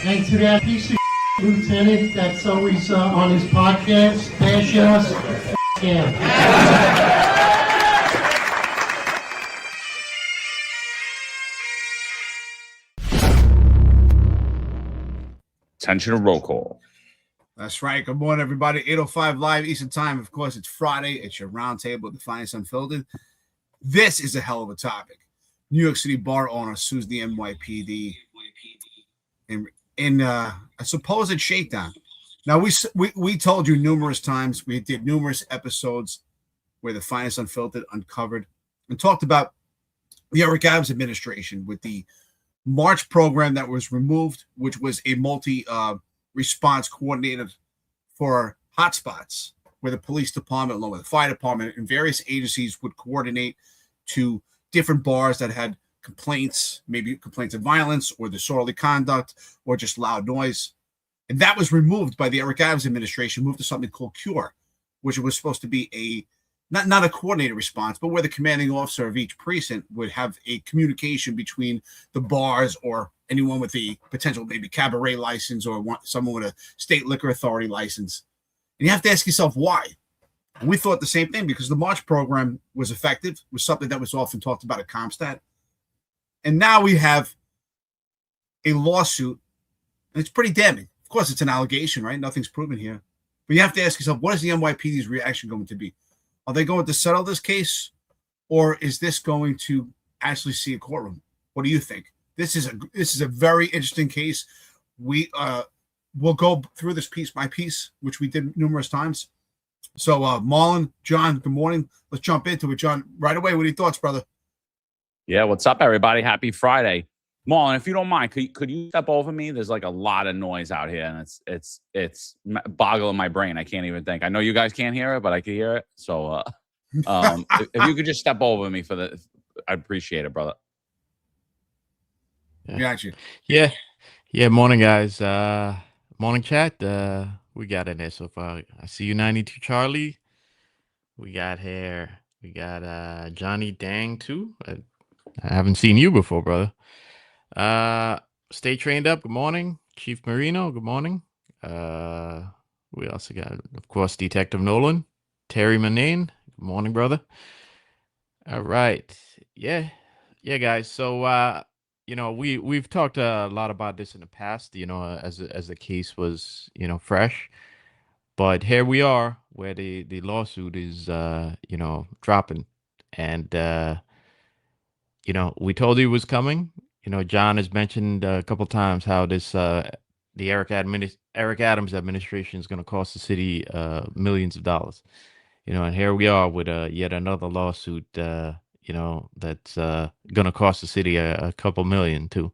And to that piece of lieutenant that's always on his podcast, bashing us, him. Attention to roll call. That's right. Good morning, everybody. 8:05 live Eastern Time. Of course, it's Friday. It's your roundtable at the Finance Unfiltered. This is a hell of a topic. New York City bar owner sues the NYPD in a supposed shakedown. Now, we told you numerous times. We did numerous episodes where the Finance Unfiltered uncovered and talked about the Eric Adams administration with the March program that was removed, which was a multi-response coordinator for hotspots where the police department, along with the fire department, and various agencies would coordinate to different bars that had complaints, maybe complaints of violence or disorderly conduct or just loud noise. And that was removed by the Eric Adams administration, moved to something called CURE, which was supposed to be a not a coordinated response, but where the commanding officer of each precinct would have a communication between the bars or anyone with a potential maybe cabaret license or someone with a state liquor authority license. And you have to ask yourself why. And we thought the same thing because the March program was effective, was something that was often talked about at CompStat. And now we have a lawsuit, and it's pretty damning. Of course, it's an allegation, right? Nothing's proven here. But you have to ask yourself, what is the NYPD's reaction going to be? Are they going to settle this case, or is this going to actually see a courtroom? What do you think? This is a very interesting case. We'll go through this piece by piece, which we did numerous times. So, Marlon, John, good morning. Let's jump into it, John. Right away, what are your thoughts, brother? Yeah, what's up, everybody? Happy Friday. Marlon, if you don't mind, could you step over me? There's like a lot of noise out here, and it's boggling my brain. I can't even think. I know you guys can't hear it, but I can hear it. So, if you could just step over me I'd appreciate it, brother. Yeah. Got you. Yeah. Morning, guys. Morning, chat. We got in there so far. I see you, 92 Charlie. We got Johnny Dang too. I haven't seen you before, brother. Stay trained up. Good morning, Chief Marino. Good morning. We also got, of course, Detective Nolan, Terry Manane. Good morning, brother. All right. Yeah, guys. So, we've talked a lot about this in the past, as the case was, fresh. But here we are where the lawsuit is, dropping. And, we told you it was coming. John has mentioned a couple times how this, the Eric Adams administration is going to cost the city millions of dollars. And here we are with yet another lawsuit, that's going to cost the city a couple million too.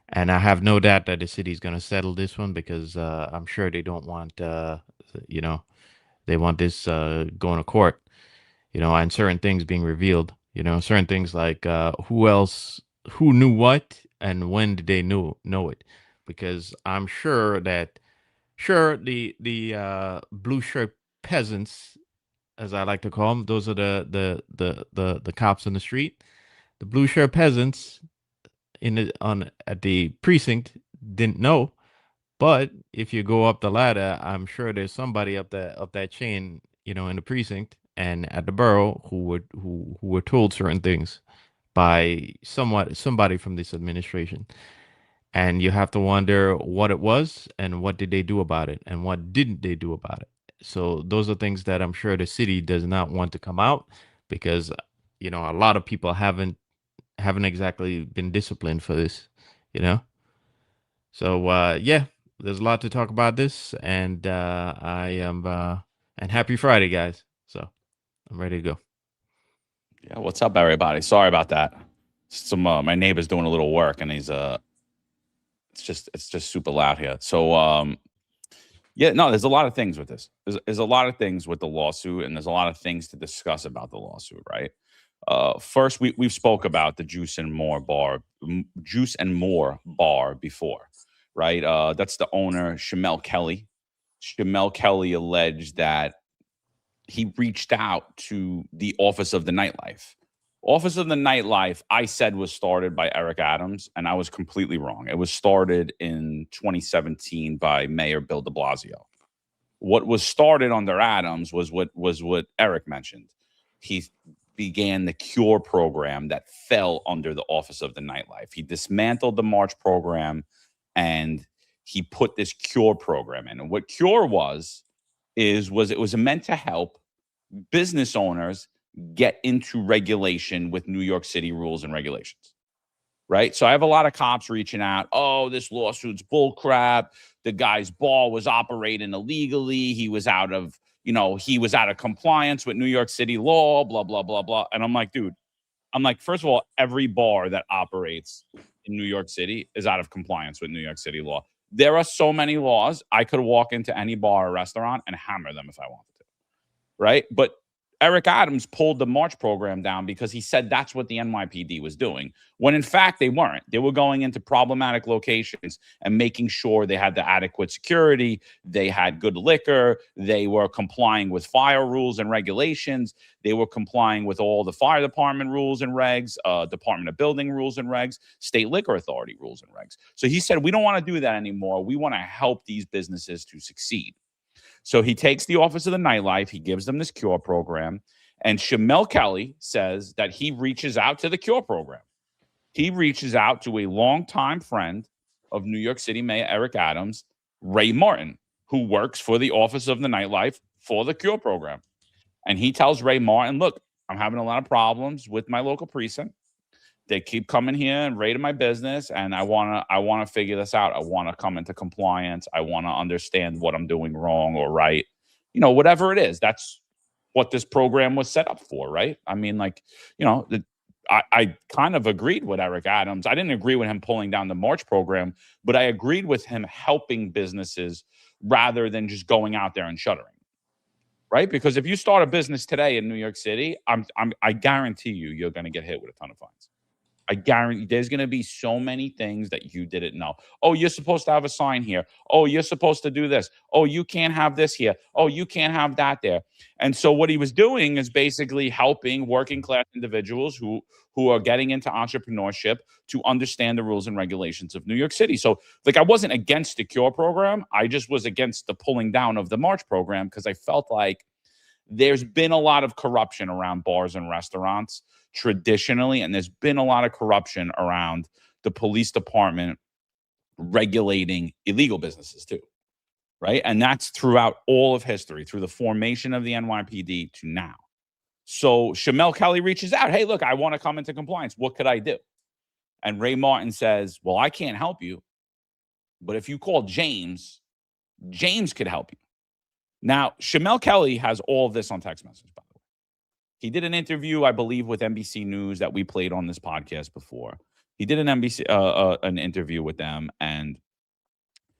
And I have no doubt that the city is going to settle this one because I'm sure they don't want, they want this going to court, and certain things being revealed, certain things like who knew what and when did they know it? Because I'm sure the blue shirt peasants, as I like to call them, those are the cops on the street. The blue shirt peasants at the precinct didn't know, but if you go up the ladder, I'm sure there's somebody up that chain, in the precinct and at the borough who were told certain things by somebody from this administration. And you have to wonder what it was and what did they do about it and what didn't they do about it. So those are things that I'm sure the city does not want to come out because, a lot of people haven't exactly been disciplined for this, So, there's a lot to talk about this, and and happy Friday, guys. So I'm ready to go. Yeah, what's up, everybody? Sorry about that. My neighbor's doing a little work, and he's it's just super loud here. So there's a lot of things with this. There's a lot of things with the lawsuit, and there's a lot of things to discuss about the lawsuit, right? First, we've spoke about the Juice and More bar before, right? That's the owner, Shamel Kelly. Shamel Kelly alleged that he reached out to the Office of the Nightlife, Office of the Nightlife, I said, was started by Eric Adams, and I was completely wrong. It was started in 2017 by Mayor Bill de Blasio. What was started under Adams was what Eric mentioned. He began the CURE program that fell under the Office of the Nightlife. He dismantled the March program, and he put this CURE program in. And what CURE was it was meant to help business owners get into regulation with New York City rules and regulations, right? So I have a lot of cops reaching out. Oh, this lawsuit's bull crap. The guy's bar was operating illegally. He was out of compliance with New York City law, blah, blah, blah, blah. And I'm like, dude, first of all, every bar that operates in New York City is out of compliance with New York City law. There are so many laws. I could walk into any bar or restaurant and hammer them if I wanted to, right? But Eric Adams pulled the March program down because he said that's what the NYPD was doing, when in fact they weren't. They were going into problematic locations and making sure they had the adequate security, they had good liquor, they were complying with fire rules and regulations, they were complying with all the fire department rules and regs, Department of Building rules and regs, State Liquor Authority rules and regs. So he said, we don't want to do that anymore. We want to help these businesses to succeed. So he takes the Office of the Nightlife, he gives them this CURE program, and Shamel Kelly says that he reaches out to the CURE program. He reaches out to a longtime friend of New York City Mayor Eric Adams, Ray Martin, who works for the Office of the Nightlife for the CURE program. And he tells Ray Martin, look, I'm having a lot of problems with my local precinct. They keep coming here and raiding my business, and I want to figure this out. I want to come into compliance. I want to understand what I'm doing wrong or right. You know, whatever it is. That's what this program was set up for, right? I mean, I kind of agreed with Eric Adams. I didn't agree with him pulling down the March program, but I agreed with him helping businesses rather than just going out there and shuttering, right? Because if you start a business today in New York City, I guarantee you're going to get hit with a ton of fines. I guarantee there's going to be so many things that you didn't know. Oh, you're supposed to have a sign here. Oh, you're supposed to do this. Oh, you can't have this here. Oh, you can't have that there. And so what he was doing is basically helping working class individuals who are getting into entrepreneurship to understand the rules and regulations of New York City. So I wasn't against the CURE program. I just was against the pulling down of the March program because I felt like there's been a lot of corruption around bars and restaurants traditionally, and there's been a lot of corruption around the police department regulating illegal businesses too, right? And that's throughout all of history, through the formation of the NYPD to now. So Shamel Kelly reaches out, hey, look, I want to come into compliance. What could I do? And Ray Martin says, well, I can't help you, but if you call James could help you. Now, Shamel Kelly has all of this on text message, by the way. He did an interview, I believe, with NBC News that we played on this podcast before. He did an interview with them, and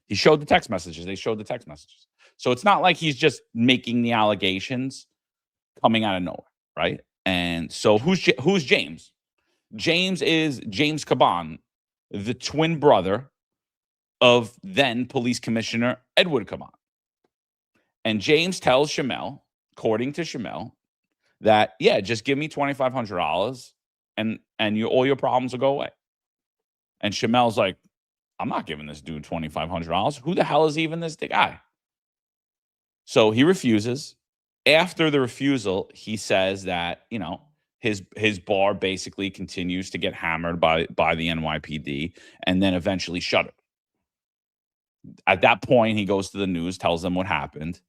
he showed the text messages. They showed the text messages. So it's not like he's just making the allegations coming out of nowhere, right? And so who's James? James is James Caban, the twin brother of then Police Commissioner Edward Caban. And James tells Shamel, according to Shamel, that, yeah, just give me $2,500 and all your problems will go away. And Shamel's like, I'm not giving this dude $2,500. Who the hell is even this guy? So he refuses. After the refusal, he says that, his bar basically continues to get hammered by the NYPD and then eventually shuttered. At that point, he goes to the news, tells them what happened.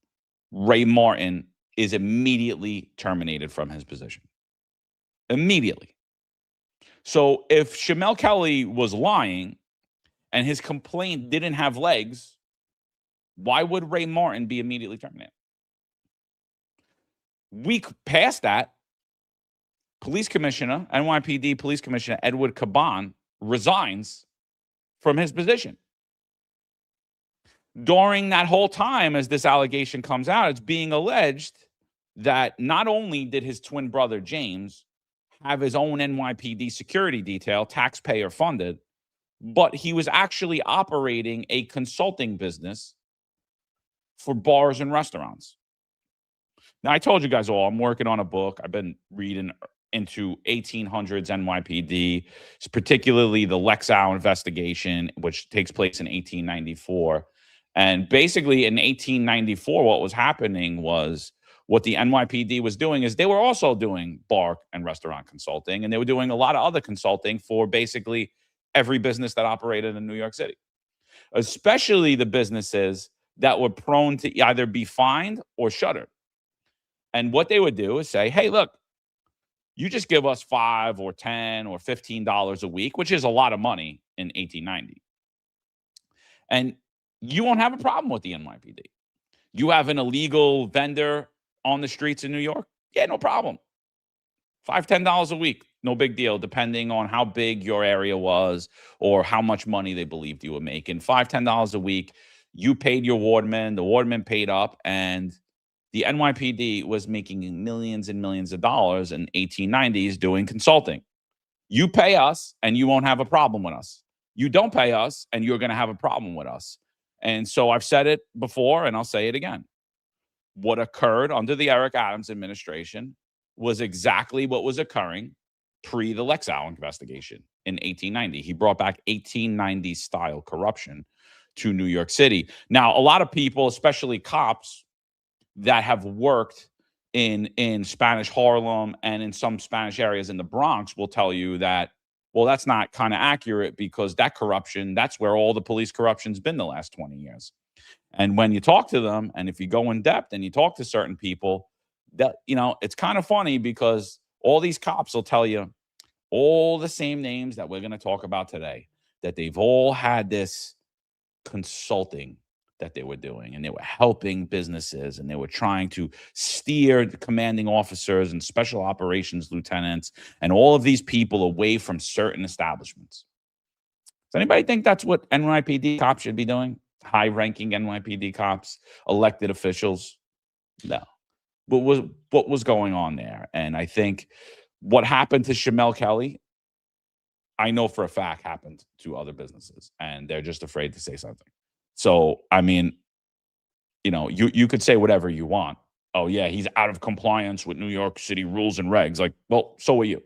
Ray Martin is immediately terminated from his position. Immediately. So if Shamel Kelly was lying and his complaint didn't have legs, why would Ray Martin be immediately terminated? Week past that, NYPD Police Commissioner Edward Caban resigns from his position. During that whole time, as this allegation comes out, it's being alleged that not only did his twin brother, James, have his own NYPD security detail, taxpayer funded, but he was actually operating a consulting business for bars and restaurants. Now, I told you guys all, I'm working on a book. I've been reading into 1800s NYPD, particularly the Lexow investigation, which takes place in 1894. And basically in 1894, what was happening was what the NYPD was doing is they were also doing bar and restaurant consulting, and they were doing a lot of other consulting for basically every business that operated in New York City, especially the businesses that were prone to either be fined or shuttered. And what they would do is say, hey, look, you just give us $5 or $10 or $15 a week, which is a lot of money in 1890. And you won't have a problem with the NYPD. You have an illegal vendor on the streets in New York? Yeah, no problem. $5, $10 a week, no big deal, depending on how big your area was or how much money they believed you were making. $5, $10 a week, you paid your wardman, the wardman paid up, and the NYPD was making millions and millions of dollars in 1890s doing consulting. You pay us, and you won't have a problem with us. You don't pay us, and you're going to have a problem with us. And so I've said it before, and I'll say it again. What occurred under the Eric Adams administration was exactly what was occurring pre the Lexow investigation in 1890. He brought back 1890 style corruption to New York City. Now, a lot of people, especially cops that have worked in Spanish Harlem and in some Spanish areas in the Bronx, will tell you that, well, that's not kind of accurate, because that corruption, that's where all the police corruption's been the last 20 years. And when you talk to them, and if you go in depth and you talk to certain people, that, you know, it's kind of funny, because all these cops will tell you all the same names that we're going to talk about today, that they've all had this consulting that they were doing, and they were helping businesses, and they were trying to steer the commanding officers and special operations lieutenants and all of these people away from certain establishments. Does anybody think that's what NYPD cops should be doing? High-ranking NYPD cops, elected officials? No. What was going on there? And I think what happened to Shamel Kelly, I know for a fact happened to other businesses, and they're just afraid to say something. So, I mean, you know, you could say whatever you want. Oh, yeah, he's out of compliance with New York City rules and regs. Like, well, so are you.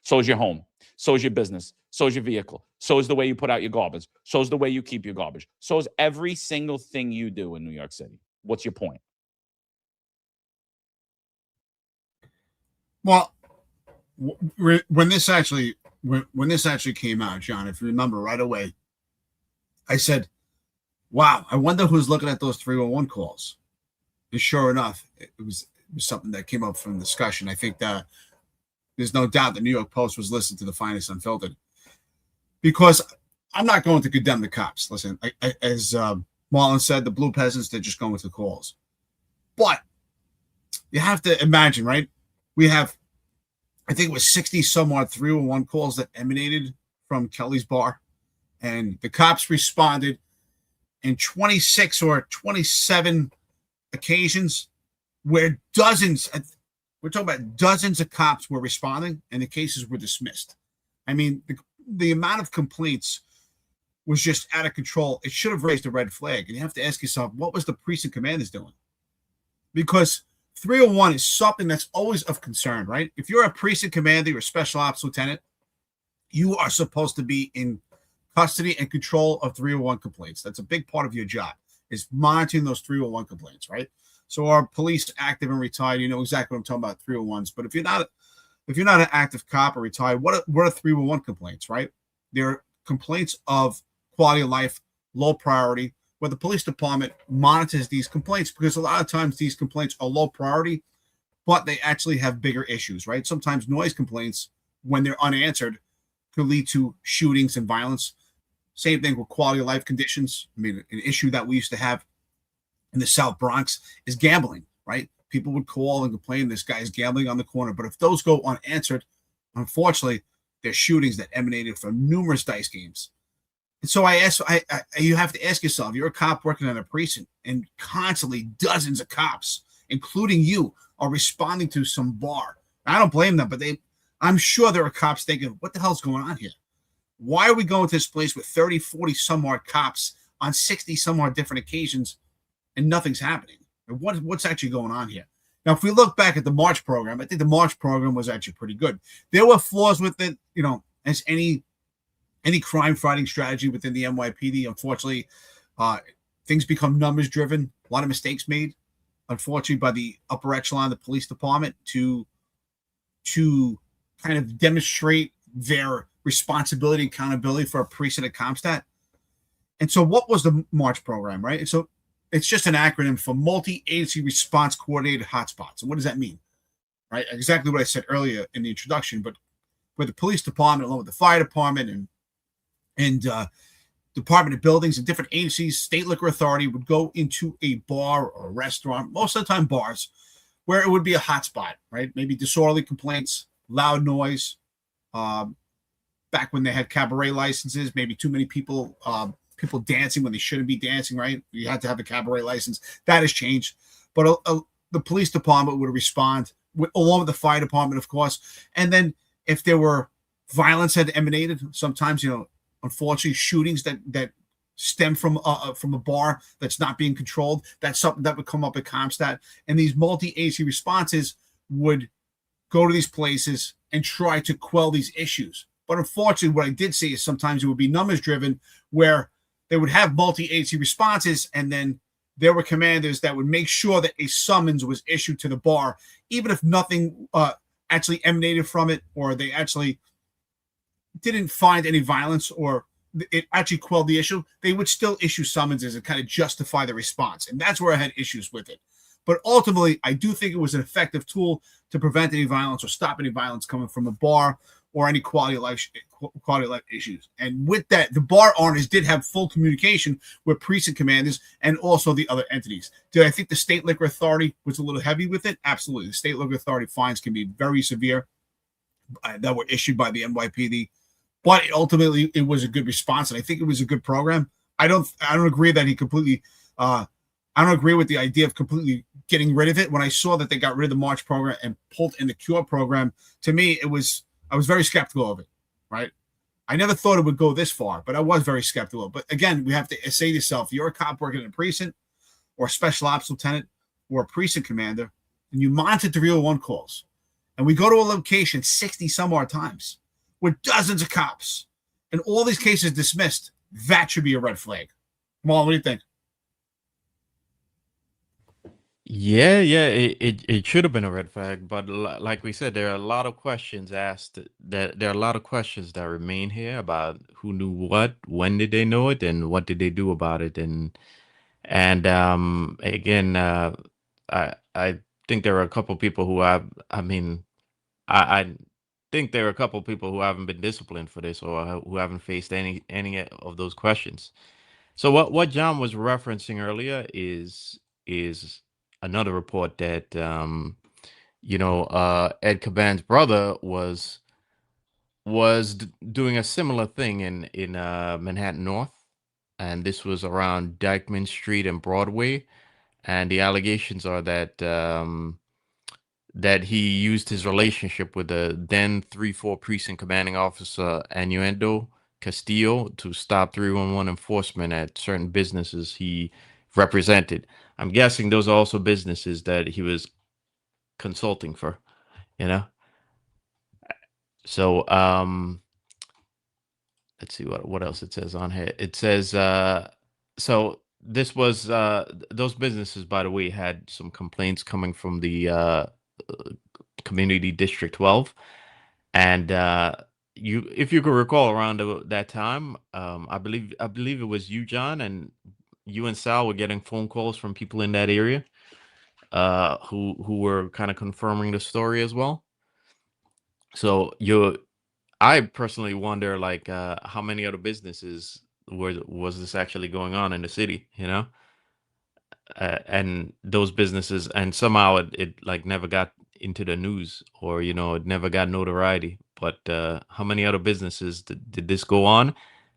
So is your home. So is your business. So is your vehicle. So is the way you put out your garbage. So is the way you keep your garbage. So is every single thing you do in New York City. What's your point? Well, when this actually came out, John, if you remember right away, I said, wow, I wonder who's looking at those 311 calls. And sure enough, it was something that came up from discussion. I think that there's no doubt the New York Post was listening to the finest Unfiltered, because I'm not going to condemn the cops. Listen, as Marlon said, the blue peasants, they're just going with the calls. But you have to imagine, right? We have, I think it was 60 some odd 311 calls that emanated from Kelly's bar, and the cops responded in 26 or 27 occasions where dozens, we're talking about dozens of cops were responding, and the cases were dismissed. I mean, the amount of complaints was just out of control. It should have raised a red flag. And you have to ask yourself, what was the precinct commanders doing? Because 301 is something that's always of concern, right? If you're a precinct commander, you're a special ops lieutenant, you are supposed to be in custody and control of 301 complaints. That's a big part of your job, is monitoring those 301 complaints, right? So our police, active and retired, you know exactly what I'm talking about, 301s. But if you're not an active cop or retired, what are 311 complaints, right? They're complaints of quality of life, low priority, where the police department monitors these complaints, because a lot of times these complaints are low priority, but they actually have bigger issues, right? Sometimes noise complaints, when they're unanswered, could lead to shootings and violence. Same thing with quality of life conditions. I mean, an issue that we used to have in the South Bronx is gambling, right? People would call and complain, this guy's gambling on the corner. But if those go unanswered, unfortunately, there's shootings that emanated from numerous dice games. And so you have to ask yourself, you're a cop working in a precinct, and constantly dozens of cops, including you, are responding to some bar. I don't blame them, but I'm sure there are cops thinking, what the hell's going on here? Why are we going to this place with 30, 40 some odd cops on 60 some odd different occasions and nothing's happening? And what's actually going on here? Now, if we look back at the March program, I think the March program was actually pretty good. There were flaws with it, as any crime fighting strategy within the NYPD. Unfortunately, things become numbers driven. A lot of mistakes made, unfortunately, by the upper echelon of the police department to kind of demonstrate their responsibility and accountability for a precinct at Comstat. And so what was the March program, right? And so it's just an acronym for Multi-Agency Response Coordinated Hotspots. And what does that mean? Right? Exactly what I said earlier in the introduction, but where the police department, along with the fire department and Department of Buildings and different agencies, state liquor authority would go into a bar or a restaurant, most of the time bars, where it would be a hotspot, right? Maybe disorderly complaints, loud noise. Back when they had cabaret licenses, maybe too many people dancing when they shouldn't be dancing, right? You had to have a cabaret license. That has changed. But the police department would respond, along with the fire department, of course. And then if there were violence had emanated, sometimes, unfortunately, shootings that stem from a bar that's not being controlled, that's something that would come up at Comstat. And these multi-agency responses would go to these places and try to quell these issues. But unfortunately, what I did see is sometimes it would be numbers driven, where they would have multi-agency responses, and then there were commanders that would make sure that a summons was issued to the bar, even if nothing actually emanated from it, or they actually didn't find any violence, or it actually quelled the issue. They would still issue summonses and kind of justify the response. And that's where I had issues with it. But ultimately, I do think it was an effective tool to prevent any violence or stop any violence coming from a bar or any quality of life issues. And with that, the bar owners did have full communication with precinct commanders and also the other entities. Did I think the state liquor authority was a little heavy with it? Absolutely. The state liquor authority fines can be very severe that were issued by the NYPD, but ultimately it was a good response, and I think it was a good program. I don't agree that he completely. I don't agree with the idea of completely getting rid of it. When I saw that they got rid of the March program and pulled in the Cure program, to me, I was very skeptical of it, right? I never thought it would go this far, but I was very skeptical. But again, we have to say to yourself, you're a cop working in a precinct or a special ops lieutenant or a precinct commander, and you monitor 301 calls. And we go to a location 60 some odd times with dozens of cops and all these cases dismissed. That should be a red flag. Mal, what do you think? Yeah, it should have been a red flag, but like we said, there are a lot of questions asked. That there are a lot of questions that remain here about who knew what, when did they know it, and what did they do about it, and again, I think there are a couple people who have. I think there are a couple people who haven't been disciplined for this, or who haven't faced any of those questions. So what John was referencing earlier is another report that Ed Caban's brother was doing a similar thing in Manhattan North, and this was around Dyckman Street and Broadway, and the allegations are that that he used his relationship with the then 3-4 precinct commanding officer Anuendo Castillo to stop 311 enforcement at certain businesses he represented. I'm guessing those are also businesses that he was consulting for, So let's see what else it says on here. It says so this was those businesses, by the way, had some complaints coming from the Community District 12, and if you could recall, around that time, I believe it was you, John, and you and Sal were getting phone calls from people in that area who were kind of confirming the story as well. So I personally wonder, like, how many other businesses was this actually going on in the city, and those businesses, and somehow it like never got into the news, or it never got notoriety. But how many other businesses did this go on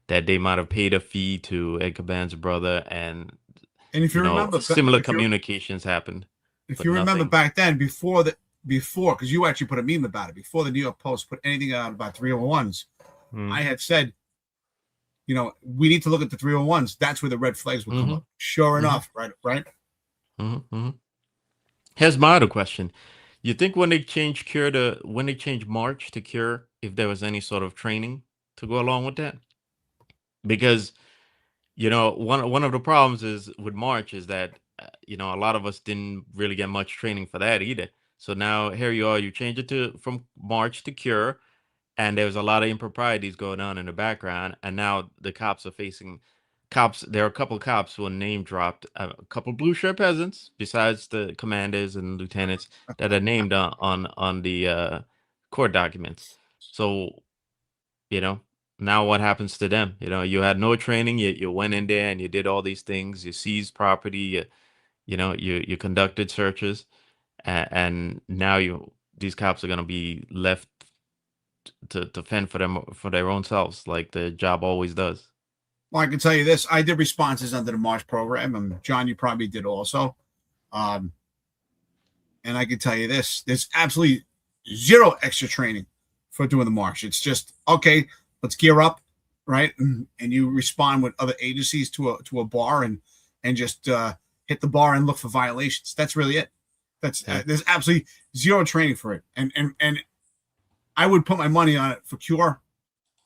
that they might have paid a fee to Ed Caban's brother, and if you remember, similar communications happened. If you remember back then, before because you actually put a meme about it, before the New York Post put anything out about 301s, I had said, we need to look at the 301s. That's where the red flags will come up. Sure enough, right? Here's my other question. You think when they change March to cure, if there was any sort of training to go along with that? Because one of the problems is with March is that a lot of us didn't really get much training for that either. So now here you are, you change it to from March to cure, and there's a lot of improprieties going on in the background, and now the cops are facing cops. There are a couple cops who were name dropped, a couple blue shirt peasants besides the commanders and lieutenants that are named on the court documents. So now what happens to them? You had no training. You went in there and you did all these things. You seized property. You conducted searches, and now these cops are going to be left to fend for their own selves, like the job always does. Well, I can tell you this: I did responses under the March program, and John, you probably did also. And I can tell you this: there's absolutely zero extra training for doing the March. It's just okay. Let's gear up, right? And you respond with other agencies to a bar and just hit the bar and look for violations. That's really it. There's absolutely zero training for it. And I would put my money on it for cure,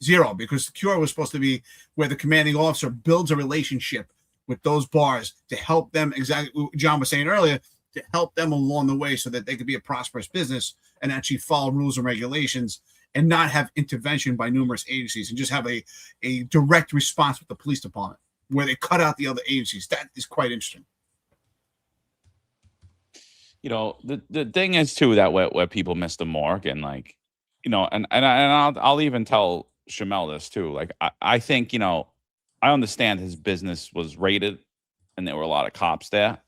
zero, because the cure was supposed to be where the commanding officer builds a relationship with those bars to help them, exactly what John was saying earlier, to help them along the way so that they could be a prosperous business and actually follow rules and regulations and not have intervention by numerous agencies and just have a direct response with the police department where they cut out the other agencies. That is quite interesting. The thing is too that where people miss the mark, and like, and I'll even tell Shamel this too. Like I think, I understand his business was raided and there were a lot of cops there,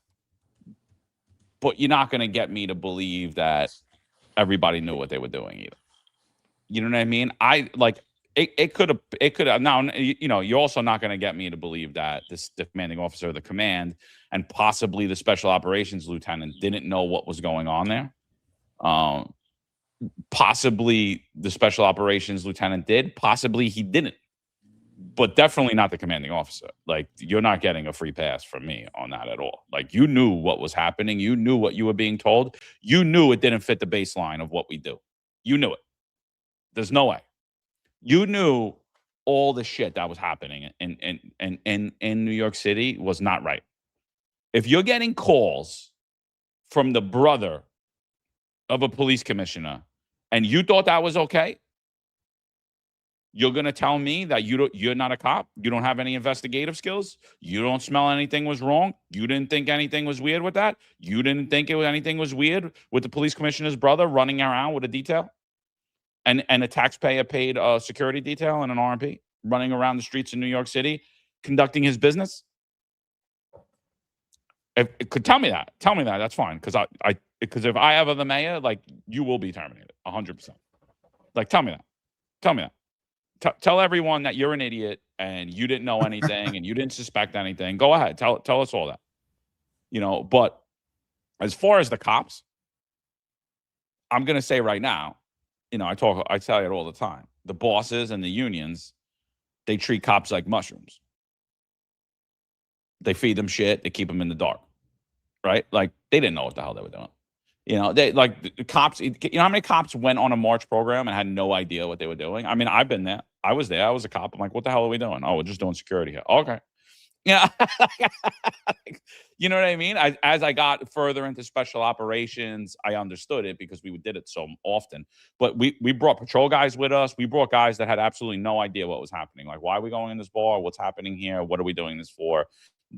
but you're not going to get me to believe that everybody knew what they were doing either. You know what I mean? It could have now, you're also not going to get me to believe that the commanding officer of the command and possibly the special operations lieutenant didn't know what was going on there. Possibly the special operations lieutenant did, possibly he didn't, but definitely not the commanding officer. Like, you're not getting a free pass from me on that at all. Like, you knew what was happening. You knew what you were being told. You knew it didn't fit the baseline of what we do. You knew it. There's no way. You knew all the shit that was happening in New York City was not right. If you're getting calls from the brother of a police commissioner and you thought that was okay, you're going to tell me that you're not a cop? You don't have any investigative skills? You don't smell anything was wrong? You didn't think anything was weird with that? You didn't think anything was weird with the police commissioner's brother running around with a detail? And a taxpayer paid security detail and an RMP running around the streets in New York City, conducting his business? If it could tell me that, that's fine. Because if I ever the mayor, like, you will be terminated 100%. Like, tell me that. Tell everyone that you're an idiot and you didn't know anything and you didn't suspect anything. Go ahead, tell us all that. But as far as the cops, I'm gonna say right now, I tell you it all the time. The bosses and the unions, they treat cops like mushrooms. They feed them shit. They keep them in the dark, right? Like, they didn't know what the hell they were doing. They like the cops. How many cops went on a March program and had no idea what they were doing? I mean, I've been there. I was there. I was a cop. I'm like, what the hell are we doing? Oh, we're just doing security here. Okay. Yeah. You know what I mean? As I got further into special operations, I understood it because we did it so often. But we brought patrol guys with us. We brought guys that had absolutely no idea what was happening. Like, why are we going in this bar? What's happening here? What are we doing this for?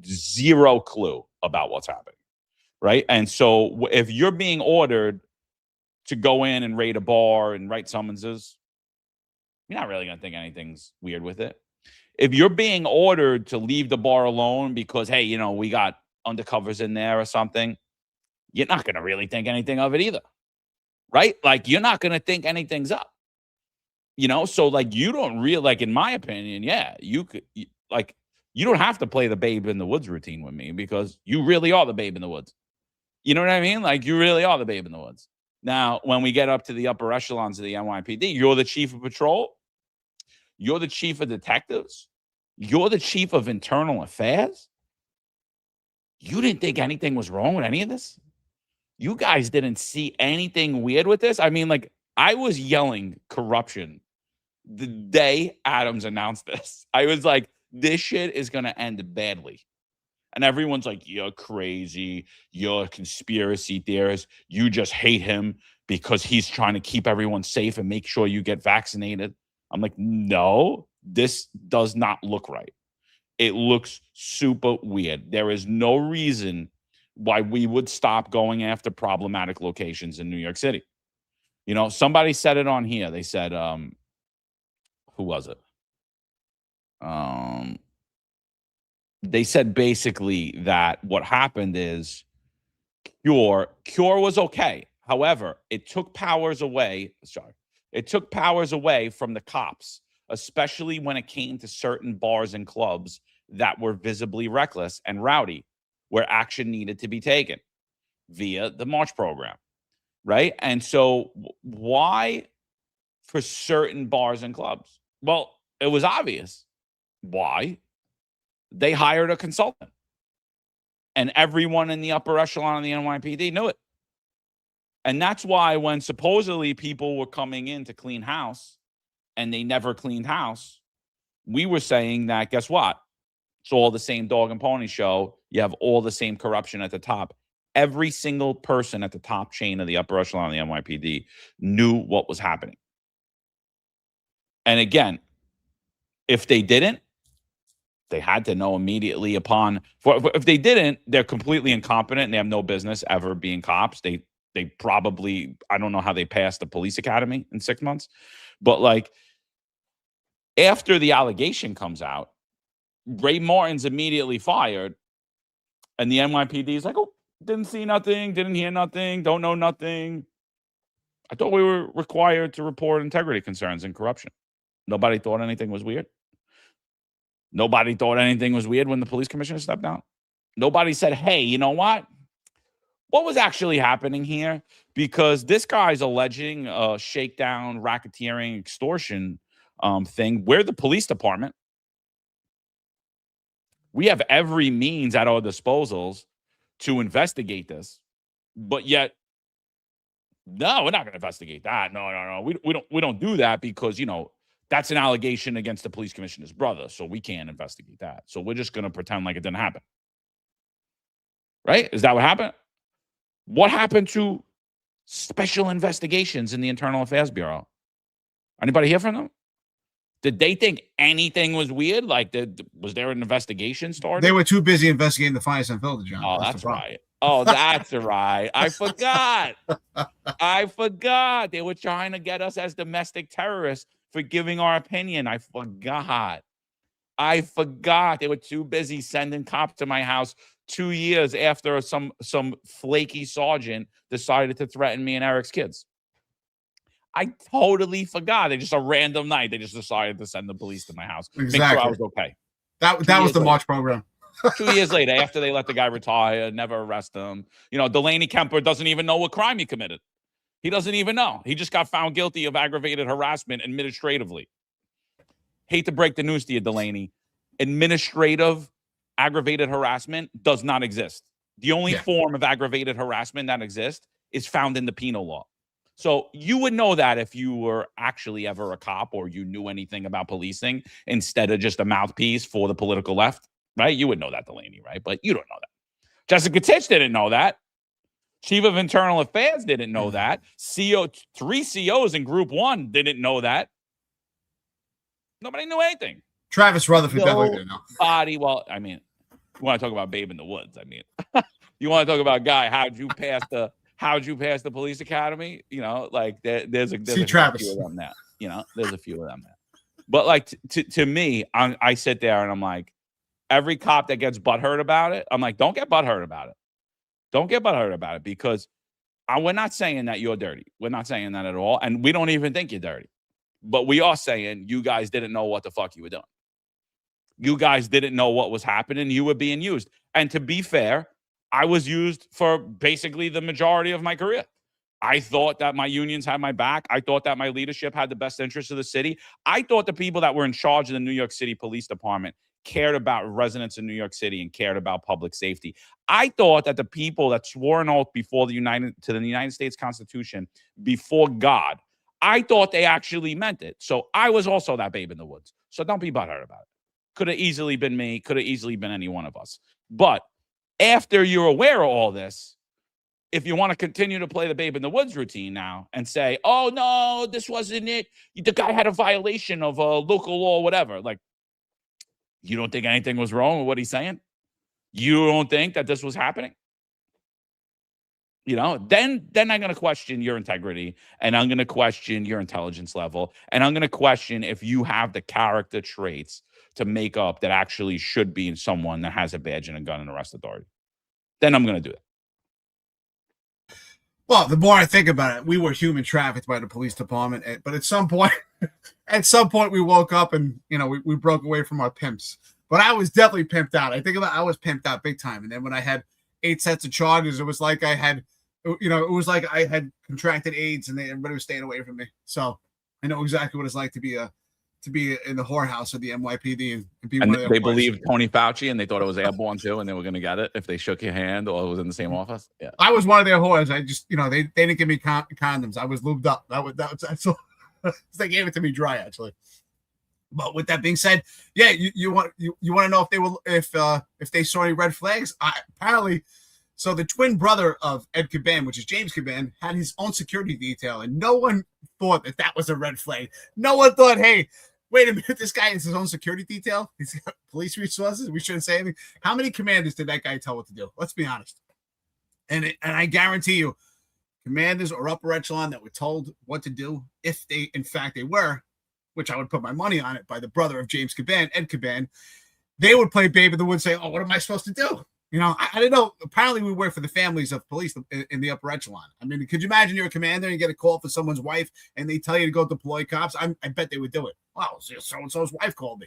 Zero clue about what's happening. Right. And so if you're being ordered to go in and raid a bar and write summonses, you're not really going to think anything's weird with it. If you're being ordered to leave the bar alone because, hey, we got undercovers in there or something, you're not going to really think anything of it either. Right. Like, you're not going to think anything's up. So like, you don't really, like, in my opinion, yeah, you could, like, you don't have to play the babe in the woods routine with me because you really are the babe in the woods. You know what I mean? Like, you really are the babe in the woods. Now, when we get up to the upper echelons of the NYPD, you're the chief of patrol. You're the chief of detectives. You're the chief of internal affairs. You didn't think anything was wrong with any of this? You guys didn't see anything weird with this? I mean, like, I was yelling corruption the day Adams announced this. I was like, this shit is going to end badly. And everyone's like, you're crazy. You're a conspiracy theorist. You just hate him because he's trying to keep everyone safe and make sure you get vaccinated. I'm like, no, this does not look right. It looks super weird. There is no reason why we would stop going after problematic locations in New York City. You know, somebody said it on here. They said, who was it? They said basically that what happened is Cure was okay. However, it took powers away. It took powers away from the cops, especially when it came to certain bars and clubs that were visibly reckless and rowdy, where action needed to be taken via the March program, right? And so why for certain bars and clubs? Well, it was obvious. Why? They hired a consultant. And everyone in the upper echelon of the NYPD knew it. And that's why when supposedly people were coming in to clean house and they never cleaned house, we were saying that, guess what? It's all the same dog and pony show. You have all the same corruption at the top. Every single person at the top chain of the upper echelon of the NYPD knew what was happening. And again, if they didn't, they had to know immediately upon. If they didn't, they're completely incompetent and they have no business ever being cops. They probably, I don't know how they passed the police academy in 6 months. But like, after the allegation comes out, Ray Martin's immediately fired. And the NYPD is like, oh, didn't see nothing, didn't hear nothing, don't know nothing. I thought we were required to report integrity concerns and corruption. Nobody thought anything was weird. Nobody thought anything was weird when the police commissioner stepped down. Nobody said, hey, you know what? What was actually happening here? Because this guy's alleging a shakedown, racketeering, extortion thing. We're the police department. We have every means at our disposals to investigate this. But yet, no, we're not going to investigate that. No. We don't do that because, you know, that's an allegation against the police commissioner's brother, so we can't investigate that. So we're just going to pretend like it didn't happen. Right? Is that what happened? What happened to special investigations in the Internal Affairs Bureau? Anybody hear from them? Did they think anything was weird? Like, was there an investigation started? They were too busy investigating the Finest Unfiltered, John. Oh, that's right. Oh, that's right. I forgot. I forgot. They were trying to get us as domestic terrorists for giving our opinion. I forgot. They were too busy sending cops to my house 2 years after some flaky sergeant decided to threaten me and Eric's kids. I totally forgot. They just a random night. They just decided to send the police to my house. Exactly. Make sure I was okay. That was the March program. 2 years later, after they let the guy retire, never arrest him. You know, Delaney Kemper doesn't even know what crime he committed. He doesn't even know. He just got found guilty of aggravated harassment administratively. Hate to break the news to you, Delaney. Administrative aggravated harassment does not exist. The only form of aggravated harassment that exists is found in the penal law. So you would know that if you were actually ever a cop or you knew anything about policing instead of just a mouthpiece for the political left, right? You would know that, Delaney, right? But you don't know that. Jessica Titch didn't know that. Chief of Internal Affairs didn't know that. 3 COs in Group 1 didn't know that. Nobody knew anything. Travis Rutherford definitely didn't know. Well, I mean, you want to talk about Babe in the Woods. I mean, you want to talk about, guy, how'd you pass the police academy? You know, like there's a few of them now. You know, there's a few of them now. But like to me, I sit there and I'm like, every cop that gets butthurt about it, I'm like, don't get butthurt about it. Don't get butthurt about it because we're not saying that you're dirty. We're not saying that at all. And we don't even think you're dirty. But we are saying you guys didn't know what the fuck you were doing. You guys didn't know what was happening. You were being used. And to be fair, I was used for basically the majority of my career. I thought that my unions had my back. I thought that my leadership had the best interests of the city. I thought the people that were in charge of the New York City Police Department cared about residents in New York City and cared about public safety. I thought that the people that swore an oath before the United States Constitution, before God, I thought they actually meant it. So I was also that babe in the woods. So don't be butthurt about it. Could have easily been me. Could have easily been any one of us. But after you're aware of all this, if you want to continue to play the babe in the woods routine now and say, oh, no, this wasn't it. The guy had a violation of a local law, whatever. Like, you don't think anything was wrong with what he's saying? You don't think that this was happening? You know, then I'm going to question your integrity, and I'm going to question your intelligence level, and I'm going to question if you have the character traits to make up that actually should be in someone that has a badge and a gun and arrest authority. Then I'm going to do that. Well, the more I think about it, we were human trafficked by the police department. But at some point, we woke up and, you know, we broke away from our pimps. But I was definitely pimped out. I was pimped out big time. And then when I had 8 sets of charges, it was like I had, you know, it was like I had contracted AIDS and everybody was staying away from me. So I know exactly what it's like to be in the whorehouse of the NYPD and be and one of they believed Tony Fauci and they thought it was airborne too, and they were going to get it if they shook your hand or it was in the same office. Yeah, I was one of their whores. I just, you know, they didn't give me condoms. I was lubed up. That's all. They gave it to me dry, actually. But with that being said, yeah, you want to know if they saw any red flags? Apparently. So the twin brother of Ed Caban, which is James Caban, had his own security detail, and no one thought that was a red flag. No one thought, hey, wait a minute, this guy has his own security detail. He's got police resources. We shouldn't say anything. How many commanders did that guy tell what to do? Let's be honest. And I guarantee you, commanders or upper echelon that were told what to do, if they, in fact, they were, which I would put my money on it, by the brother of James Caban, Ed Caban, they would play babe in the woods, say, oh, what am I supposed to do? You know, I don't know. Apparently, we work for the families of police in the upper echelon. I mean, could you imagine you're a commander and you get a call for someone's wife and they tell you to go deploy cops? I bet they would do it. Wow, so-and-so's wife called me.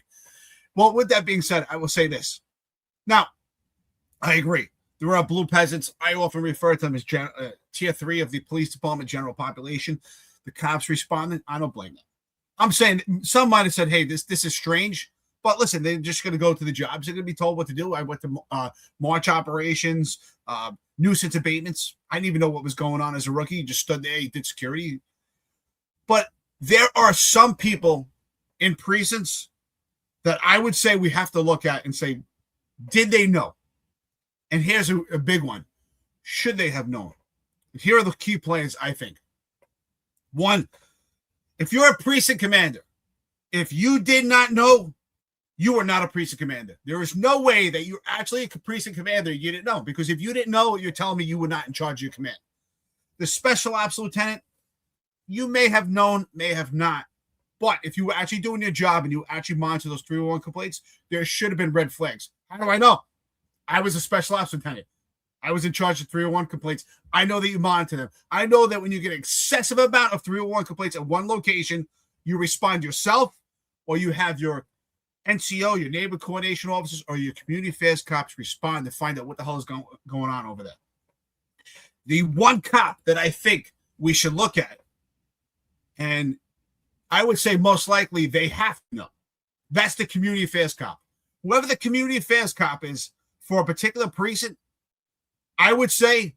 Well, with that being said, I will say this. Now, I agree. There are blue peasants. I often refer to them as tier 3 of the police department general population. The cops responding, I don't blame them. I'm saying some might have said, hey, this is strange. But listen, they're just going to go to the jobs. They're going to be told what to do. I went to march operations, nuisance abatements. I didn't even know what was going on as a rookie. Just stood there, did security. But there are some people in precincts that I would say we have to look at and say, did they know? And here's a big one. Should they have known? Here are the key plans, I think. One, if you're a precinct commander, if you did not know, you are not a precinct commander. There is no way that you're actually a precinct commander. You didn't know, because if you didn't know, you're telling me you were not in charge of your command. The special ops lieutenant, you may have known, may have not. But if you were actually doing your job and you actually monitor those 301 complaints, there should have been red flags. How do I know? I was a special ops lieutenant. I was in charge of 301 complaints. I know that you monitor them. I know that when you get an excessive amount of 301 complaints at one location, you respond yourself, or you have your NCO, your neighbor coordination officers, or your community affairs cops respond to find out what the hell is going on over there. The one cop that I think we should look at, and I would say most likely they have to know, that's the community affairs cop. Whoever the community affairs cop is for a particular precinct, I would say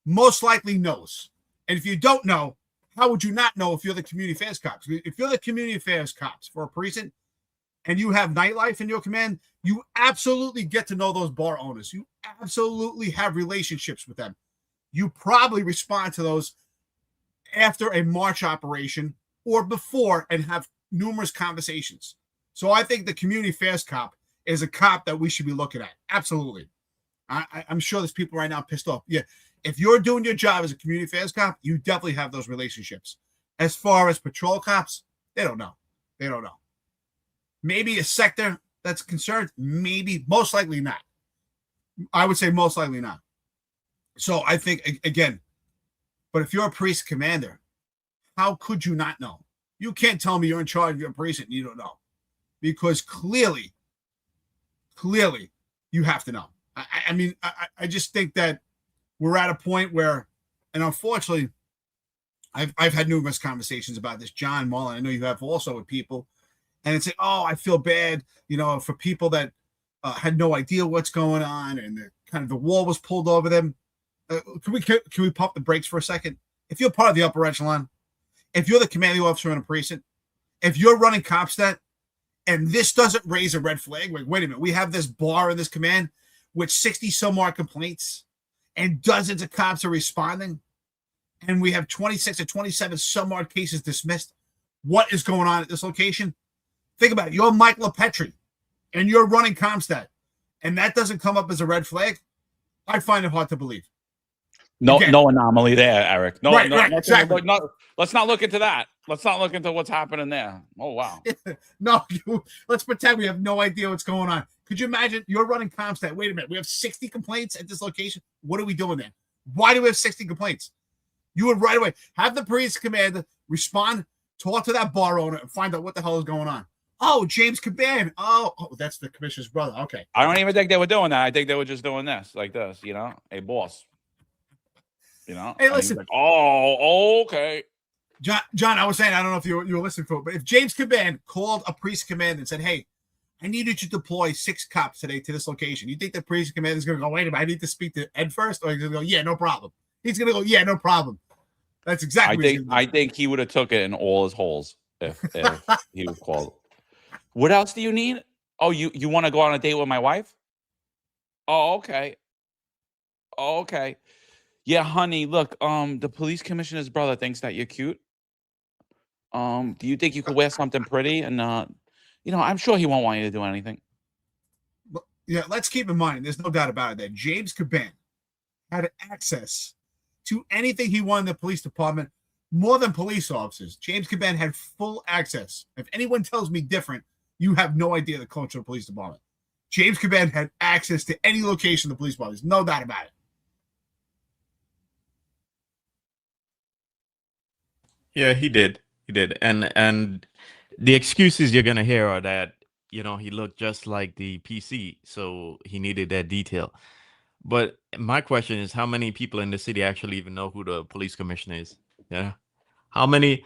most likely knows. And if you don't know, how would you not know if you're the community affairs cops? If you're the community affairs cops for a precinct, and you have nightlife in your command, you absolutely get to know those bar owners. You absolutely have relationships with them. You probably respond to those after a march operation or before and have numerous conversations. So I think the community affairs cop is a cop that we should be looking at. Absolutely. I'm sure there's people right now pissed off. Yeah, if you're doing your job as a community affairs cop, you definitely have those relationships. As far as patrol cops, they don't know. They don't know. Maybe a sector that's concerned, maybe, most likely not. I would say most likely not. So I think, again, but if you're a precinct commander, how could you not know? You can't tell me you're in charge of your precinct and you don't know. Because clearly, you have to know. I mean, I just think that we're at a point where, and unfortunately, I've had numerous conversations about this. John Mullen, I know you have also with people. and it's like, oh, I feel bad, for people that had no idea what's going on, and the wall was pulled over them. Can we pump the brakes for a second? If you're part of the upper echelon, if you're the commanding officer in a precinct, if you're running CopStat, and this doesn't raise a red flag, like, wait a minute, we have this bar in this command with 60 some odd complaints, and dozens of cops are responding, and we have 26 or 27 some odd cases dismissed. What is going on at this location? Think about it. You're Mike LaPetri, and you're running ComStat, and that doesn't come up as a red flag. I find it hard to believe. No, Again, no anomaly there, Eric. No, right, exactly. exactly. Let's not look into that. Let's not look into what's happening there. Oh, wow. No, let's pretend we have no idea what's going on. Could you imagine you're running ComStat? Wait a minute. We have 60 complaints at this location. What are we doing there? Why do we have 60 complaints? You would right away have the precinct commander respond, talk to that bar owner, and find out what the hell is going on. Oh, James Caban. Oh, that's the commissioner's brother. Okay. I don't even think they were doing that. I think they were just doing this, like this, Hey, boss. Hey, listen. Like, oh, okay. John, I was saying, I don't know if you were listening to it, but if James Caban called a precinct commander and said, hey, I need you to deploy 6 cops today to this location, you think the precinct commander is going to go, wait a minute, I need to speak to Ed first? Or he's going to go, yeah, no problem. He's going to go, yeah, no problem. That's exactly what he's going to do. I think he would have took it in all his holes if he was called. What else do you need? Oh, you want to go on a date with my wife? Oh, okay. Oh, okay. Yeah, honey, look, the police commissioner's brother thinks that you're cute. Do you think you could wear something pretty? And, I'm sure he won't want you to do anything. Yeah, let's keep in mind, there's no doubt about it, that James Caban had access to anything he wanted in the police department more than police officers. James Caban had full access. If anyone tells me different, you have no idea the culture of the police department. James Caban had access to any location in the police department. There's no doubt about it. Yeah, he did. He did. And the excuses you're gonna hear are that, he looked just like the PC, so he needed that detail. But my question is, how many people in the city actually even know who the police commissioner is? Yeah. How many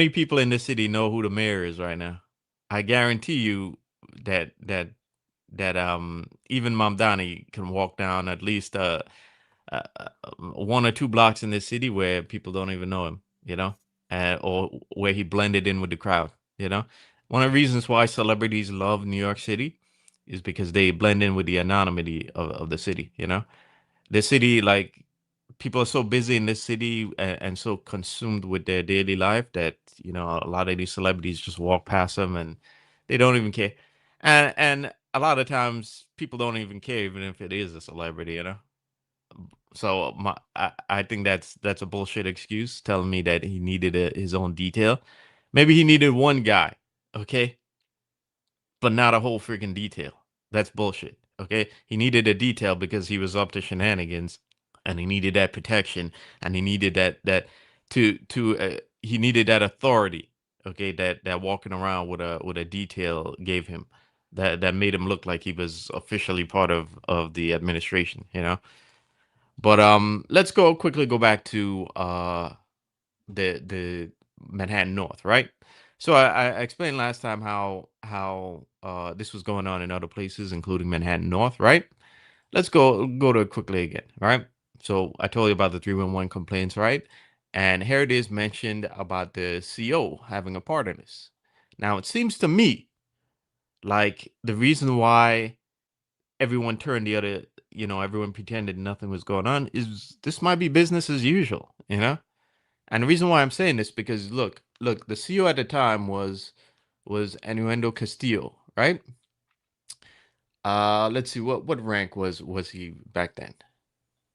people in the city know who the mayor is right now? I guarantee you that even Mom Donnie can walk down at least 1 or 2 blocks in this city where people don't even know him, or where he blended in with the crowd, One of the reasons why celebrities love New York City is because they blend in with the anonymity of the city, The city, like, people are so busy in this city and so consumed with their daily life that, a lot of these celebrities just walk past them and they don't even care. And a lot of times people don't even care, even if it is a celebrity, So I think that's a bullshit excuse, telling me that he needed his own detail. Maybe he needed one guy, okay, but not a whole freaking detail. That's bullshit, okay? He needed a detail because he was up to shenanigans, and he needed that protection, and he needed that he needed that authority, okay? That walking around with a detail gave him, that made him look like he was officially part of the administration, But let's quickly go back to the Manhattan North, right? So I explained last time how this was going on in other places, including Manhattan North, right? Let's go to it quickly again, right? So I told you about the 311 complaints, right? And here it is mentioned about the CO having a part in this. Now it seems to me like the reason why everyone turned the other, everyone pretended nothing was going on is this might be business as usual, And the reason why I'm saying this because look, the CEO at the time was Anuendo Castillo, right? Let's see what rank was he back then,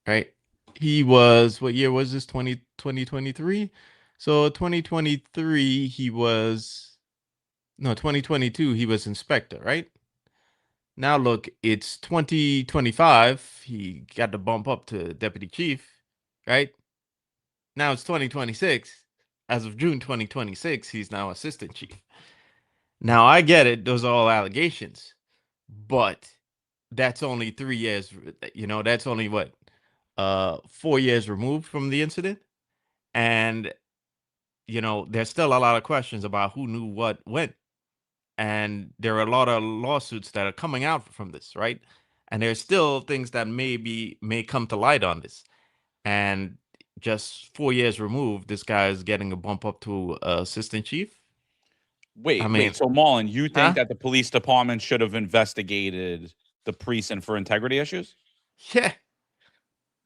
right? He was, what year was this? 2023. So 2023 he was, no, 2022 he was inspector, right? Now look, it's 2025. He got the bump up to deputy chief, right? Now it's 2026. As of June 2026, he's now assistant chief. Now I get it; those are all allegations, but that's only 3 years. That's only what 4 years removed from the incident, and there's still a lot of questions about who knew what when. and there are a lot of lawsuits that are coming out from this, right? And there's still things that may come to light on this. And just 4 years removed, this guy is getting a bump up to assistant chief. Wait, I mean, wait. So, Marlon, you think huh? that the police department should have investigated the precinct for integrity issues? Yeah,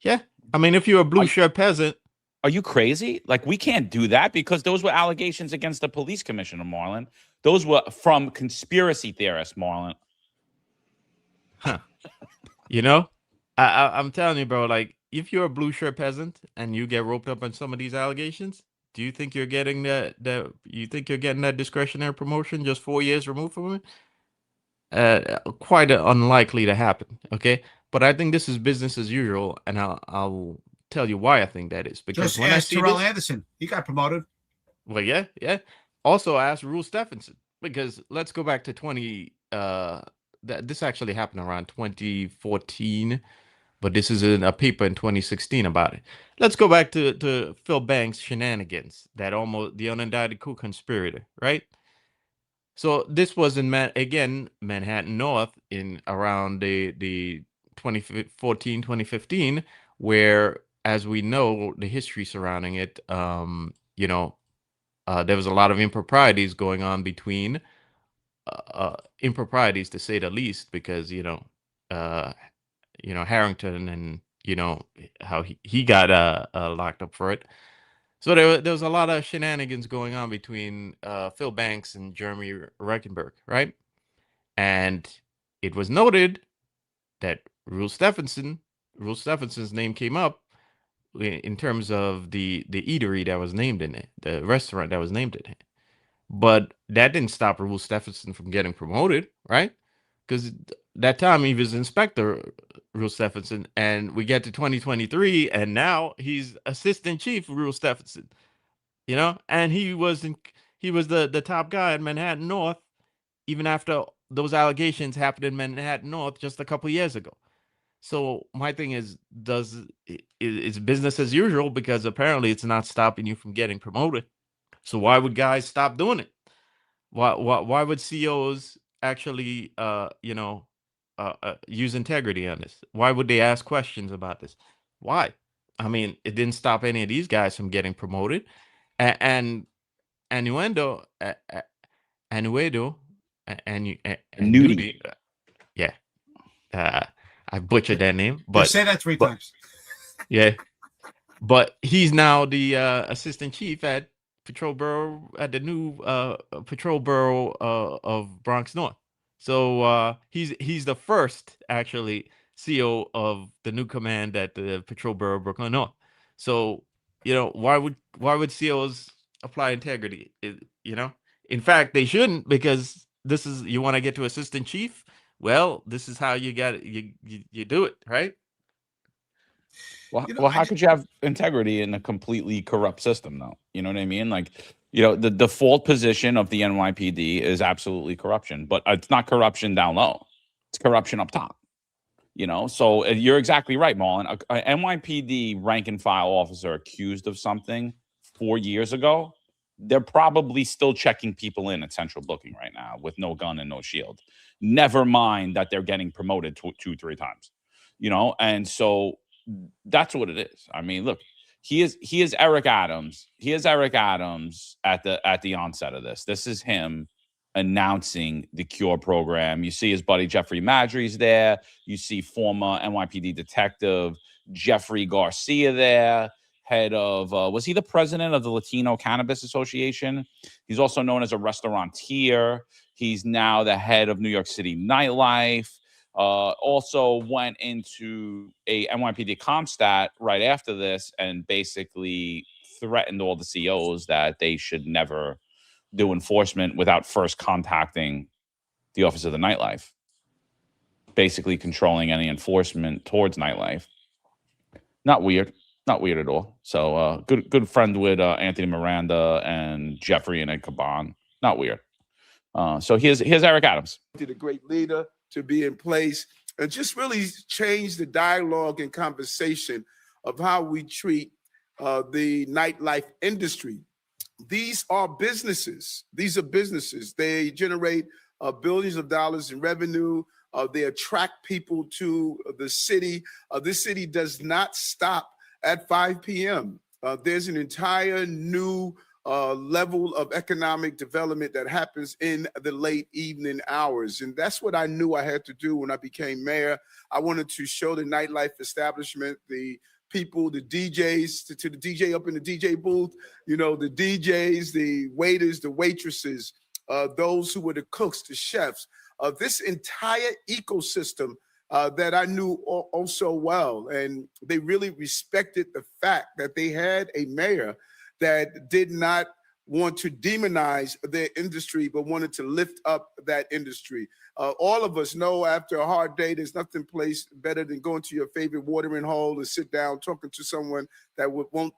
yeah. I mean, if you're a blue Are, shirt peasant, are you crazy? Like, we can't do that because those were allegations against the police commissioner, Marlon. Those were from conspiracy theorists, Marlon. huh? You know, I'm telling you, bro. Like, if you're a blue shirt peasant and you get roped up on some of these allegations, do you think you're getting you think you're getting that discretionary promotion just 4 years removed from it? Quite unlikely to happen. Okay, but I think this is business as usual, and I'll tell you why I think that is. Because Just when I ask see Terrell this, Anderson. He got promoted. well, yeah, yeah. Also, I asked Rule Stephenson, because let's go back to this actually happened around 2014, but this is in a paper in 2016 about it. Let's go back to Phil Banks' shenanigans, the unindicted co-conspirator, right? So this was in Manhattan North in around the 2014, 2015, where, as we know, the history surrounding it, there was a lot of improprieties going on between improprieties, to say the least, because Harrington, and how he got locked up for it. So there was a lot of shenanigans going on between Phil Banks and Jeremy Reckenberg, right? And it was noted that Rule Stephenson's name came up in terms of the eatery that was named in it, the restaurant that was named in it. But that didn't stop Rule Stephenson from getting promoted, right? Because that time he was Inspector Rule Stephenson, and we get to 2023, and now he's Assistant Chief Rule Stephenson. And he was the top guy in Manhattan North, even after those allegations happened in Manhattan North just a couple years ago. So my thing is, it's business as usual, because apparently it's not stopping you from getting promoted. So why would guys stop doing it? Why would CEOs actually use integrity on this? Why would they ask questions about this? Why? I mean, it didn't stop any of these guys from getting promoted. And Annuendo, Annuedo, and Nudie. yeah, I butchered that name, Just but say that three times. yeah, but he's now the assistant chief at the new patrol borough of Bronx North. So he's the first actually CEO of the new command at the patrol borough of Brooklyn North. So why would CEOs apply integrity? In fact, they shouldn't, because you want to get to assistant chief. Well, this is how you do it, right? Well, how could you have integrity in a completely corrupt system, though? You know what I mean? Like, the default position of the NYPD is absolutely corruption, but it's not corruption down low. It's corruption up top. So you're exactly right, Marlon. A NYPD rank and file officer accused of something 4 years ago, they're probably still checking people in at central booking right now with no gun and no shield. Never mind that they're getting promoted 2-3 times. And so that's what it is. I mean, look, he is Eric Adams. He is Eric Adams at the onset of this. This is him announcing the CURE program. You see his buddy Jeffrey Madry's there. You see former NYPD detective Jeffrey Garcia there, head of was he the president of the Latino Cannabis Association? He's also known as a restaurateur. He's now the head of New York City nightlife. Also went into a NYPD ComStat right after this and basically threatened all the CEOs that they should never do enforcement without first contacting the Office of the Nightlife, basically controlling any enforcement towards nightlife. Not weird at all. So good friend with Anthony Miranda and Jeffrey and Ed Caban. Not weird. So here's Eric Adams. The great leader to be in place and just really change the dialogue and conversation of how we treat the nightlife industry. these are businesses. These are businesses. They generate billions of dollars in revenue. They attract people to the city. This city does not stop at 5 p.m. There's an entire new level of economic development that happens in the late evening hours. And that's what I knew I had to do when I became mayor. I wanted to show the nightlife establishment, the people, the DJs, to the DJ up in the DJ booth, you know, the DJs, the waiters, the waitresses, those who were the cooks, the chefs, this entire ecosystem that I knew oh so well. And they really respected the fact that they had a mayor that did not want to demonize their industry, but wanted to lift up that industry. All of us know after a hard day, there's nothing place better than going to your favorite watering hole and sit down talking to someone that won't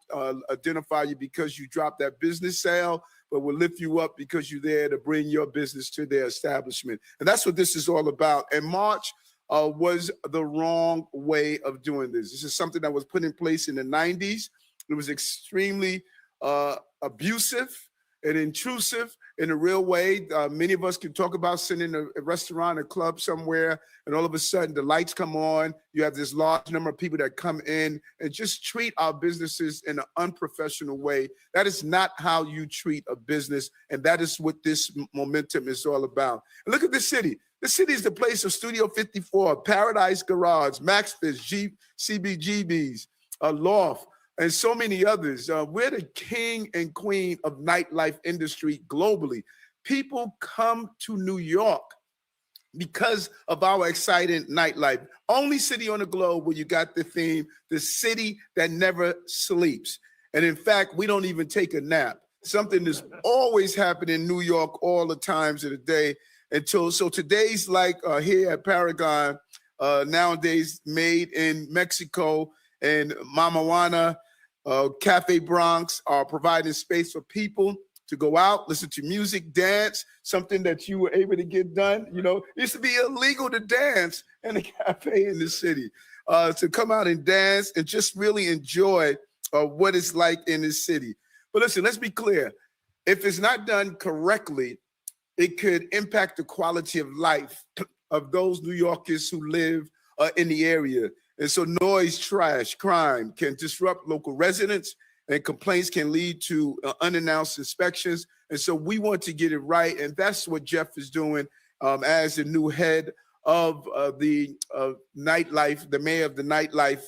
identify you because you dropped that business sale, but will lift you up because you're there to bring your business to their establishment. And that's what this is all about. And March was the wrong way of doing this. This is something that was put in place in the 90s. It was extremely abusive and intrusive in a real way. Many of us can talk about sitting in a restaurant, a club somewhere, and all of a sudden the lights come on. You have this large number of people that come in and just treat our businesses in an unprofessional way. That is not how you treat a business, and that is what this momentum is all about. And look at this city. This city is the place of Studio 54, Paradise Garage, Max Fist, CBGB's, Loft, and so many others. We're the king and queen of nightlife industry globally. People come to New York because of our exciting nightlife. Only city on the globe where you got the theme, the city that never sleeps. And in fact, we don't even take a nap. Something is always happening in New York all the times of the day. So today's like here at Paragon, nowadays made in Mexico, and Mama Juana, Cafe Bronx are providing space for people to go out, listen to music, dance, something that you were able to get done. You know, it used to be illegal to dance in a cafe in the city, to come out and dance and just really enjoy what it's like in this city. But listen, let's be clear. If it's not done correctly, it could impact the quality of life of those New Yorkers who live in the area. And so noise, trash, crime can disrupt local residents, and complaints can lead to unannounced inspections. And so we want to get it right. And that's what Jeff is doing as the new head of the nightlife, the mayor of the nightlife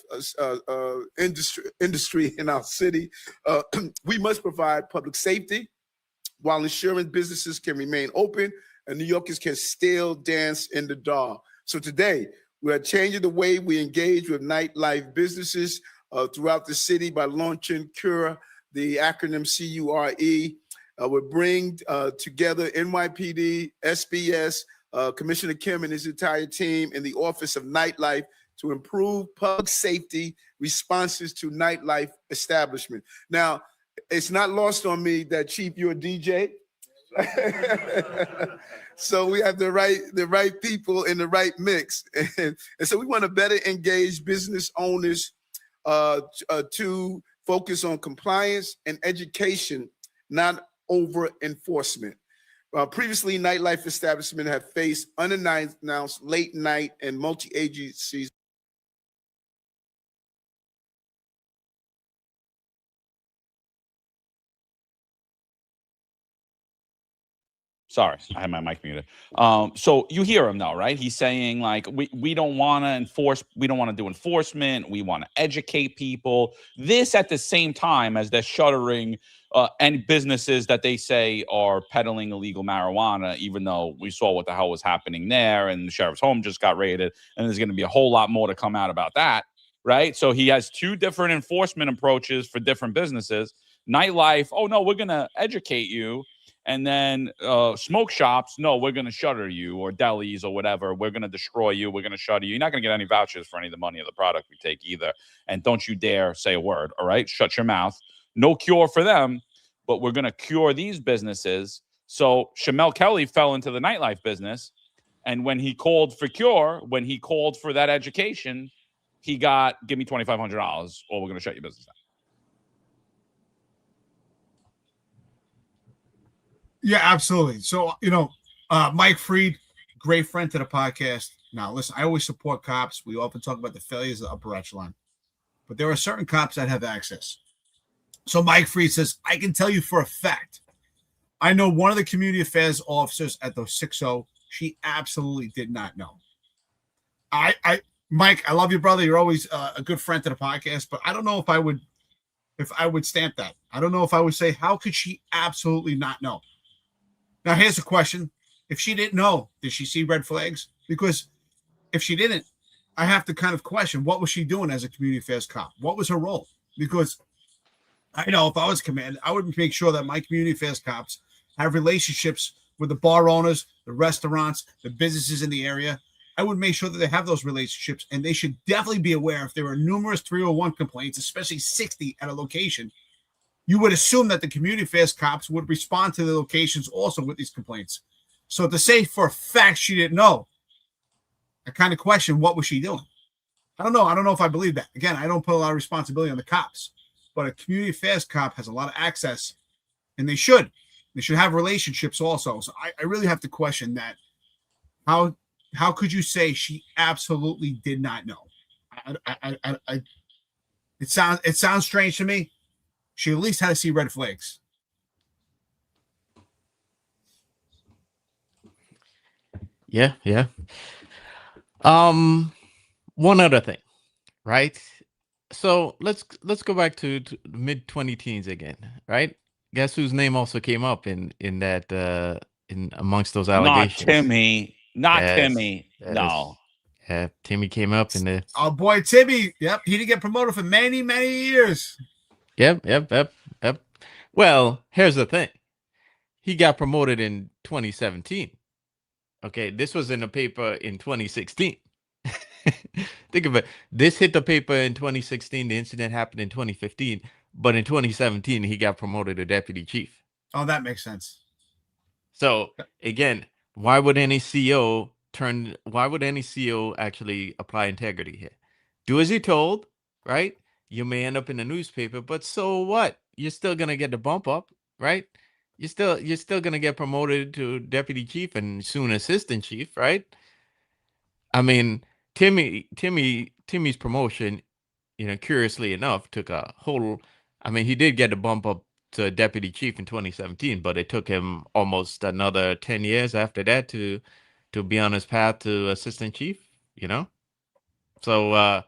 industry in our city. We must provide public safety while ensuring businesses can remain open and New Yorkers can still dance in the dark. So today, we are changing the way we engage with nightlife businesses throughout the city by launching CURE, the acronym CURE. We're bringing together NYPD, SBS, Commissioner Kim and his entire team in the Office of Nightlife to improve public safety responses to nightlife establishment. Now, it's not lost on me that, Chief, you're a DJ. So we have the right people in the right mix. And so we want to better engage business owners to focus on compliance and education, not over enforcement. Previously, nightlife establishments have faced unannounced late night and multi-agencies. Sorry, I had my mic muted. So you hear him though, right? He's saying like, we don't want to enforce, we don't want to do enforcement. We want to educate people. This at the same time as they're shuttering any businesses that they say are peddling illegal marijuana, even though we saw what the hell was happening there, and the sheriff's home just got raided, and there's going to be a whole lot more to come out about that, right? So he has two different enforcement approaches for different businesses. Nightlife, oh no, we're going to educate you. And then smoke shops, no, we're going to shutter you, or delis or whatever. We're going to destroy you. We're going to shutter you. You're not going to get any vouchers for any of the money of the product we take either. And don't you dare say a word, all right? Shut your mouth. No cure for them, but we're going to cure these businesses. So Shamel Kelly fell into the nightlife business. And when he called for cure, when he called for that education, he got, give me $2,500 or we're going to shut your business down. Yeah, absolutely. So, Mike Freed, great friend to the podcast. Now, listen, I always support cops. We often talk about the failures of the upper echelon, but there are certain cops that have access. So Mike Freed says, I can tell you for a fact, I know one of the community affairs officers at the 6-0. She absolutely did not know. Mike, I love you, brother. You're always a good friend to the podcast, but I don't know if I would stamp that. I don't know if I would say, how could she absolutely not know? Now, here's the question. If she didn't know, did she see red flags? Because if she didn't, I have to kind of question, what was she doing as a community affairs cop? What was her role? Because I know if I was commander, I would make sure that my community affairs cops have relationships with the bar owners, the restaurants, the businesses in the area. I would make sure that they have those relationships, and they should definitely be aware if there are numerous 301 complaints, especially 60 at a location. You would assume that the community affairs cops would respond to the locations also with these complaints. So to say for a fact she didn't know, I kind of question, what was she doing? I don't know. I don't know if I believe that. Again, I don't put a lot of responsibility on the cops, but a community affairs cop has a lot of access, and they should have relationships also. So I really have to question that. How could you say she absolutely did not know? It sounds strange to me. She at least had to see red flags. Yeah, yeah. One other thing, right? So let's go back to mid 20 teens again, right? Guess whose name also came up in that in amongst those Not allegations? Timmy. Not Yes, Timmy. yes. No. Yeah, Timmy came up in the. Our boy Timmy. Yep, he didn't get promoted for many, many years. Yep. Well, here's the thing. He got promoted in 2017. Okay, this was in the paper in 2016. Think of it. This hit the paper in 2016. The incident happened in 2015. But in 2017, he got promoted to deputy chief. Oh, that makes sense. So again, why would any CEO actually apply integrity here? Do as you're told, right? You may end up in the newspaper, but so what? You're still gonna get the bump up, right? You're still gonna get promoted to deputy chief and soon assistant chief, right? I mean, Timmy's promotion, curiously enough, took a whole. I mean, he did get a bump up to deputy chief in 2017, but it took him almost another 10 years after that to be on his path to assistant chief. So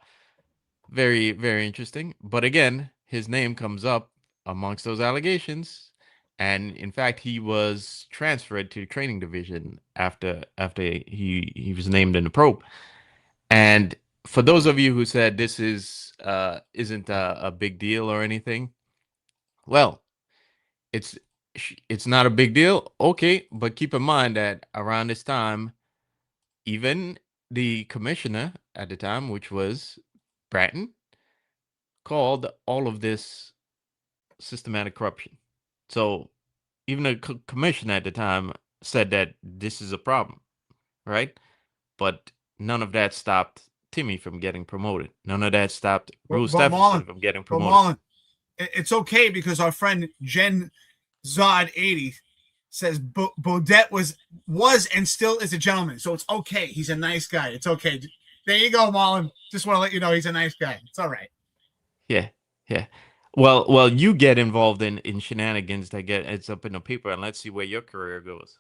very, very interesting. But again, his name comes up amongst those allegations, and in fact, he was transferred to training division after he was named in the probe. And for those of you who said this isn't a big deal or anything, well, it's not a big deal, okay, but keep in mind that around this time, even the commissioner at the time, which was Bratton, called all of this systematic corruption. So even the commissioner at the time said that this is a problem, right? But none of that stopped Timmy from getting promoted. None of that stopped Bruce Stephenson from getting promoted. Marlon, it's okay because our friend Jen Zod 80 says Bodette was and still is a gentleman. So it's okay. He's a nice guy. It's okay. There you go, Marlon. Just want to let you know he's a nice guy. It's all right. Yeah. Well, you get involved in shenanigans that it's up in the paper, and let's see where your career goes.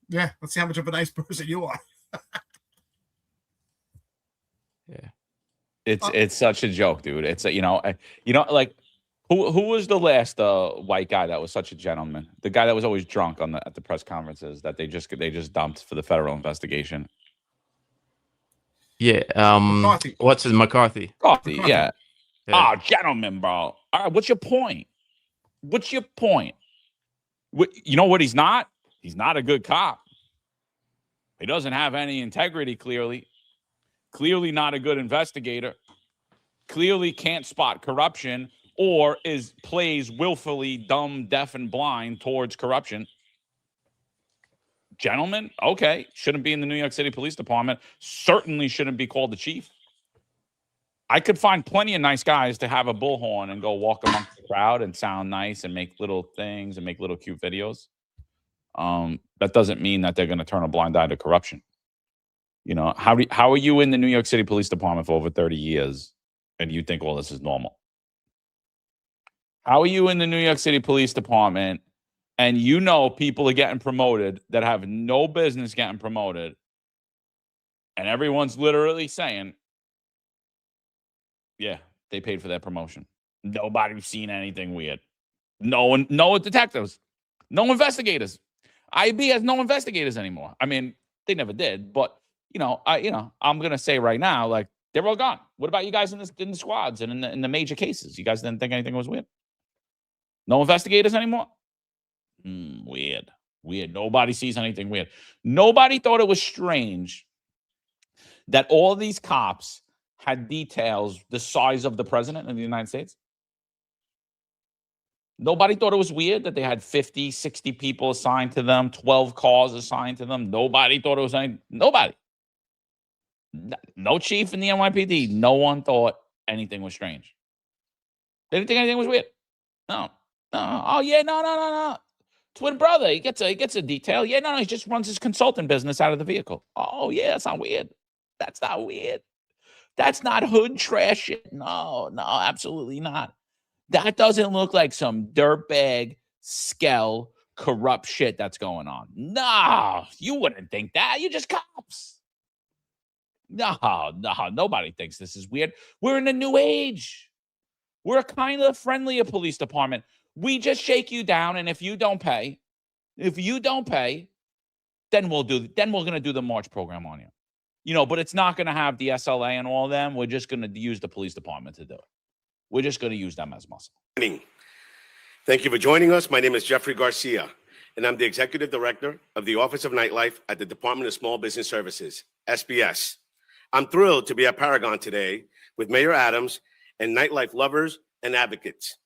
Yeah, let's see how much of a nice person you are. Yeah. It's such a joke, dude. It's like who was the last white guy that was such a gentleman? The guy that was always drunk at the press conferences that they just dumped for the federal investigation. Yeah. McCarthy. What's his McCarthy? McCarthy, yeah. Yeah. Oh, gentlemen, bro. All right, what's your point? You know what he's not? He's not a good cop. He doesn't have any integrity, clearly. Clearly not a good investigator. Clearly can't spot corruption or plays willfully dumb, deaf, and blind towards corruption. Gentlemen, okay, shouldn't be in the New York City Police Department. Certainly shouldn't be called the chief. I could find plenty of nice guys to have a bullhorn and go walk amongst the crowd and sound nice and make little things and make little cute videos. That doesn't mean that they're going to turn a blind eye to corruption. You know, how are you in the New York City Police Department for over 30 years and you think all this is normal? How are you in the New York City Police Department and you know people are getting promoted that have no business getting promoted, and everyone's literally saying, yeah, they paid for that promotion. Nobody's seen anything weird. No detectives, no investigators. IB has no investigators anymore. I mean, they never did, but I'm gonna say right now, like, they're all gone. What about you guys in the squads and in the major cases? You guys didn't think anything was weird? No investigators anymore? Weird. Nobody sees anything weird. Nobody thought it was strange that all these cops had details the size of the president of the United States. Nobody thought it was weird that they had 50, 60 people assigned to them, 12 cars assigned to them. Nobody thought it was nobody. No chief in the NYPD. No one thought anything was strange. They didn't think anything was weird. No. Oh yeah, no. Twin brother, he gets a detail. Yeah, no, he just runs his consulting business out of the vehicle. Oh yeah, that's not weird. That's not weird. That's not hood trash shit. No, absolutely not. That doesn't look like some dirtbag, skell, corrupt shit that's going on. No, you wouldn't think that. You're just cops. No, nobody thinks this is weird. We're in a new age. We're a kind of friendlier police department. We just shake you down, and if you don't pay, then we're going to do the March program on you. You know, but it's not going to have the SLA and all of them. We're just going to use the police department to do it. We're just going to use them as muscle. Thank you for joining us. My name is Jeffrey Garcia, and I'm the Executive Director of the Office of Nightlife at the Department of Small Business Services, SBS. I'm thrilled to be at Paragon today with Mayor Adams and nightlife lovers and advocates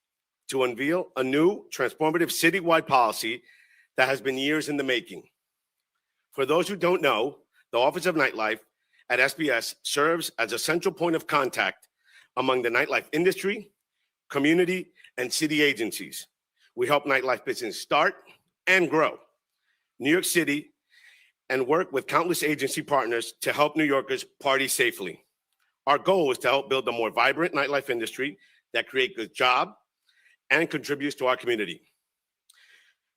to unveil a new transformative citywide policy that has been years in the making. For those who don't know, the Office of Nightlife at SBS serves as a central point of contact among the nightlife industry, community, and city agencies. We help nightlife business start and grow New York City and work with countless agency partners to help New Yorkers party safely. Our goal is to help build a more vibrant nightlife industry that creates good jobs and contributes to our community.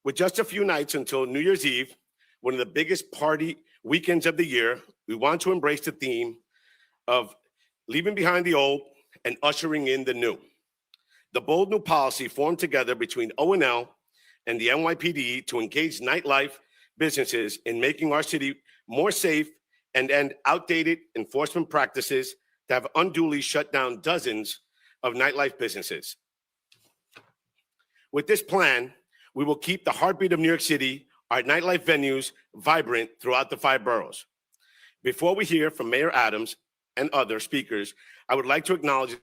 With just a few nights until New Year's Eve, one of the biggest party weekends of the year, we want to embrace the theme of leaving behind the old and ushering in the new. The bold new policy formed together between O&L and the NYPD to engage nightlife businesses in making our city more safe and end outdated enforcement practices that have unduly shut down dozens of nightlife businesses. With this plan, we will keep the heartbeat of New York City, our nightlife venues, vibrant throughout the 5 boroughs. Before we hear from Mayor Adams and other speakers, I would like to acknowledge.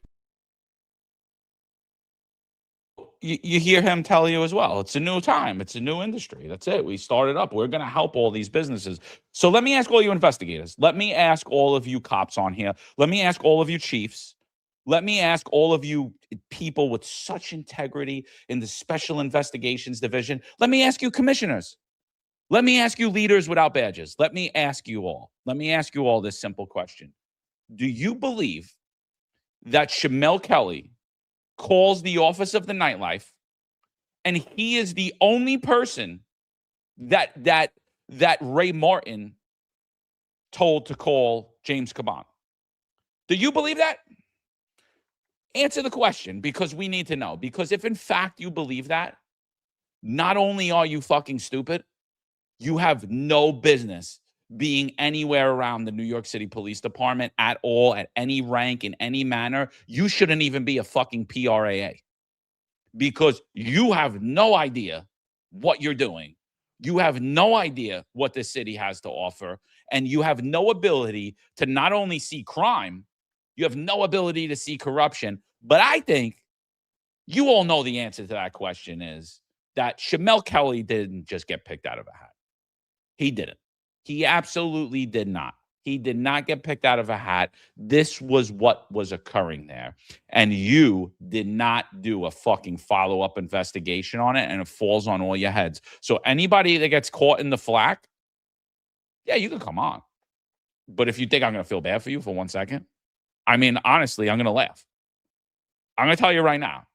You hear him tell you as well. It's a new time. It's a new industry. That's it. We started up. We're going to help all these businesses. So let me ask all you investigators. Let me ask all of you cops on here. Let me ask all of you chiefs. Let me ask all of you people with such integrity in the Special Investigations Division. Let me ask you commissioners. Let me ask you leaders without badges. Let me ask you all. Let me ask you all this simple question. Do you believe that Shamel Kelly calls the Office of the Nightlife and he is the only person that Ray Martin told to call James Caban? Do you believe that? Answer the question, because we need to know. Because if in fact you believe that, not only are you fucking stupid, you have no business being anywhere around the New York City Police Department at all, at any rank, in any manner. You shouldn't even be a fucking PRAA, because you have no idea what you're doing. You have no idea what this city has to offer, and you have no ability to not only see crime, you have no ability to see corruption. But I think you all know the answer to that question is that Shamel Kelly didn't just get picked out of a hat. He didn't. He absolutely did not. He did not get picked out of a hat. This was what was occurring there. And you did not do a fucking follow-up investigation on it, and it falls on all your heads. So anybody that gets caught in the flack, yeah, you can come on. But if you think I'm going to feel bad for you for 1 second, I mean, honestly, I'm going to laugh. I'm going to tell you right now,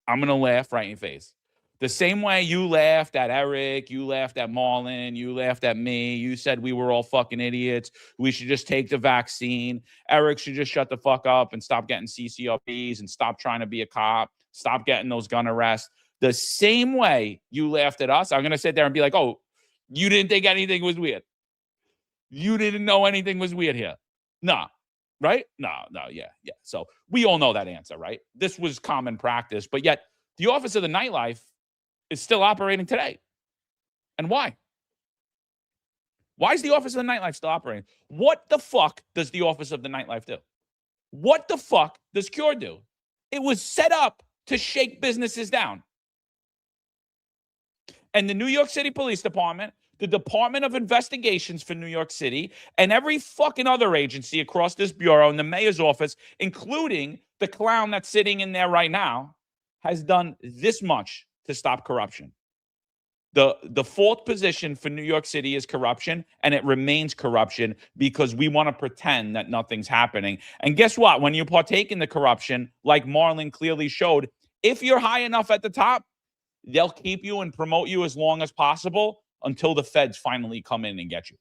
I'm going to laugh right in your face. The same way you laughed at Eric, you laughed at Marlon, you laughed at me, you said we were all fucking idiots, we should just take the vaccine, Eric should just shut the fuck up and stop getting CCRPs and stop trying to be a cop, stop getting those gun arrests. The same way you laughed at us, I'm going to sit there and be like, oh, you didn't think anything was weird. You didn't know anything was weird here. Nah, right? No, yeah. So we all know that answer, right? This was common practice, but yet the Office of the Nightlife is still operating today. And why? Why is the Office of the Nightlife still operating? What the fuck does the Office of the Nightlife do? What the fuck does Cure do? It was set up to shake businesses down. And the New York City Police Department, the Department of Investigations for New York City, and every fucking other agency across this bureau and the mayor's office, including the clown that's sitting in there right now, has done this much to stop corruption. The default position for New York City is corruption, and it remains corruption because we want to pretend that nothing's happening. And guess what? When you partake in the corruption, like Marlon clearly showed, if you're high enough at the top, they'll keep you and promote you as long as possible until the feds finally come in and get you.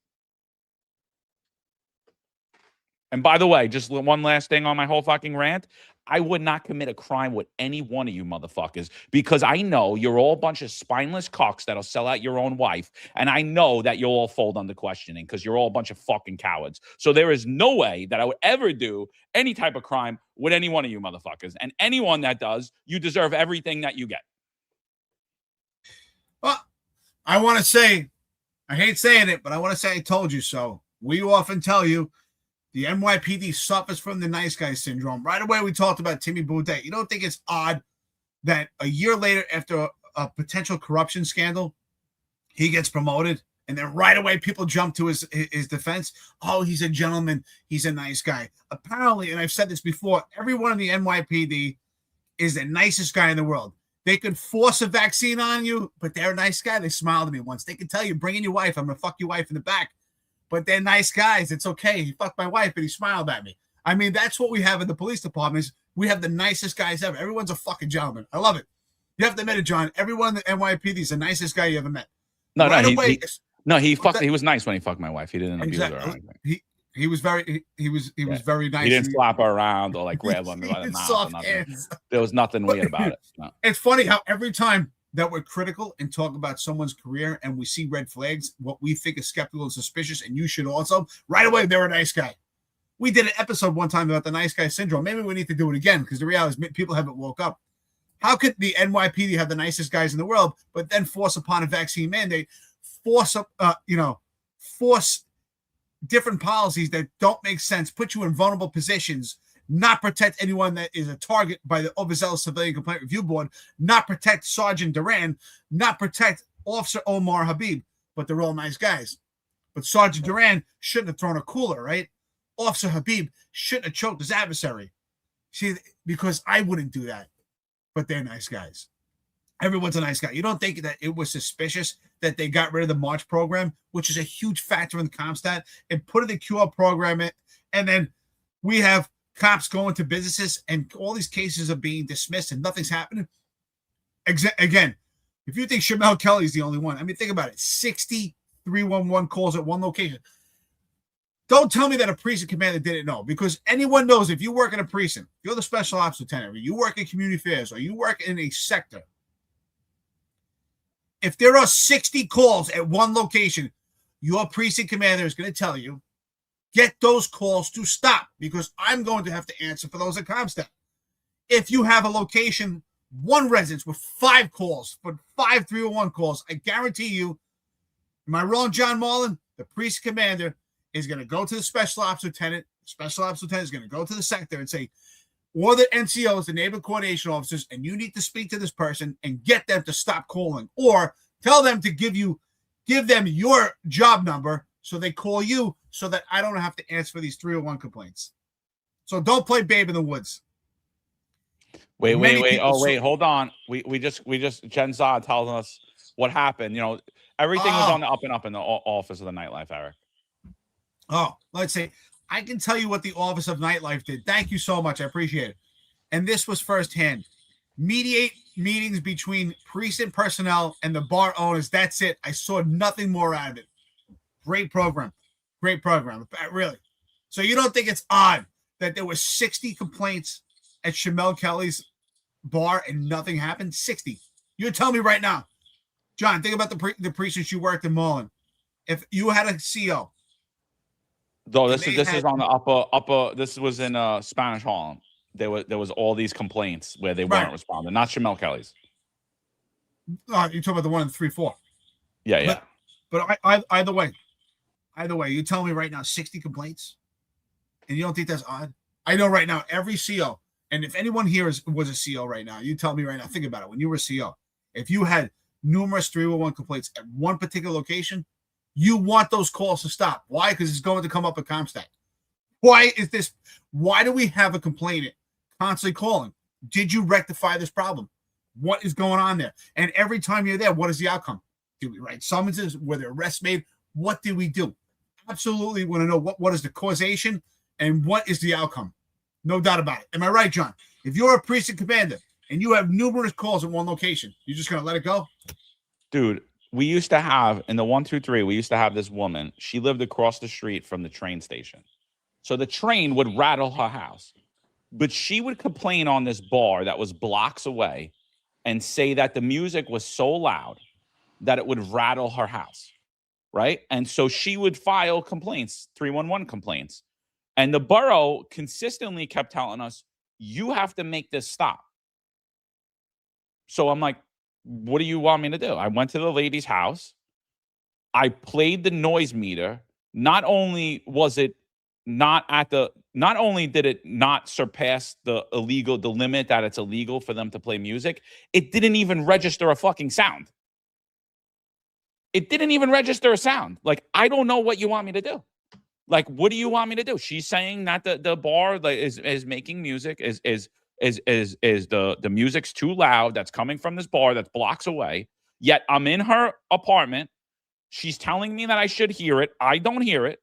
And by the way, just one last thing on my whole fucking rant. I would not commit a crime with any one of you motherfuckers because I know you're all a bunch of spineless cocks that'll sell out your own wife. And I know that you'll all fold under questioning because you're all a bunch of fucking cowards. So there is no way that I would ever do any type of crime with any one of you motherfuckers. And anyone that does, you deserve everything that you get. Well, I want to say, I hate saying it, but I want to say I told you so. We often tell you the NYPD suffers from the nice guy syndrome. Right away, we talked about Timmy Boudet. You don't think it's odd that a year later, after a potential corruption scandal, he gets promoted, and then right away people jump to his defense? Oh, he's a gentleman. He's a nice guy. Apparently, and I've said this before, everyone in the NYPD is the nicest guy in the world. They could force a vaccine on you, but they're a nice guy. They smiled at me once. They could tell you, bring in your wife. I'm going to fuck your wife in the back. But they're nice guys. It's okay. He fucked my wife, but he smiled at me. I mean, that's what we have in the police departments. We have the nicest guys ever. Everyone's a fucking gentleman. I love it. You have to admit it, John. Everyone in the NYPD is the nicest guy you ever met. No, right no, away, he was nice when he fucked my wife. He didn't abuse her or anything. He was very was very nice. He didn't slap her around or like grab her by the mouth. There was nothing weird about it. No. It's funny how every time that we're critical and talk about someone's career and we see red flags, what we think is skeptical and suspicious, and you should also, right away, they're a nice guy. We did an episode one time about the nice guy syndrome. Maybe we need to do it again because the reality is people haven't woke up. How could the NYPD have the nicest guys in the world, but then force upon a vaccine mandate, force different policies that don't make sense, put you in vulnerable positions, not protect anyone that is a target by the Overzealous Civilian Complaint Review Board, not protect Sergeant Duran, not protect Officer Omar Habib, but they're all nice guys. But Sergeant Duran shouldn't have thrown a cooler, right? Officer Habib shouldn't have choked his adversary. See, because I wouldn't do that, but they're nice guys. Everyone's a nice guy. You don't think that it was suspicious that they got rid of the March program, which is a huge factor in the CompStat, and put in the QR program in, and then we have cops going to businesses and all these cases are being dismissed and nothing's happening. Again, if you think Shamel Kelly is the only one, I mean, think about it. 60 311 calls at one location. Don't tell me that a precinct commander didn't know, because anyone knows if you work in a precinct, you're the special ops lieutenant, or you work in community affairs, or you work in a sector. If there are 60 calls at one location, your precinct commander is going to tell you, get those calls to stop, because I'm going to have to answer for those at CompStat. If you have a location, one residence with 5 calls, for 5 301 calls, I guarantee you, am I wrong, John Marlin? The precinct commander is going to go to the special ops lieutenant. The special ops lieutenant is going to go to the sector and say, or the NCOs, the neighborhood coordination officers, and you need to speak to this person and get them to stop calling, or tell them to give them your job number So they call you so that I don't have to answer for these 301 complaints. So don't play Babe in the Woods. Wait. people- Oh, wait, hold on. We just Jen Zod tells us what happened. You know, everything was on the up and up in the office of the nightlife, Eric. Oh, let's see. I can tell you what the Office of Nightlife did. Thank you so much. I appreciate it. And this was firsthand. Mediate meetings between precinct personnel and the bar owners. That's it. I saw nothing more out of it. Great program. Great program. Really. So you don't think it's odd that there were 60 complaints at Shamel Kelly's bar and nothing happened? 60. You're telling me right now. John, think about the precincts you worked in Mullen. If you had a CO. Though this is on the upper. This was in Spanish Harlem. There was all these complaints where they weren't responding. Not Shamel Kelly's. You're talking about the one in 3-4. Yeah. But either way, you tell me right now 60 complaints, and you don't think that's odd? I know right now every CO, and if anyone here was a CO right now, you tell me right now. Think about it. When you were a CO, if you had numerous 301 complaints at one particular location, you want those calls to stop. Why? Because it's going to come up at Comstat. Why is this? Why do we have a complainant constantly calling? Did you rectify this problem? What is going on there? And every time you're there, what is the outcome? Did we write summonses? Were there arrests made? What did we do? Absolutely want to know what is the causation and what is the outcome. No doubt about it. Am I right, John? If you're a precinct commander and you have numerous calls in one location, you're just going to let it go? Dude, we used to have, in the 123, we used to have this woman. She lived across the street from the train station. So the train would rattle her house. But she would complain on this bar that was blocks away and say that the music was so loud that it would rattle her house, right? And so she would file complaints, 311 complaints. And the borough consistently kept telling us, you have to make this stop. So I'm like, what do you want me to do? I went to the lady's house. I played the noise meter. Not only did it not surpass the limit that it's illegal for them to play music, it didn't even register a fucking sound. It didn't even register a sound. Like, I don't know what you want me to do. Like, what do you want me to do? She's saying that the bar is making music, is the music's too loud that's coming from this bar that's blocks away. Yet I'm in her apartment. She's telling me that I should hear it. I don't hear it.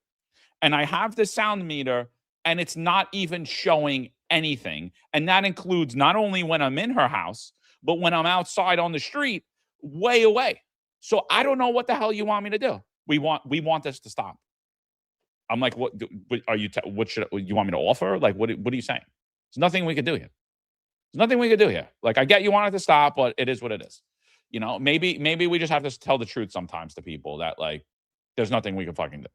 And I have the sound meter, and it's not even showing anything. And that includes not only when I'm in her house, but when I'm outside on the street, way away. So I don't know what the hell you want me to do. We want this to stop. I'm like, what are you? What should you want me to offer? Like, what are you saying? There's nothing we could do here. There's nothing we could do here. Like, I get you want it to stop, but it is what it is. You know, maybe we just have to tell the truth sometimes to people that, like, there's nothing we can fucking do.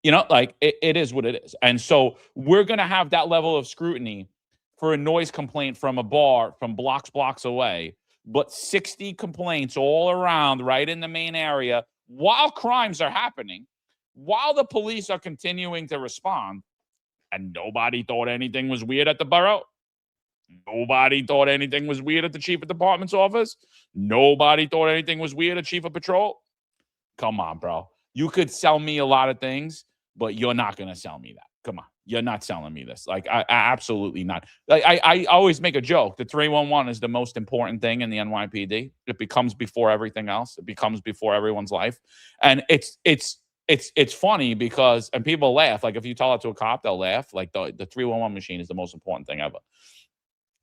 You know, like, it is what it is. And so we're going to have that level of scrutiny for a noise complaint from a bar from blocks away, but 60 complaints all around right in the main area while crimes are happening, while the police are continuing to respond, and nobody thought anything was weird at the borough. Nobody thought anything was weird at the chief of department's office. Nobody thought anything was weird at chief of patrol. Come on, bro. You could sell me a lot of things, but you're not going to sell me that. Come on. You're not selling me this. Like, I absolutely not. Like, I always make a joke. The 311 is the most important thing in the NYPD. It becomes before everything else. It becomes before everyone's life. And it's funny because, and people laugh. Like, if you tell it to a cop, they'll laugh. Like, the 311 machine is the most important thing ever.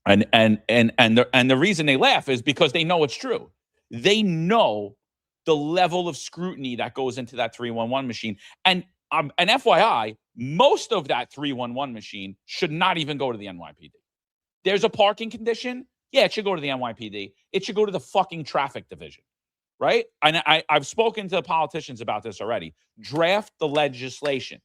And the reason they laugh is because they know it's true. They know the level of scrutiny that goes into that 311 machine. And FYI, most of that 311 machine should not even go to the NYPD. There's a parking condition. Yeah, it should go to the NYPD. It should go to the fucking traffic division, right? And I've spoken to politicians about this already. Draft the legislation.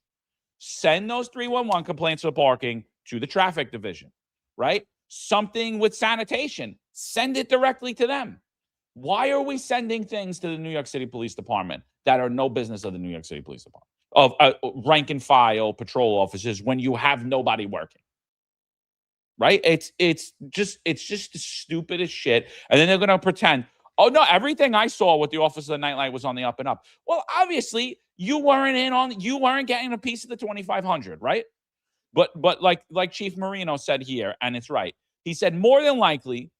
Send those 311 complaints for parking to the traffic division, right? Something with sanitation. Send it directly to them. Why are we sending things to the New York City Police Department that are no business of the New York City Police Department, of rank and file patrol officers, when you have nobody working? Right? It's just the stupidest shit. And then they're going to pretend, oh no, everything I saw with the Office of the Nightlight was on the up and up. Well, obviously You weren't getting a piece of the 2,500, right? But like Chief Marino said here, and it's right. He said more than likely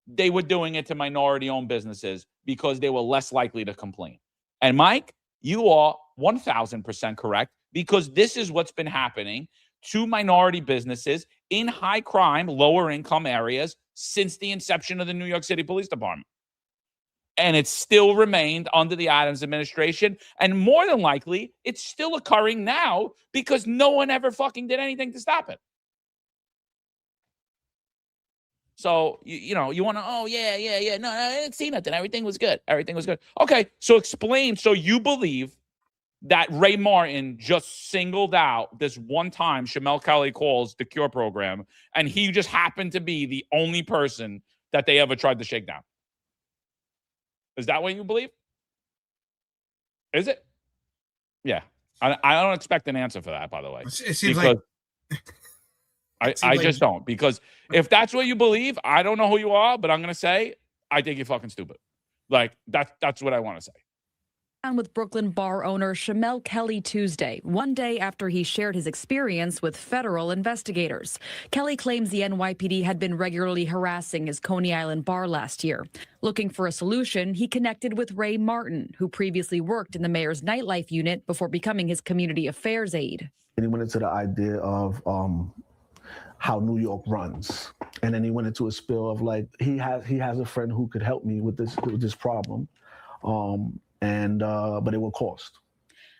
they were doing it to minority-owned businesses because they were less likely to complain. And Mike, you are 1,000% correct, because this is what's been happening to minority businesses in high crime, lower income areas since the inception of the New York City Police Department. And it's still remained under the Adams administration. And more than likely, it's still occurring now because no one ever fucking did anything to stop it. So, you want to, no, I didn't see nothing. Everything was good. Okay, so explain. So you believe that Ray Martin just singled out this one time Shamel Kelly calls the Cure program, and he just happened to be the only person that they ever tried to shake down. Is that what you believe? Is it? Yeah. I don't expect an answer for that, by the way. It seems like... I just don't. Because if that's what you believe, I don't know who you are, but I'm going to say, I think you're fucking stupid. Like, that's what I want to say. With Brooklyn bar owner Shamel Kelly Tuesday, one day after he shared his experience with federal investigators. Kelly claims the NYPD had been regularly harassing his Coney Island bar last year. Looking for a solution, he connected with Ray Martin, who previously worked in the mayor's nightlife unit before becoming his community affairs aide. And he went into the idea of how New York runs, and then he went into a spill of like he has a friend who could help me with this problem. But it will cost.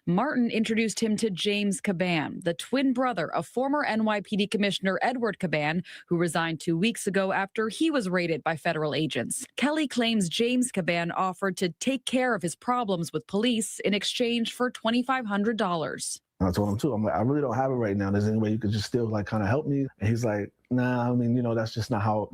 Martin introduced him to James Caban, the twin brother of former NYPD Commissioner Edward Caban, who resigned 2 weeks ago after he was raided by federal agents. Kelly claims James Caban offered to take care of his problems with police in exchange for $2,500. I told him too, I'm like, I really don't have it right now. There's any way you could just still like kind of help me? And he's like, nah, I mean, that's just not how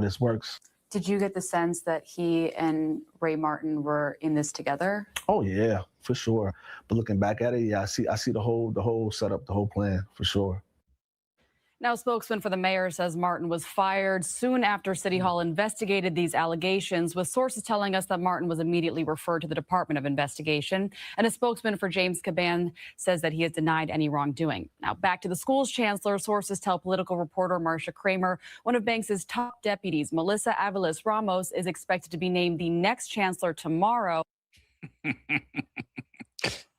this works. Did you get the sense that he and Ray Martin were in this together? Oh yeah, for sure. But looking back at it, yeah, I see the whole setup, the whole plan, for sure. Now, a spokesman for the mayor says Martin was fired soon after City Hall investigated these allegations, with sources telling us that Martin was immediately referred to the Department of Investigation. And a spokesman for James Caban says that he has denied any wrongdoing. Now, back to the school's chancellor, sources tell political reporter Marcia Kramer one of Banks's top deputies, Melissa Aviles Ramos, is expected to be named the next chancellor tomorrow.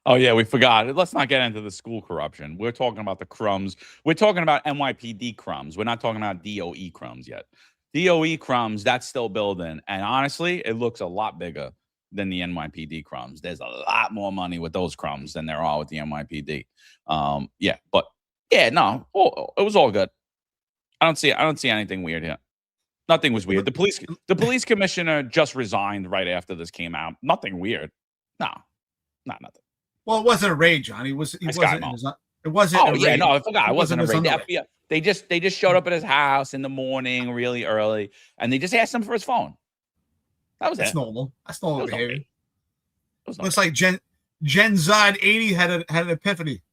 Oh, yeah, we forgot. Let's not get into the school corruption. We're talking about the crumbs. We're talking about NYPD crumbs. We're not talking about DOE crumbs yet. DOE crumbs, that's still building. And honestly, it looks a lot bigger than the NYPD crumbs. There's a lot more money with those crumbs than there are with the NYPD. It was all good. I don't see anything weird here. Nothing was weird. The police commissioner just resigned right after this came out. Nothing weird. No, not nothing. Well, it wasn't a raid, John. It wasn't. I forgot. It wasn't a raid. They just showed up at his house in the morning, really early, and they just asked him for his phone. That's normal. That's normal behavior. Okay. Looks like Gen Zod 80 had an epiphany.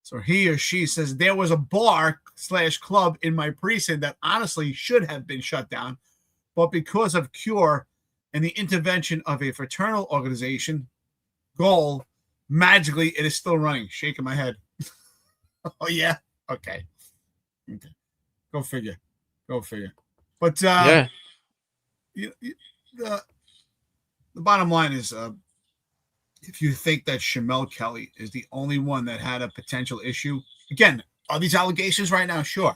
So he or she says there was a bar/club in my precinct that honestly should have been shut down, but because of Cure and the intervention of a fraternal organization, Goal, magically it is still running. Shaking my head. Oh yeah. Okay. Go figure. But the bottom line is, if you think that Shamel Kelly is the only one that had a potential issue, again, are these allegations right now? Sure,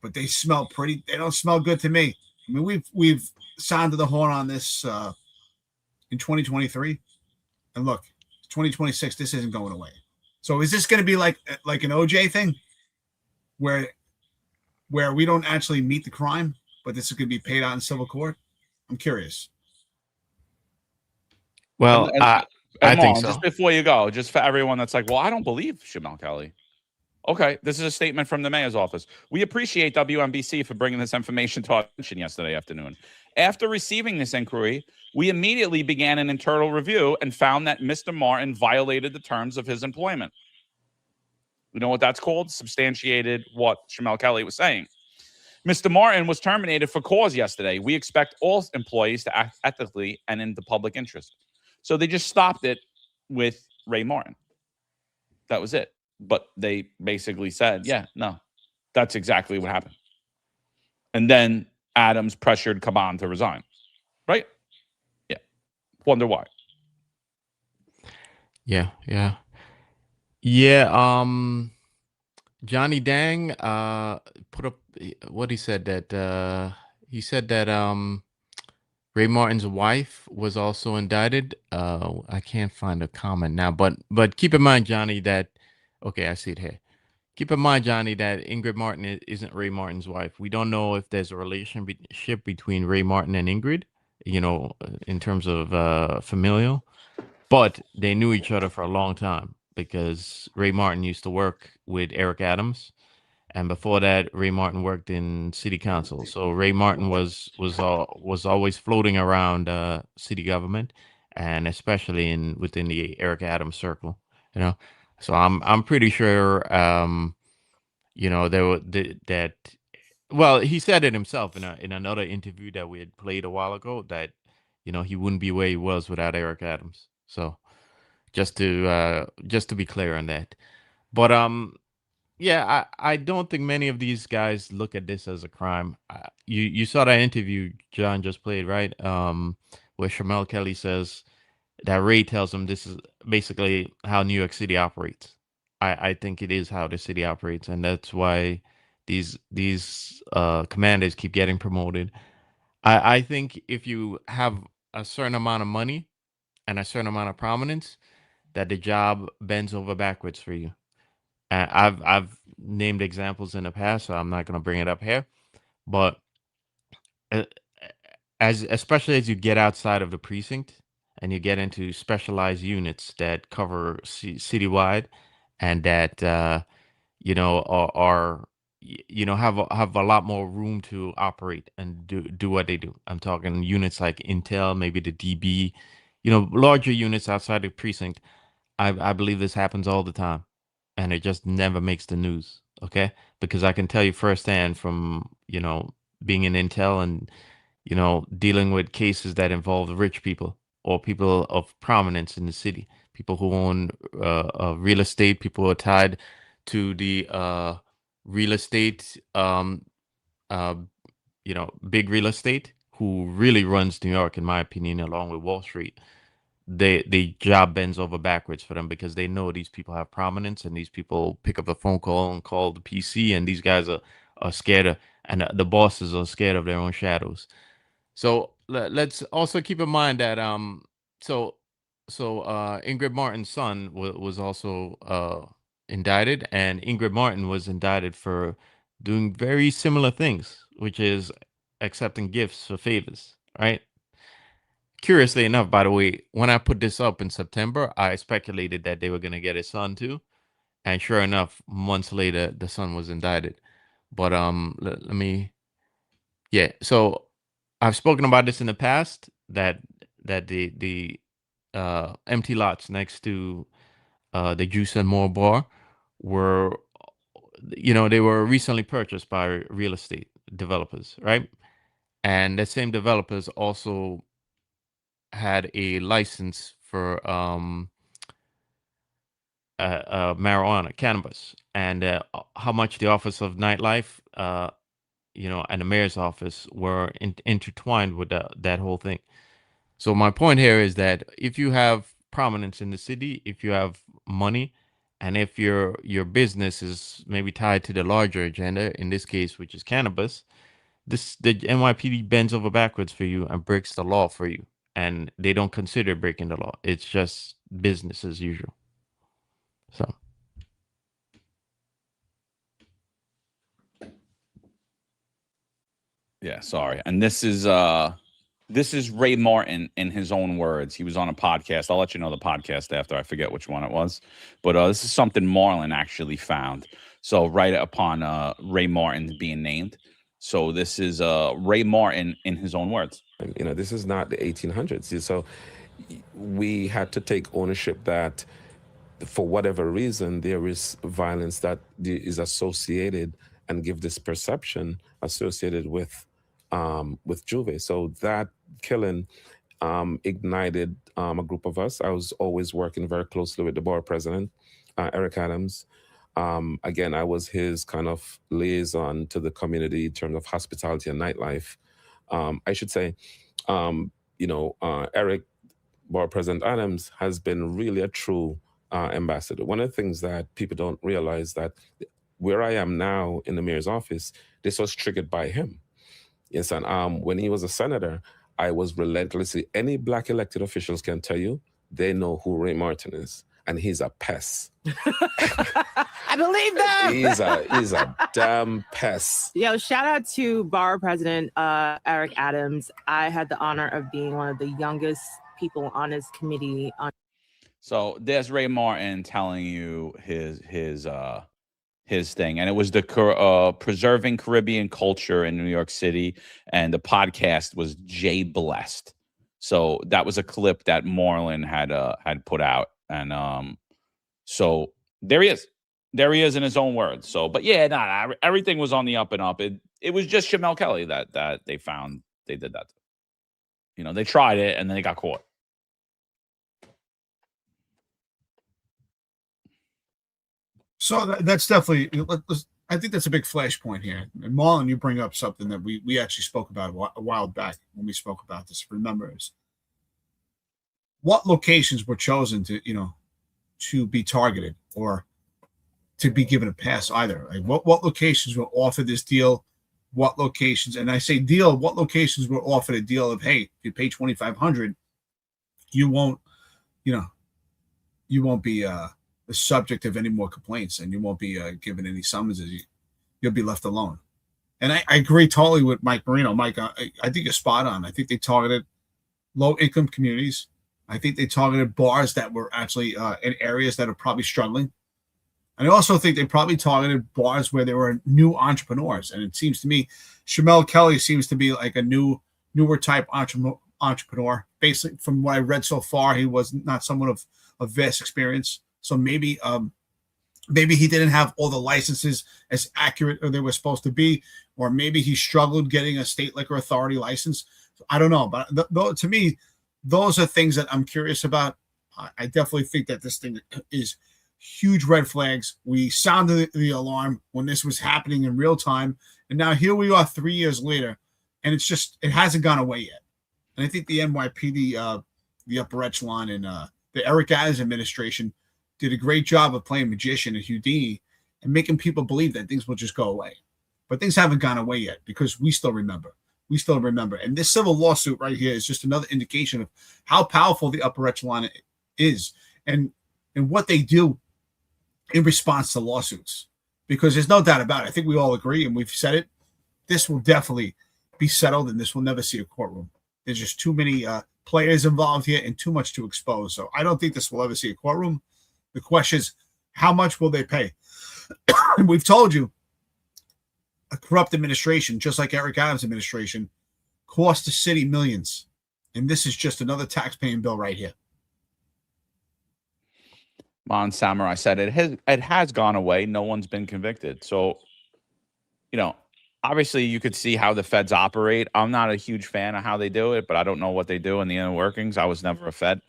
but they smell pretty. They don't smell good to me. I mean, we've sounded the horn on this in 2023, and look, 2026. This isn't going away. So is this going to be like an OJ thing, where we don't actually meet the crime, but this is going to be paid out in civil court? I'm curious. Well, I think so. Just before you go, just for everyone that's like, well, I don't believe Shamel Kelly. Okay, this is a statement from the mayor's office. We appreciate WNBC for bringing this information to our attention yesterday afternoon. After receiving this inquiry, we immediately began an internal review and found that Mr. Martin violated the terms of his employment. You know what that's called? Substantiated what Shamel Kelly was saying. Mr. Martin was terminated for cause yesterday. We expect all employees to act ethically and in the public interest. So they just stopped it with Ray Martin. That was it. But they basically said, yeah, no, that's exactly what happened. And then Adams pressured Caban to resign, right? Yeah. Wonder why. Yeah. Johnny Dang put up what he said that he said that Ray Martin's wife was also indicted. I can't find a comment now, but keep in mind, Johnny, that okay, I see it here. Keep in mind, Johnny, that Ingrid Martin isn't Ray Martin's wife. We don't know if there's a relationship between Ray Martin and Ingrid, in terms of familial, but they knew each other for a long time because Ray Martin used to work with Eric Adams, and before that, Ray Martin worked in city council. So Ray Martin was always floating around city government, and especially within the Eric Adams circle. So I'm pretty sure there were that. Well, he said it himself in another interview that we had played a while ago that he wouldn't be where he was without Eric Adams. So just to be clear on that. But yeah, I don't think many of these guys look at this as a crime. You saw that interview John just played, right? Where Shamel Kelly says that Ray tells him this is basically how New York City operates. I think it is how the city operates, and that's why these commanders keep getting promoted. I think if you have a certain amount of money and a certain amount of prominence, that the job bends over backwards for you. I've named examples in the past, so I'm not going to bring it up here. But uh, especially as you get outside of the precinct and you get into specialized units that cover citywide, and that are have a lot more room to operate and do what they do. I'm talking units like Intel, maybe the DB, larger units outside the precinct. I believe this happens all the time, and it just never makes the news. Okay, because I can tell you firsthand from being in Intel and dealing with cases that involve rich people or people of prominence in the city, people who own real estate, people who are tied to the real estate, big real estate, who really runs New York, in my opinion, along with Wall Street. The job bends over backwards for them because they know these people have prominence, and these people pick up the phone call and call the PC, and these guys are scared of, and the bosses are scared of their own shadows. So let's also keep in mind that so Ingrid Martin's son was also indicted, and Ingrid Martin was indicted for doing very similar things, which is accepting gifts for favors, right? Curiously enough, by the way, when I put this up in September, I speculated that they were going to get his son too, and sure enough, months later, the son was indicted. But let me, yeah. So I've spoken about this in the past, that the empty lots next to the Juice and More bar were, they were recently purchased by real estate developers, right? And the same developers also had a license for marijuana, cannabis, and how much the Office of Nightlife, and the mayor's office were intertwined with that whole thing. So my point here is that if you have prominence in the city, if you have money, and if your business is maybe tied to the larger agenda, in this case, which is cannabis, the NYPD bends over backwards for you and breaks the law for you, and they don't consider breaking the law. It's just business as usual. So. Yeah, sorry. And this is Ray Martin in his own words. He was on a podcast. I'll let you know the podcast after. I forget which one it was. But this is something Marlin actually found. So right upon Ray Martin being named. So this is Ray Martin in his own words. This is not the 1800s. So we had to take ownership that for whatever reason, there is violence that is associated and give this perception associated with Juve. So that killing ignited a group of us. I was always working very closely with the borough president Eric Adams. Again, I was his kind of liaison to the community in terms of hospitality and nightlife. I should say, Eric, Borough President Adams, has been really a true ambassador. One of the things that people don't realize that where I am now in the mayor's office, this was triggered by him. Yes, and when he was a senator, I was relentlessly, any Black elected officials can tell you, they know who Ray Martin is, and he's a pest. I believe that. He's a damn pest. Yo, shout out to Borough President Eric Adams. I had the honor of being one of the youngest people on his committee. So there's Ray Martin telling you his thing, and it was the preserving Caribbean culture in New York City, and the podcast was Jay Blessed. So that was a clip that Moreland had put out, and so there he is in his own words. So, but yeah, everything was on the up and up. It was just Shamel Kelly that they found they did that. They tried it and then they got caught. So that's definitely, I think that's a big flashpoint here. And Marlon, you bring up something that we actually spoke about a while back when we spoke about this. Remember, is what locations were chosen to be targeted or to be given a pass either. Like what locations were offered this deal? What locations, and I say deal, what locations were offered a deal of, hey, if you pay $2,500, you won't be the subject of any more complaints, and you won't be given any summonses. You'll be left alone. And I agree totally with Mike Marino. Mike, I think you're spot on. I think they targeted low-income communities. I think they targeted bars that were actually in areas that are probably struggling. And I also think they probably targeted bars where there were new entrepreneurs. And it seems to me, Shamel Kelly seems to be like a newer type entrepreneur. Basically, from what I read so far, he was not someone of vast experience. So maybe he didn't have all the licenses as accurate as they were supposed to be, or maybe he struggled getting a state liquor authority license. I don't know, but to me, those are things that I'm curious about. I definitely think that this thing is huge red flags. We sounded the alarm when this was happening in real time, and now here we are 3 years later, and it hasn't gone away yet. And I think the NYPD, the upper echelon, and the Eric Adams administration did a great job of playing magician and Houdini and making people believe that things will just go away. But things haven't gone away yet because we still remember. And this civil lawsuit right here is just another indication of how powerful the upper echelon is and what they do in response to lawsuits. Because there's no doubt about it. I think we all agree, and we've said it, this will definitely be settled, and this will never see a courtroom. There's just too many players involved here and too much to expose. So I don't think this will ever see a courtroom. The question is, how much will they pay? We've told you, a corrupt administration, just like Eric Adams' administration, cost the city millions. And this is just another tax-paying bill right here. Mon Samurai said it has gone away. No one's been convicted. So, obviously you could see how the feds operate. I'm not a huge fan of how they do it, but I don't know what they do in the inner workings. I was never a fed.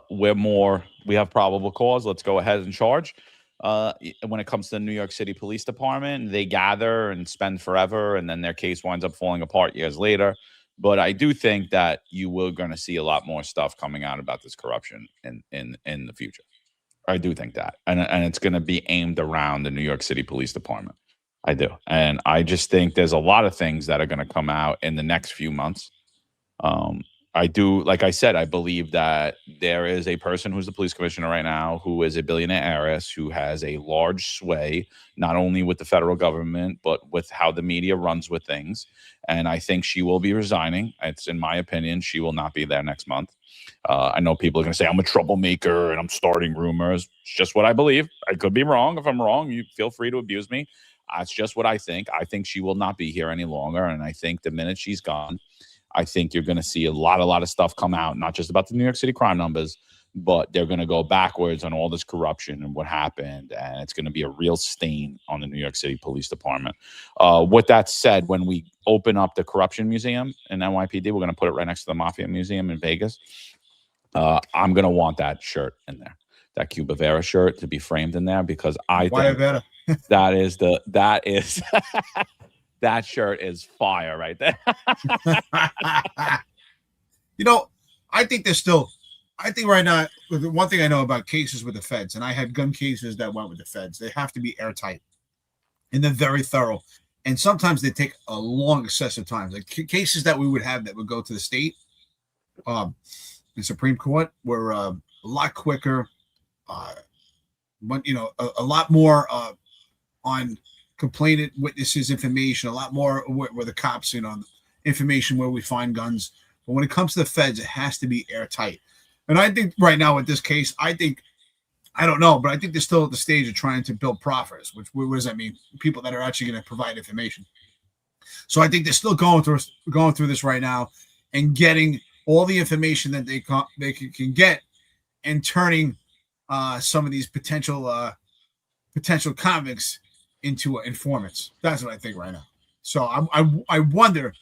We have probable cause. Let's go ahead and charge. When it comes to the New York City Police Department, they gather and spend forever, and then their case winds up falling apart years later. But I do think that you will going to see a lot more stuff coming out about this corruption in the future. I do think that, and it's going to be aimed around the New York City Police Department. I do, and I just think there's a lot of things that are going to come out in the next few months. I do, like I said, I believe that there is a person who's the police commissioner right now who is a billionaire heiress who has a large sway, not only with the federal government, but with how the media runs with things. And I think she will be resigning. It's, in my opinion, she will not be there next month. I know people are going to say I'm a troublemaker and I'm starting rumors. It's just what I believe. I could be wrong. If I'm wrong, you feel free to abuse me. It's just what I think. I think she will not be here any longer. And I think the minute she's gone, I think you're going to see a lot of stuff come out, not just about the New York City crime numbers, but they're going to go backwards on all this corruption and what happened. And it's going to be a real stain on the New York City Police Department. With that said, when we open up the corruption museum in NYPD, we're going to put it right next to the Mafia Museum in Vegas. I'm going to want that shirt in there. that Cuba Vera shirt to be framed in there because I Why think better? that shirt is fire right there. You know, I think right now, the one thing I know about cases with the feds, and I had gun cases that went with the feds, they have to be airtight and they're very thorough. And sometimes they take a long, excessive time. Like cases that we would have that would go to the state, the Supreme Court, were a lot quicker, but a lot more on complainant witnesses information, a lot more where the cops, information where we find guns. But when it comes to the feds, it has to be airtight. And I think right now with this case, I don't know, but I think they're still at the stage of trying to build proffers, which what does that mean? People that are actually going to provide information. So I think they're still going through this right now and getting all the information that they can get and turning some of these potential convicts into informants. That's what I think right now. So I wonder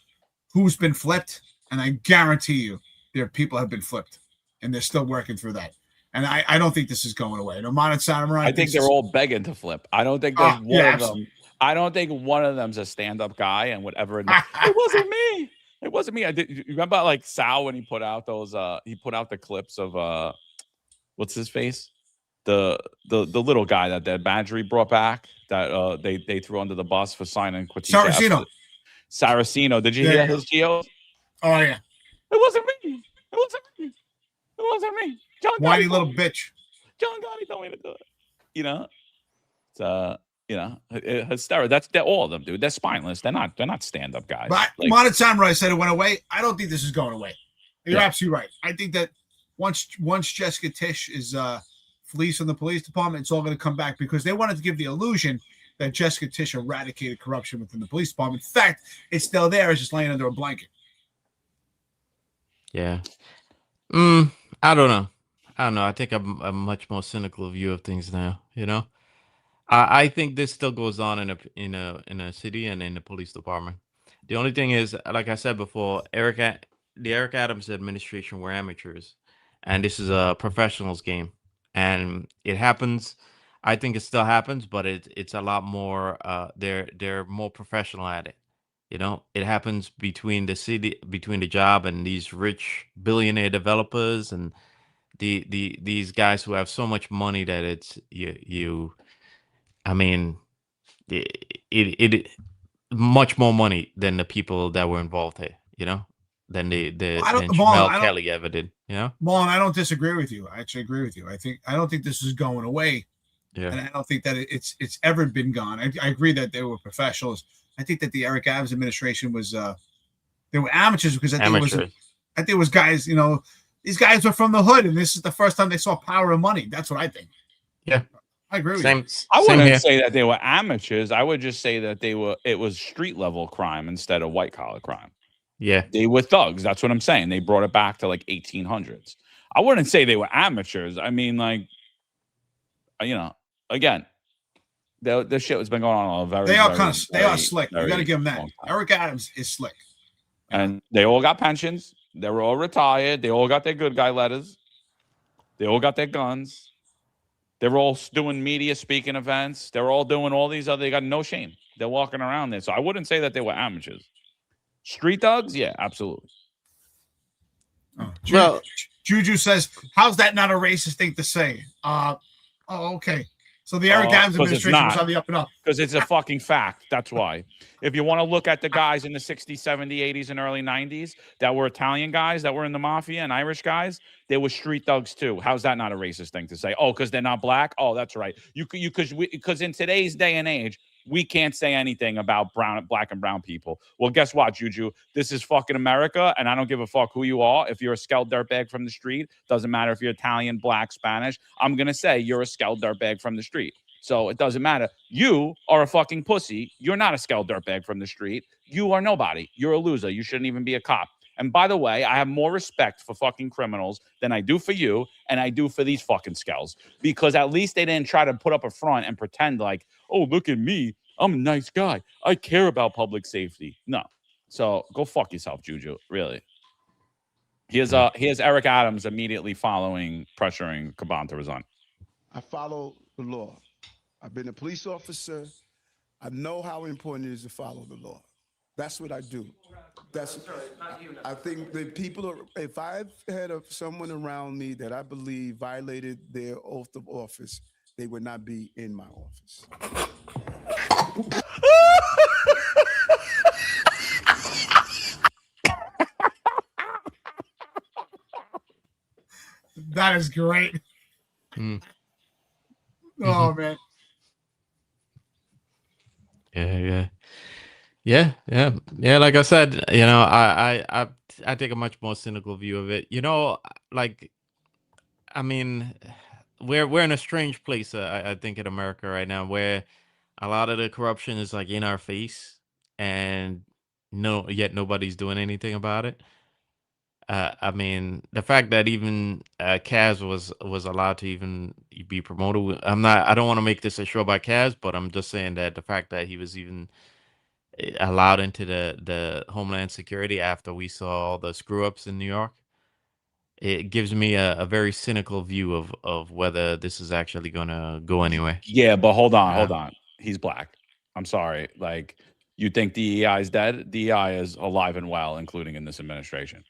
who's been flipped, and I guarantee you there are people have been flipped, and they're still working through that. And I don't think this is going away. No, Modern Samurai. I think they're all begging to flip. I don't think there's one of them. I don't think one of them's a stand-up guy and whatever. It wasn't me. It wasn't me. You remember like Sal when he put out those he put out the clips of what's his face? The little guy that Badgery brought back that they threw under the bus for signing Saraceno. Did you hear his geos? Oh yeah. It wasn't me. It wasn't me. It wasn't me. John Whiny Gotti little bitch. John Gotti told me to do it. It's hysterical. They're all of them, dude. They're spineless. They're not stand-up guys. But Modern Samurai said it went away. I don't think this is going away. You're absolutely right. I think that once Jessica Tisch is fleeced from the police department, it's all going to come back because they wanted to give the illusion that Jessica Tisch eradicated corruption within the police department. In fact, it's still there. It's just laying under a blanket. Yeah. I don't know. I think I'm a much more cynical view of things now. I think this still goes on in a city and in the police department. The only thing is, like I said before, the Eric Adams administration were amateurs, and this is a professionals game, and it happens. I think it still happens, but it's a lot more. They're more professional at it. It happens between the job and these rich billionaire developers and these guys who have so much money that it's I mean, it much more money than the people that were involved here, than than Shamel Kelly ever did, Mullen, I don't disagree with you. I actually agree with you. I don't think this is going away. Yeah. And I don't think that it's ever been gone. I agree that they were professionals. I think that the Eric Adams administration was they were amateurs because I think it was guys, these guys were from the hood, and this is the first time they saw power and money. That's what I think. Yeah. I agree with you. I wouldn't say that they were amateurs. I would just say that it was street level crime instead of white collar crime. Yeah. They were thugs. That's what I'm saying. They brought it back to like 1800s. I wouldn't say they were amateurs. I mean, like, again, the shit has been going on all very. They are slick. You got to give them that. Eric Adams is slick. And they all got pensions. They were all retired. They all got their good guy letters. They all got their guns. They're all doing media speaking events. They're all doing all these other. They got no shame. They're walking around there. So I wouldn't say that they were amateurs. Street thugs, yeah, absolutely. Oh, Juju says, "How's that not a racist thing to say?" Okay. So the Eric Adams administration was on the up and up. Because it's a fucking fact. That's why. If you want to look at the guys in the 60s, 70s, 80s, and early 90s that were Italian guys that were in the mafia and Irish guys, they were street thugs too. How's that not a racist thing to say? Oh, because they're not black? Oh, that's right. Because in today's day and age, we can't say anything about black and brown people. Well, guess what, Juju? This is fucking America, and I don't give a fuck who you are. If you're a skelled dirtbag from the street, doesn't matter if you're Italian, black, Spanish. I'm going to say you're a skelled dirtbag from the street. So it doesn't matter. You are a fucking pussy. You're not a skelled dirtbag from the street. You are nobody. You're a loser. You shouldn't even be a cop. And by the way, I have more respect for fucking criminals than I do for you, and I do for these fucking skells. Because at least they didn't try to put up a front and pretend like, oh, look at me. I'm a nice guy. I care about public safety. No. So go fuck yourself, Juju. Really. Here's Eric Adams immediately pressuring Caban to resign. I follow the law. I've been a police officer. I know how important it is to follow the law. That's what I do. I think the people are, if I've had someone around me that I believe violated their oath of office, they would not be in my office. That is great. Mm. Oh man. Yeah. Like I said, I take a much more cynical view of it. Like, I mean, we're in a strange place, I think, in America right now, where a lot of the corruption is like in our face, and yet nobody's doing anything about it. I mean, the fact that even Kaz was allowed to even be promoted. I don't want to make this a show about Kaz, but I'm just saying that the fact that he was even allowed into the Homeland Security after we saw all the screw ups in New York, it gives me a very cynical view of whether this is actually going to go anywhere. Yeah, but hold on. He's black. I'm sorry. Like, you think DEI is dead? DEI is alive and well, including in this administration.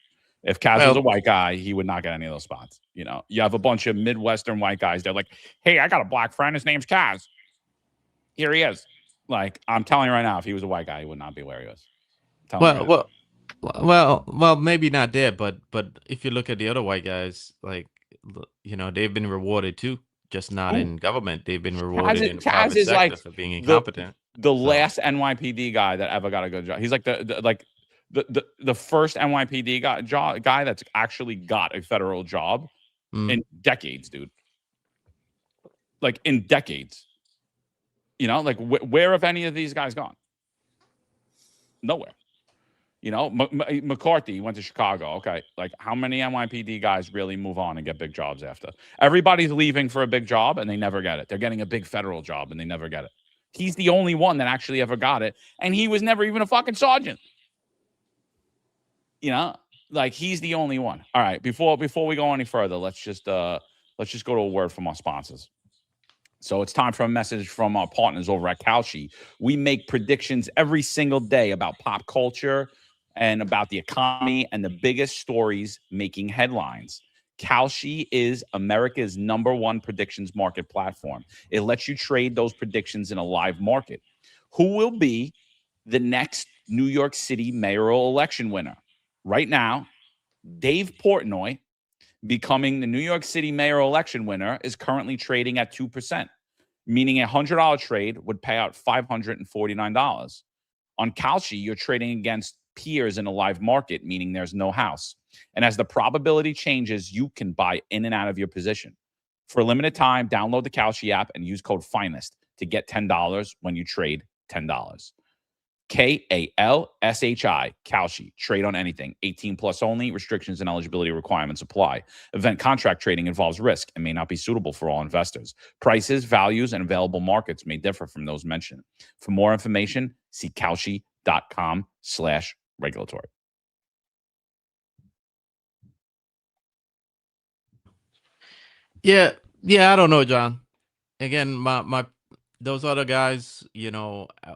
If Kaz was a white guy, he would not get any of those spots. You have a bunch of Midwestern white guys. They're like, hey, I got a black friend. His name's Kaz. Here he is. Like, I'm telling you right now, if he was a white guy, he would not be where he was. Well, maybe not there, but if you look at the other white guys, like, they've been rewarded too, just not in government. They've been rewarded in the private sector for being incompetent. The last NYPD guy that ever got a good job. He's like the first NYPD guy that's actually got a federal job in decades, dude. Like, in decades. Like, where have any of these guys gone? Nowhere. McCarthy went to Chicago. Okay. Like, how many NYPD guys really move on and get big jobs after? Everybody's leaving for a big job and they never get it. They're getting a big federal job and they never get it. He's the only one that actually ever got it. And he was never even a fucking sergeant. Like, he's the only one. All right. Before we go any further, let's just go to a word from our sponsors. So it's time for a message from our partners over at Kalshi. We make predictions every single day about pop culture and about the economy and the biggest stories making headlines. Kalshi is America's #1 predictions market platform. It lets you trade those predictions in a live market. Who will be the next New York City mayoral election winner? Right now, Dave Portnoy, becoming the New York City mayoral election winner, is currently trading at 2%, meaning a $100 trade would pay out $549. On Kalshi, you're trading against peers in a live market, meaning there's no house. And as the probability changes, you can buy in and out of your position. For a limited time, download the Kalshi app and use code FINEST to get $10 when you trade $10. KALSHI, Kalshi. Trade on anything. 18 plus only. Restrictions and eligibility requirements apply. Event contract trading involves risk and may not be suitable for all investors. Prices, values, and available markets may differ from those mentioned. For more information, see kalshi.com/regulatory. Yeah, I don't know, John. Again, my those other guys,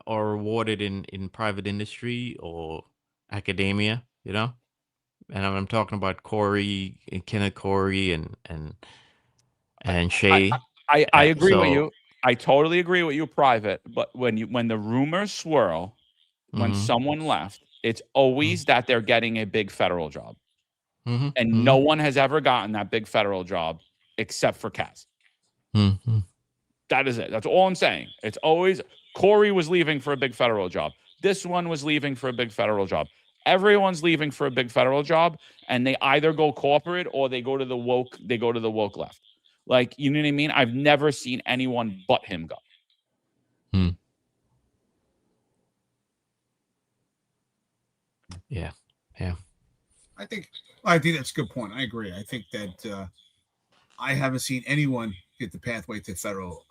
are rewarded in private industry or academia, and I'm talking about Corey and Kenneth Corey and Shay. I agree with you. I totally agree with you, private. But when the rumors swirl, when someone left, it's always that they're getting a big federal job, and no one has ever gotten that big federal job except for Kaz. That is it. That's all I'm saying. It's always Corey was leaving for a big federal job. This one was leaving for a big federal job. Everyone's leaving for a big federal job, and they either go corporate or they go to the woke. They go to the woke left. Like, you know what I mean? I've never seen anyone but him go. Yeah. I think that's a good point. I agree. I think that I haven't seen anyone get the pathway to federal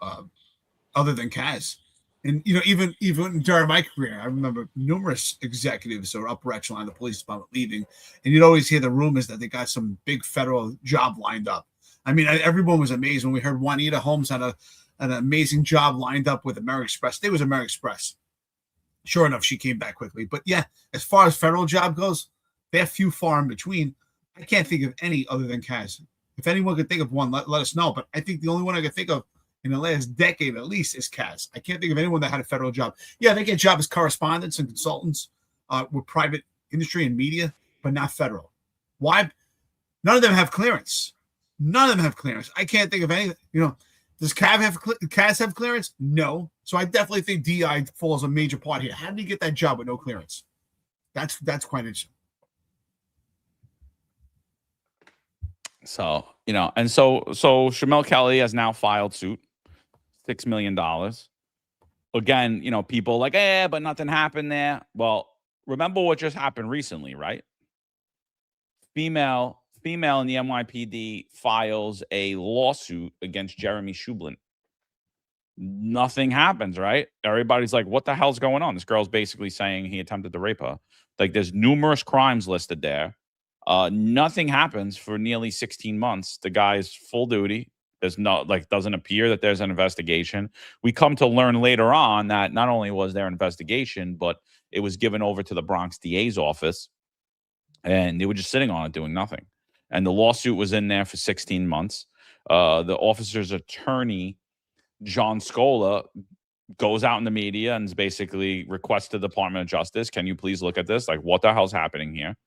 other than Kaz. And even during my career, I remember numerous executives or upper echelon of the police department leaving, and you'd always hear the rumors that they got some big federal job lined up. I mean, everyone was amazed when we heard Juanita Holmes had an amazing job lined up with American Express. It was American Express. Sure enough, she came back quickly. But yeah, as far as federal job goes, they're few far in between. I can't think of any other than Kaz. If anyone could think of one, let us know. But I think the only one I could think of in the last decade at least is Kaz. I can't think of anyone that had a federal job. Yeah, they get jobs as correspondents and consultants with private industry and media, but not federal. Why? None of them have clearance. None of them have clearance. I can't think of any. Does Kaz have clearance? No. So I definitely think DI falls a major part here. How did he get that job with no clearance? That's quite interesting. So, and so Shamel Kelly has now filed suit, $6 million. Again, people like, but nothing happened there. Well, remember what just happened recently, right? Female in the NYPD files a lawsuit against Jeremy Shublin. Nothing happens, right? Everybody's like, what the hell's going on? This girl's basically saying he attempted to rape her. Like, there's numerous crimes listed there. Nothing happens for nearly 16 months. The guy's full duty. There's doesn't appear that there's an investigation. We come to learn later on that not only was there an investigation, but it was given over to the Bronx DA's office, and they were just sitting on it doing nothing. And the lawsuit was in there for 16 months. The officer's attorney, John Scola, goes out in the media and basically requests the Department of Justice, can you please look at this? Like, what the hell's happening here?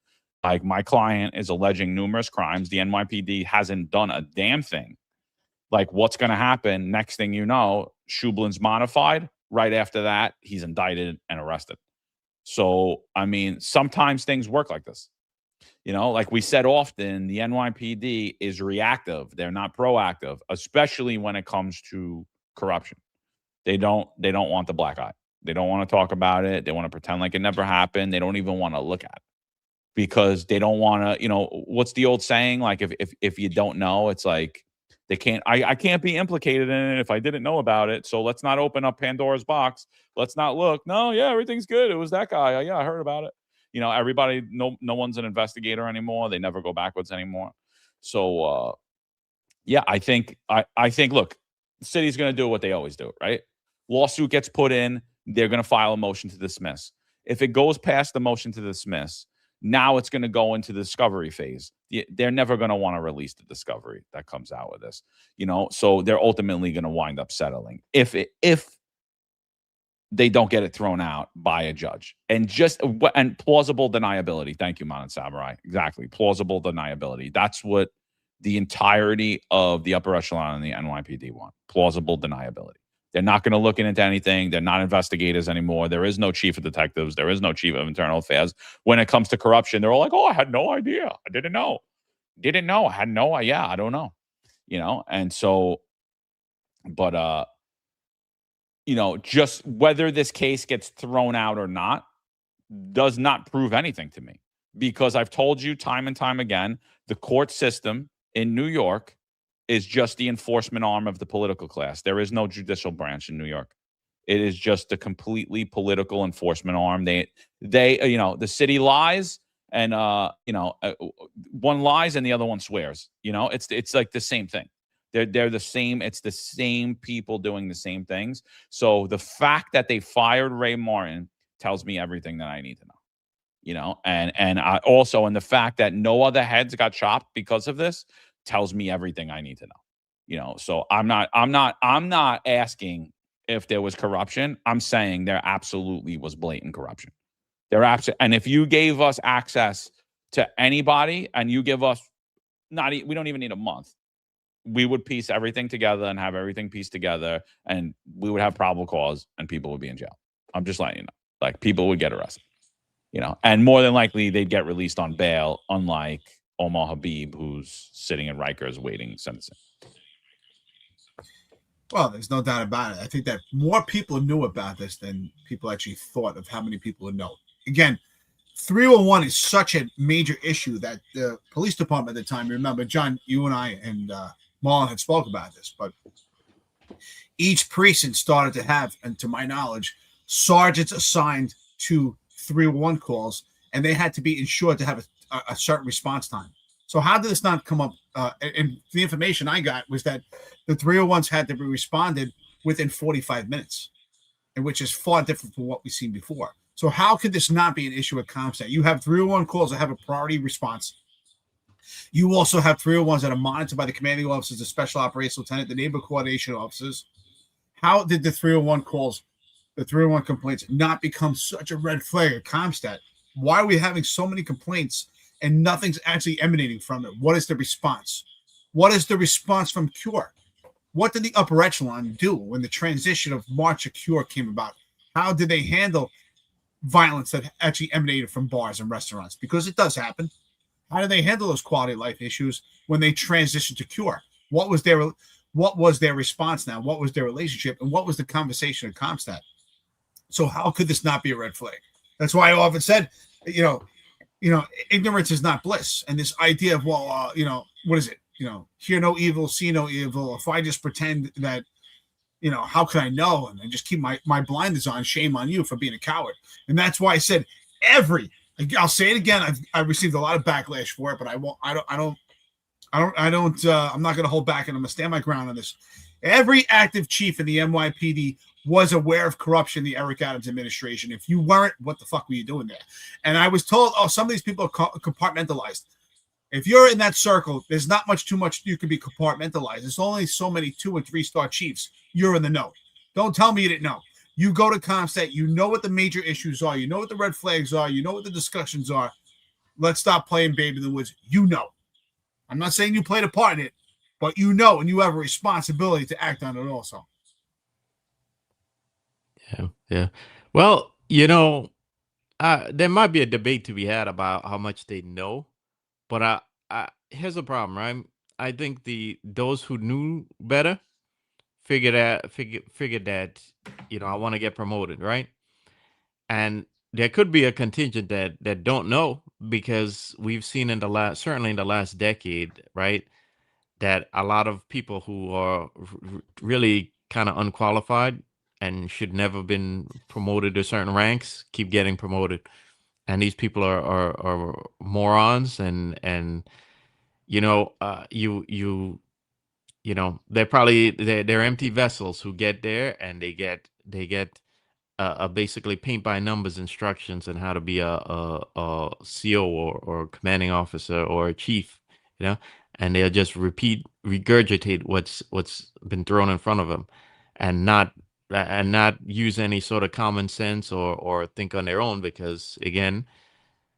Like, my client is alleging numerous crimes. The NYPD hasn't done a damn thing. Like, what's going to happen? Next thing you know, Shublin's modified. Right after that, he's indicted and arrested. So, I mean, sometimes things work like this. Like we said often, the NYPD is reactive. They're not proactive, especially when it comes to corruption. They don't want the black eye. They don't want to talk about it. They want to pretend like it never happened. They don't even want to look at it because they don't want to, what's the old saying? Like if you don't know, it's like they can't, I can't be implicated in it if I didn't know about it. So let's not open up Pandora's box. Let's not look. No, yeah, everything's good. It was that guy. Yeah, I heard about it. Everybody, no one's an investigator anymore. They never go backwards anymore. So, yeah, I think, look, the city's going to do what they always do, right? Lawsuit gets put in. They're going to file a motion to dismiss. If it goes past the motion to dismiss, now it's going to go into the discovery phase. They're never going to want to release the discovery that comes out with this, so they're ultimately going to wind up settling. If they don't get it thrown out by a judge. And plausible deniability. Thank you, Mountain Samurai. Exactly. Plausible deniability. That's what the entirety of the upper echelon in the NYPD want. Plausible deniability. They're not going to look into anything. They're not investigators anymore. There is no chief of detectives. There is no chief of internal affairs. When it comes to corruption, they're all like, I had no idea. I didn't know. I had no idea. I don't know. And so, but, just whether this case gets thrown out or not does not prove anything to me, because I've told you time and time again, the court system in New York is just the enforcement arm of the political class. There is no judicial branch in New York. It is just a completely political enforcement arm. They the city lies and one lies and the other one swears. It's like the same thing. They're the same. It's the same people doing the same things. So the fact that they fired Ray Martin tells me everything that I need to know. And I also, and the fact that no other heads got chopped because of this tells me everything I need to know. So I'm not asking if there was corruption. I'm saying there absolutely was blatant corruption. And if you gave us access to anybody and you give us we don't even need a month, we would piece everything together and have everything pieced together, and we would have probable cause and people would be in jail. I'm just letting you know. Like, people would get arrested, and more than likely they'd get released on bail, unlike Omar Habib, who's sitting in Rikers waiting sentencing. Well, there's no doubt about it. I think that more people knew about this than people actually thought of how many people would know. Again, 301 is such a major issue that the police department at the time, remember, John, you and I and Marlon had spoke about this, but each precinct started to have, and to my knowledge, sergeants assigned to 301 calls, and they had to be ensured to have a certain response time. So how did this not come up? And the information I got was that the 301s had to be responded within 45 minutes, and which is far different from what we've seen before. So how could this not be an issue at CompStat? You have 301 calls that have a priority response. You also have 301s that are monitored by the commanding officers, the special operations lieutenant, the neighborhood coordination officers. How did the 301 calls, the 301 complaints, not become such a red flag at CompStat? Why are we having so many complaints and nothing's actually emanating from it? What is the response? What is the response from Cure? What did the upper echelon do when the transition of March of Cure came about? How did they handle violence that actually emanated from bars and restaurants? Because it does happen. How do they handle those quality of life issues when they transitioned to Cure? What was their response now? What was their relationship? And what was the conversation at CompStat? So how could this not be a red flag? That's why I often said, ignorance is not bliss. And this idea of, what is it? Hear no evil, see no evil. If I just pretend that, how can I know? And I just keep my blinders on, shame on you for being a coward. And that's why I said I'll say it again. I've received a lot of backlash for it, but I'm not going to hold back, and I'm going to stand my ground on this. Every active chief in the NYPD was aware of corruption in the Eric Adams administration. If you weren't, what the fuck were you doing there? And I was told, some of these people are compartmentalized. If you're in that circle, there's not too much you can be compartmentalized. There's only so many 2- and 3-star chiefs. You're in the know. Don't tell me you didn't know. You go to CompStat, you know what the major issues are. You know what the red flags are. You know what the discussions are. Let's stop playing baby in the woods. I'm not saying you played a part in it, but and you have a responsibility to act on it also. Yeah. Well, there might be a debate to be had about how much they know, but here's the problem, right? I think those who knew better figured that I want to get promoted, right? And there could be a contingent that don't know, because we've seen certainly in the last decade, right, that a lot of people who are really kind of unqualified and should never been promoted to certain ranks keep getting promoted, and these people are morons, and they're probably they're empty vessels who get there, and they get basically paint by numbers instructions on how to be a CO or commanding officer or a chief, and they'll just regurgitate what's been thrown in front of them, and not use any sort of common sense or think on their own, because again,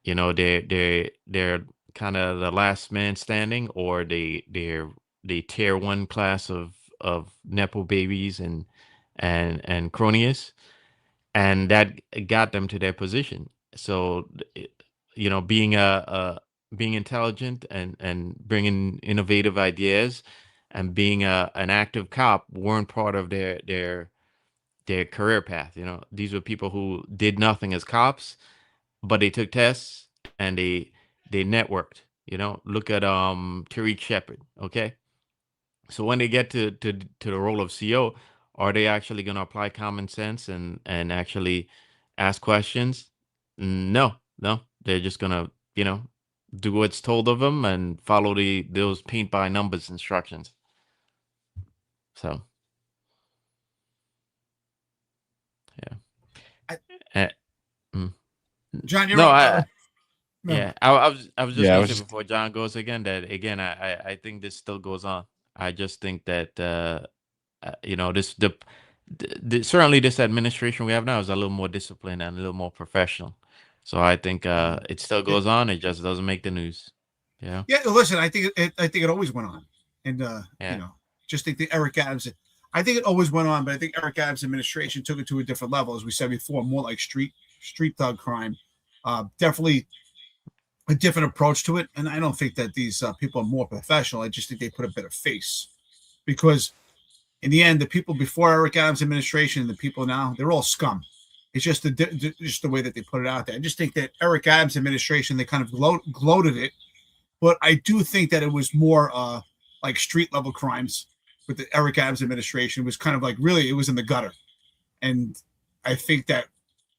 they're kind of the last man standing, or they're tier 1 class of nepo babies and cronies, and that got them to their position. So being being intelligent and bringing innovative ideas and being an active cop weren't part of their career path. These were people who did nothing as cops, but they took tests and they networked. Look at Tariq Shepard. Okay, so when they get to the role of CO, are they actually going to apply common sense and actually ask questions? No, they're just going to do what's told of them and follow those paint by numbers instructions. So yeah. John, you're No, right. yeah, I was just Yeah, I gonna was say just- before John goes again that again I think this still goes on. I just think that certainly this administration we have now is a little more disciplined and a little more professional. So I think it still goes on. It just doesn't make the news. Yeah. Yeah, listen, I think it always went on, and Yeah. just think the Eric Adams. I think it always went on, but I think Eric Adams' administration took it to a different level, as we said before, more like street thug crime. Definitely a different approach to it, and I don't think that these people are more professional. I just think they put a better face, because in the end, the people before Eric Adams' administration and the people now, they're all scum. It's just the way that they put it out there. I just think that Eric Adams' administration, they kind of gloated it, but I do think that it was more like street level crimes with the Eric Adams administration. It was kind of like, really, it was in the gutter. And I think that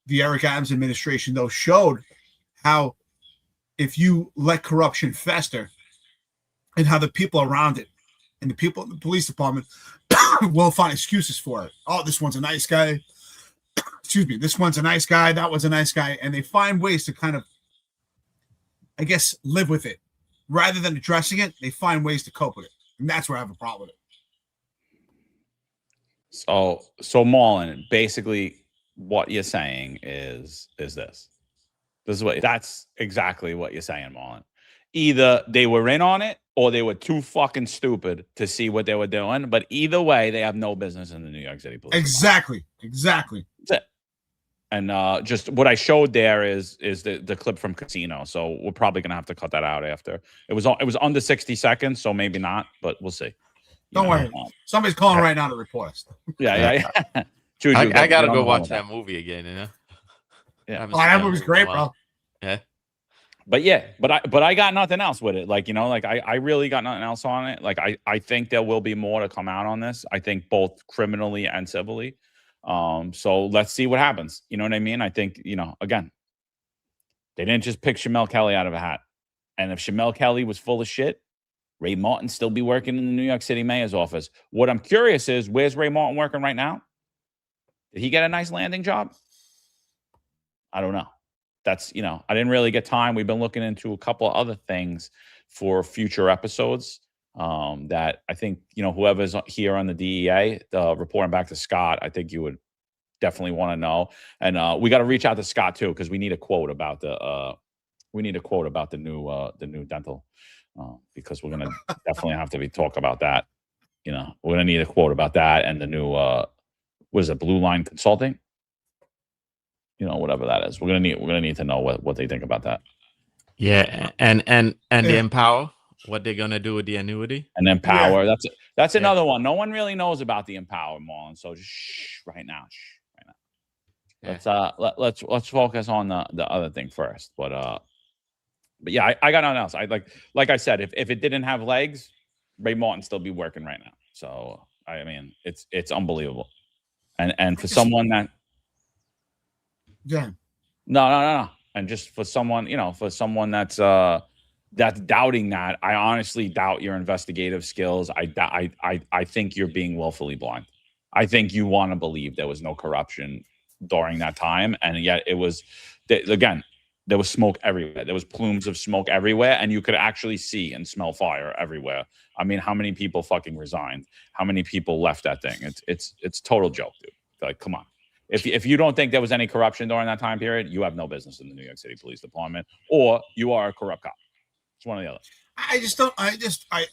the Eric Adams administration, though, showed how if you let corruption fester, and how the people around it and the people in the police department will find excuses for it. Oh, this one's a nice guy. Excuse me. This one's a nice guy. That one's a nice guy. And they find ways to kind of, I guess, live with it. Rather than addressing it, they find ways to cope with it. And that's where I have a problem with it. So Marlon, basically what you're saying is this. This is that's exactly what you're saying, Marlon. Either they were in on it or they were too fucking stupid to see what they were doing. But either way, they have no business in the New York City Police Exactly. That's it. And just what I showed there is the clip from Casino. So we're probably gonna have to cut that out after. It was under 60 seconds, so maybe not, but we'll see. Don't worry. Somebody's calling right now to report us. Yeah. Juju, I gotta go watch that movie again. You know. Yeah. Oh, that movie's great, bro. Yeah. But I got nothing else with it. Like, like I really got nothing else on it. Like I think there will be more to come out on this. I think both criminally and civilly. So let's see what happens. You know what I mean? I think, again, they didn't just pick Shamel Kelly out of a hat. And if Shamel Kelly was full of shit, Ray Martin still be working in the New York City mayor's office. What I'm curious is, where's Ray Martin working right now? Did he get a nice landing job? I don't know. That's, I didn't really get time. We've been looking into a couple of other things for future episodes that I think, whoever's here on the DEA, reporting back to Scott, I think you would definitely want to know. And we got to reach out to Scott too, because we need a quote about the new dental, because we're going to definitely have to talk about that. We're going to need a quote about that and the new, what is it, Blue Line Consulting? Whatever that is. We're gonna need to know what they think about that. Yeah, and the Empower, what they're gonna do with the annuity. And Empower, that's another one. No one really knows about the Empower, Marlon. So just right now. Yeah. Let's focus on the other thing first. But yeah, I got nothing else. I like I said, if it didn't have legs, Ray Martin still be working right now. So I mean, it's unbelievable. And for someone that. Yeah. No. And just for someone, that's doubting that, I honestly doubt your investigative skills. I think you're being willfully blind. I think you want to believe there was no corruption during that time, and yet it was. Again, there was smoke everywhere. There was plumes of smoke everywhere, and you could actually see and smell fire everywhere. I mean, how many people fucking resigned? How many people left that thing? It's total joke, dude. Like, come on. If you don't think there was any corruption during that time period, you have no business in the New York City Police Department, or you are a corrupt cop. It's one or the other.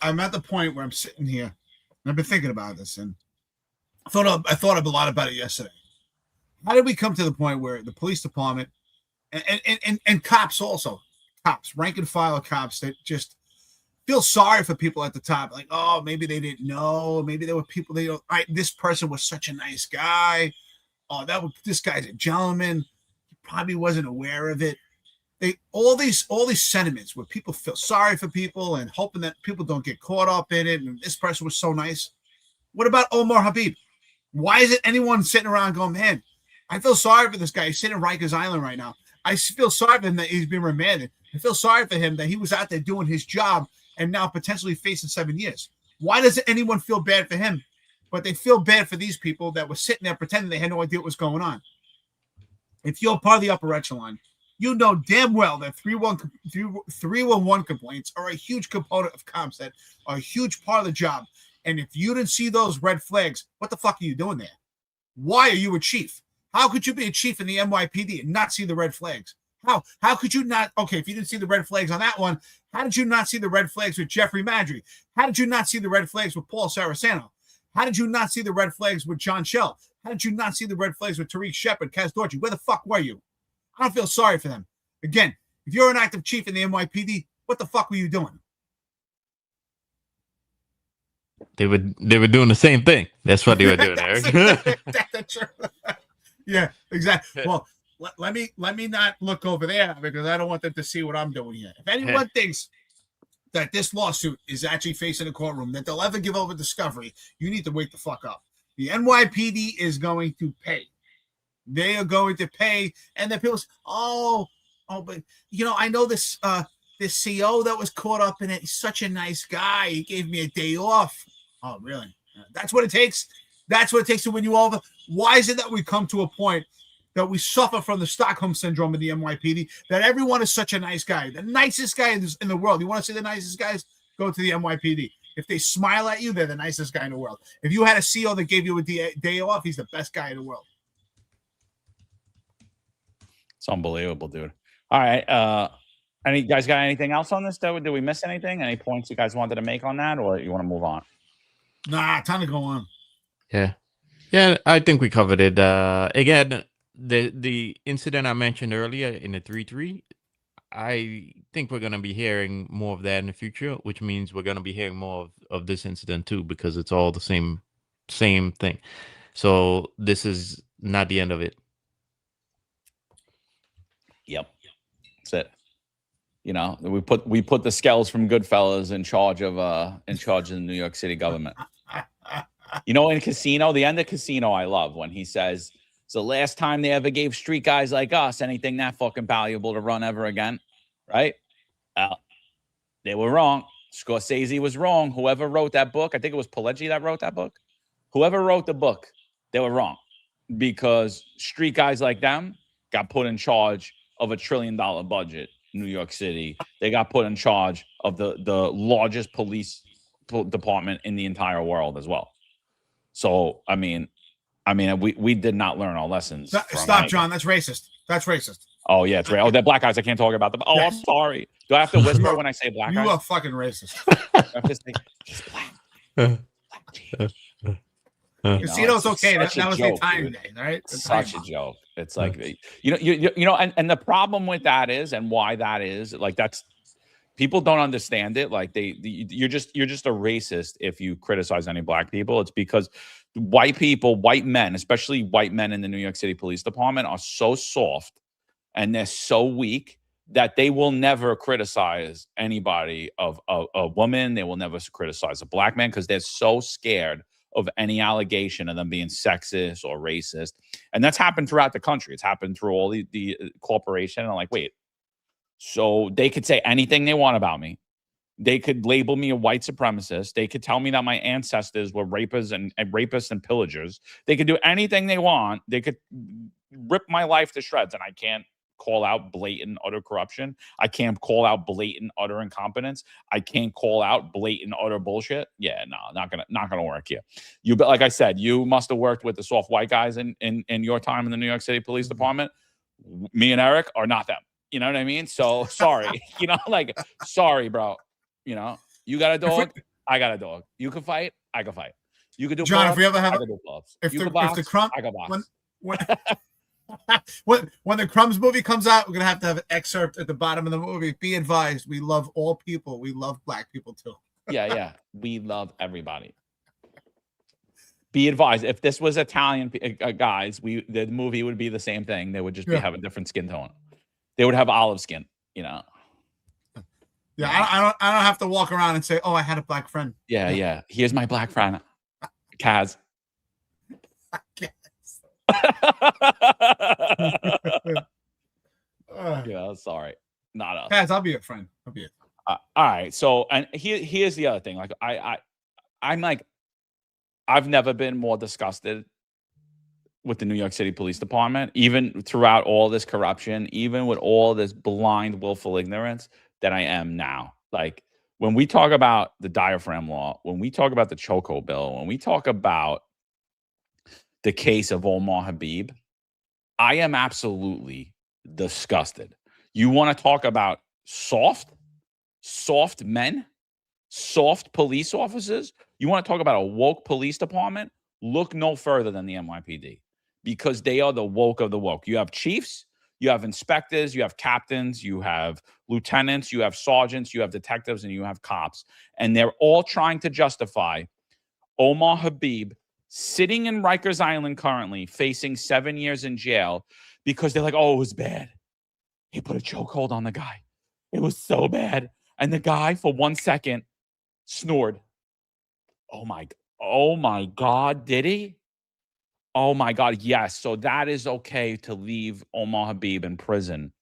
I'm at the point where I'm sitting here and I've been thinking about this, and I thought a lot about it yesterday. How did we come to the point where the police department and cops also, rank and file cops that just feel sorry for people at the top, like, oh, maybe they didn't know, maybe there were people this person was such a nice guy. Oh, this guy's a gentleman. He probably wasn't aware of it. All these sentiments where people feel sorry for people and hoping that people don't get caught up in it. And this person was so nice. What about Omar Habib? Why isn't anyone sitting around going, man, I feel sorry for this guy. He's sitting in Rikers Island right now. I feel sorry for him that he's been remanded. I feel sorry for him that he was out there doing his job and now potentially facing 7 years. Why doesn't anyone feel bad for him? But they feel bad for these people that were sitting there pretending they had no idea what was going on. If you're part of the upper echelon, you know damn well that 311 complaints are a huge component of cops that are a huge part of the job. And if you didn't see those red flags, what the fuck are you doing there? Why are you a chief? How could you be a chief in the NYPD and not see the red flags? How could you not? Okay, if you didn't see the red flags on that one, how did you not see the red flags with Jeffrey Madry? How did you not see the red flags with Paul Saraceno? How did you not see the red flags with John Schell? How did you not see the red flags with Tariq Shepard, Kaz Dorji? Where the fuck were you? I don't feel sorry for them. Again, if you're an active chief in the NYPD, what the fuck were you doing? They were doing the same thing. That's what they were doing, Eric. That's true. Yeah, exactly. Well, let me not look over there because I don't want them to see what I'm doing here. If anyone thinks that this lawsuit is actually facing a courtroom, that they'll ever give over discovery, you need to wake the fuck up. The NYPD is going to pay. They are going to pay, and then people say, oh, but I know this this CO that was caught up in it, he's such a nice guy. He gave me a day off. Oh, really? That's what it takes. That's what it takes to win you over. Why is it that we come to a point that we suffer from the Stockholm syndrome in the NYPD, that everyone is such a nice guy, the nicest guy in the world? You want to see the nicest guys? Go to the NYPD. If they smile at you, they're the nicest guy in the world. If you had a CO that gave you a day off, he's the best guy in the world. It's unbelievable, dude. All right. Any guys got anything else on this? Did we miss anything? Any points you guys wanted to make on that, or you want to move on? Nah, time to go on. Yeah, I think we covered it. Again, the incident I mentioned earlier in the 3-3, I think we're going to be hearing more of that in the future, which means we're going to be hearing more of this incident too, because it's all the same thing. So this is not the end of it. Yep, that's it. You know, we put the Skells from Goodfellas in charge of the New York City government. You know, in Casino, the end of Casino, I love when he says, "It's the last time they ever gave street guys like us anything that fucking valuable to run ever again." Right? They were wrong. Scorsese was wrong. Whoever wrote that book, I think it was Pileggi that wrote that book. Whoever wrote the book, they were wrong, because street guys like them got put in charge of $1 trillion budget. New York City, they got put in charge of the largest police department in the entire world as well. So I mean, we did not learn our lessons. Stop, John. That's racist. That's racist. Oh yeah, it's right. Oh, they're black guys. I can't talk about them. Oh, yes. I'm sorry. Do I have to whisper when I say black guys? You are fucking racist. I have to say, he's black. Casino's okay. That was joke, the time dude. day, right? Such a joke. It's like, you know, and the problem with that is, and why that is, like, that's, people don't understand it. Like you're just a racist if you criticize any black people. It's because white people, white men, especially white men in the New York City Police Department, are so soft and they're so weak that they will never criticize anybody of a woman. They will never criticize a black man because they're so scared of any allegation of them being sexist or racist. And that's happened throughout the country. It's happened through all the corporation. And I'm like, wait, so they could say anything they want about me. They could label me a white supremacist. They could tell me that my ancestors were rapists and pillagers. They could do anything they want. They could rip my life to shreds, and I can't call out blatant utter corruption. I can't call out blatant utter incompetence. I can't call out blatant utter bullshit. Yeah, no, not gonna work here. You, like I said, you must have worked with the soft white guys in your time in the New York City Police Department. Me and Eric are not them. You know what I mean? So sorry. You know, like, sorry, bro. You know, you got a dog, I got a dog. You can fight, I can fight. You can do John, gloves, if we ever have I can do gloves. if You the can box, if the crumb I can box. when the Crumbs movie comes out, we're gonna have an excerpt at the bottom of the movie. Be advised, we love all people. We love black people too. Yeah. We love everybody. Be advised, if this was Italian guys, the movie would be the same thing. They would just have a different skin tone. They would have olive skin, you know. Yeah, I don't have to walk around and say, "Oh, I had a black friend." Yeah. Here's my black friend, Kaz. Yeah, sorry, not us. Kaz, I'll be a friend. I'll be all right. So, and here's the other thing. Like, I'm like, I've never been more disgusted with the New York City Police Department, even throughout all this corruption, even with all this blind, willful ignorance, than I am now. Like, when we talk about the diaphragm law, when we talk about the chokehold bill, when we talk about the case of Omar Habib, I am absolutely disgusted. You want to talk about soft men, soft police officers? You want to talk about a woke police department? Look no further than the NYPD, because they are the woke of the woke. You have chiefs, you have inspectors, you have captains, you have lieutenants, you have sergeants, you have detectives, and you have cops. And they're all trying to justify Omar Habib sitting in Rikers Island currently facing 7 years in jail because they're like, oh, it was bad. He put a chokehold on the guy. It was so bad. And the guy, for 1 second, snored. Oh my God, did he? Oh my God, yes. So that is okay to leave Omar Habib in prison.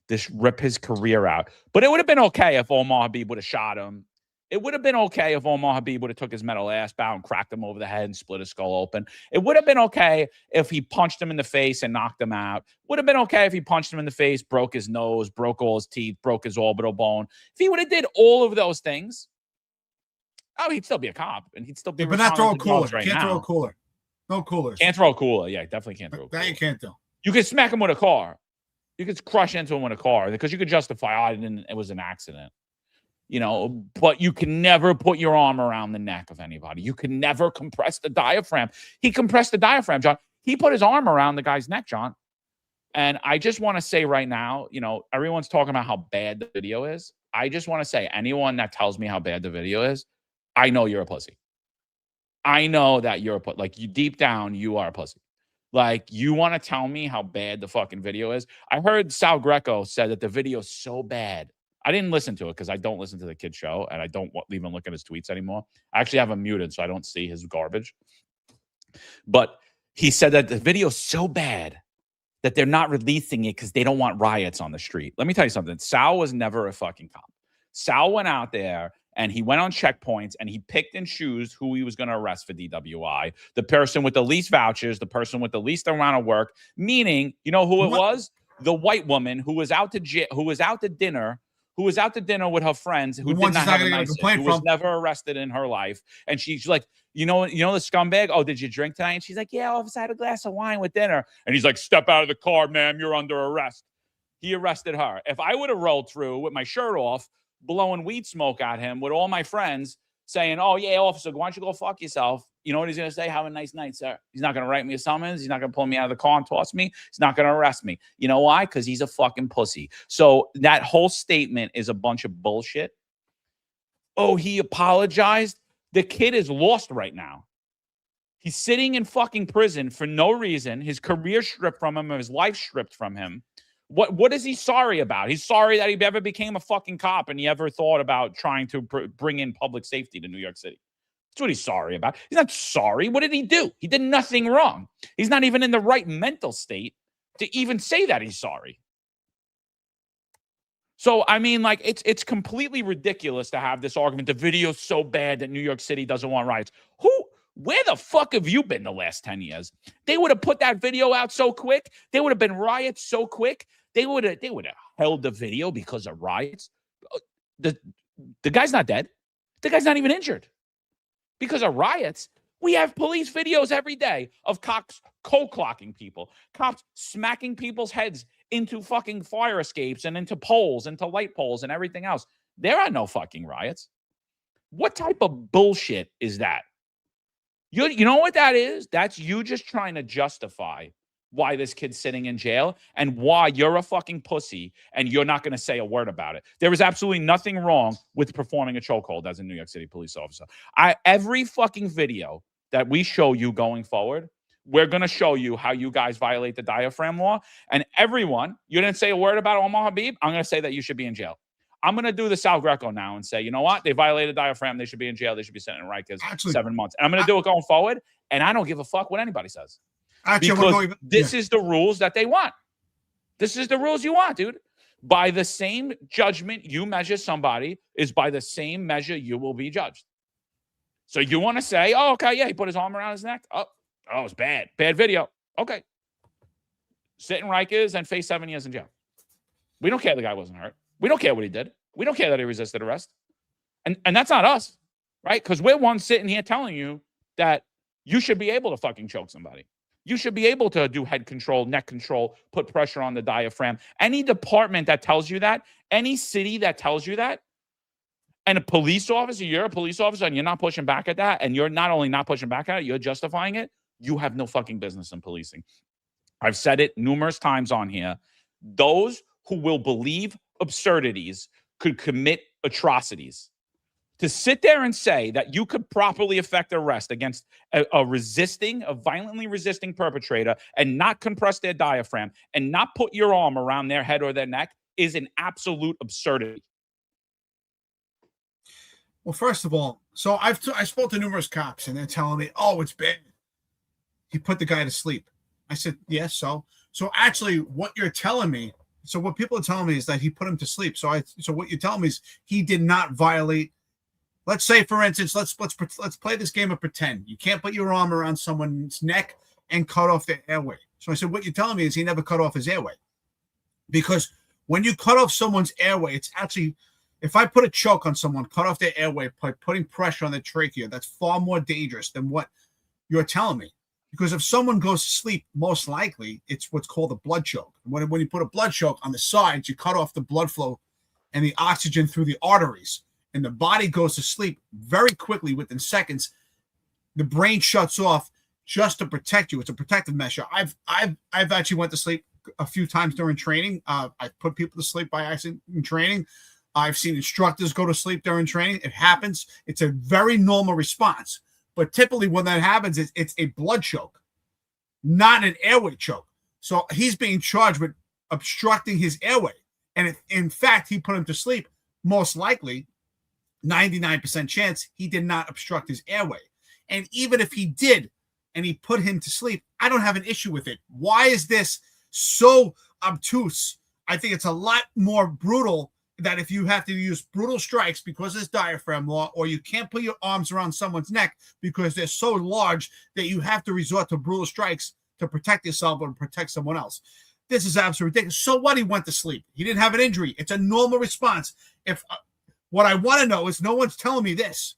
This rip his career out. But it would have been okay if Omar Habib would have shot him. It would have been okay if Omar Habib would have took his metal ass bow and cracked him over the head and split his skull open. It would have been okay if he punched him in the face and knocked him out. Would have been okay if he punched him in the face, broke his nose, broke all his teeth, broke his orbital bone. If he would have did all of those things, oh, he'd still be a cop and he'd still be. Yeah, but not throw a cooler. Right Can't now. throw a cooler. No coolers. Can't throw a cooler. Yeah, definitely can't throw a cooler. That you can't do. You could smack him with a car. You could crush into him with a car because you could justify, it was an accident. You know, but you can never put your arm around the neck of anybody. You can never compress the diaphragm. He compressed the diaphragm, John. He put his arm around the guy's neck, John. And I just want to say right now, you know, everyone's talking about how bad the video is. I just want to say, anyone that tells me how bad the video is, I know you're a pussy. I know that you're a pussy. Like, you deep down, you are a pussy. Like, you want to tell me how bad the fucking video is? I heard Sal Greco said that the video is so bad. I didn't listen to it because I don't listen to the kid show and I don't even look at his tweets anymore. I actually have him muted so I don't see his garbage. But he said that the video is so bad that they're not releasing it because they don't want riots on the street. Let me tell you something. Sal was never a fucking cop. Sal went out there and he went on checkpoints and he picked and chose who he was going to arrest for DWI. The person with the least vouchers, the person with the least amount of work, meaning, you know who it was? The white woman who was out to dinner with her friends, who did not have a license, who was never arrested in her life. And she's like, you know the scumbag? Oh, did you drink tonight? And she's like, yeah, officer, I had a glass of wine with dinner. And he's like, step out of the car, ma'am. You're under arrest. He arrested her. If I would have rolled through with my shirt off, blowing weed smoke at him with all my friends saying, oh, yeah, officer, why don't you go fuck yourself? You know what he's going to say? Have a nice night, sir. He's not going to write me a summons. He's not going to pull me out of the car and toss me. He's not going to arrest me. You know why? Because he's a fucking pussy. So that whole statement is a bunch of bullshit. Oh, he apologized. The kid is lost right now. He's sitting in fucking prison for no reason. His career stripped from him, his life stripped from him. What is he sorry about? He's sorry that he ever became a fucking cop and he ever thought about trying to bring in public safety to New York City. That's what he's sorry about. He's not sorry. What did he do? He did nothing wrong. He's not even in the right mental state to even say that he's sorry. So, I mean, like, it's completely ridiculous to have this argument. The video's so bad that New York City doesn't want riots. Where the fuck have you been the last 10 years? They would have put that video out so quick. There would have been riots so quick. They would have held the video because of riots. The guy's not dead. The guy's not even injured. Because of riots, we have police videos every day of cops cold-clocking people, cops smacking people's heads into fucking fire escapes and into poles, into light poles and everything else. There are no fucking riots. What type of bullshit is that? You know what that is? That's you just trying to justify why this kid's sitting in jail and why you're a fucking pussy and you're not going to say a word about it. There is absolutely nothing wrong with performing a chokehold as a New York City police officer. Every fucking video that we show you going forward, we're going to show you how you guys violate the diaphragm law. And everyone, you didn't say a word about Omar Habib, I'm going to say that you should be in jail. I'm going to do the Sal Greco now and say, you know what? They violated diaphragm. They should be in jail. They should be sent in Rikers 7 months. And I'm going to do it going forward. And I don't give a fuck what anybody says. Because this is the rules that they want. This is the rules you want, dude. By the same judgment you measure somebody is by the same measure you will be judged. So you want to say, oh, okay, yeah, he put his arm around his neck. Oh, it's bad. Bad video. Okay. Sit in Rikers and face 7 years in jail. We don't care the guy wasn't hurt. We don't care what he did. We don't care that he resisted arrest. And that's not us, right? Because we're one sitting here telling you that you should be able to fucking choke somebody. You should be able to do head control, neck control, put pressure on the diaphragm. Any department that tells you that, any city that tells you that, and a police officer, you're a police officer and you're not pushing back at that, and you're not only not pushing back at it, you're justifying it, you have no fucking business in policing. I've said it numerous times on here. Those who will believe absurdities could commit atrocities. To sit there and say that you could properly effect arrest against a violently resisting perpetrator and not compress their diaphragm and not put your arm around their head or their neck is an absolute absurdity. Well, first of all, so I spoke to numerous cops and they're telling me, oh, it's bad. He put the guy to sleep. I said, yes, so. So actually what you're telling me So what people are telling me is that he put him to sleep. So what you're telling me is he did not violate. Let's say, for instance, let's play this game of pretend. You can't put your arm around someone's neck and cut off their airway. So I said, what you're telling me is he never cut off his airway. Because when you cut off someone's airway, it's actually, if I put a choke on someone, cut off their airway by putting pressure on their trachea, that's far more dangerous than what you're telling me. Because if someone goes to sleep, most likely it's what's called a blood choke. When you put a blood choke on the sides, you cut off the blood flow and the oxygen through the arteries, and the body goes to sleep very quickly within seconds. The brain shuts off just to protect you. It's a protective measure. I've actually went to sleep a few times during training. I've put people to sleep by accident in training. I've seen instructors go to sleep during training. It happens. It's a very normal response. But typically when that happens, it's a blood choke, not an airway choke. So he's being charged with obstructing his airway. And if, in fact, he put him to sleep, most likely, 99% chance, he did not obstruct his airway. And even if he did, and he put him to sleep, I don't have an issue with it. Why is this so obtuse? I think it's a lot more brutal that if you have to use brutal strikes because there's diaphragm law, or you can't put your arms around someone's neck because they're so large that you have to resort to brutal strikes to protect yourself or protect someone else. This is absolutely ridiculous. So what? He went to sleep. He didn't have an injury. It's a normal response. If what I want to know is, no one's telling me this,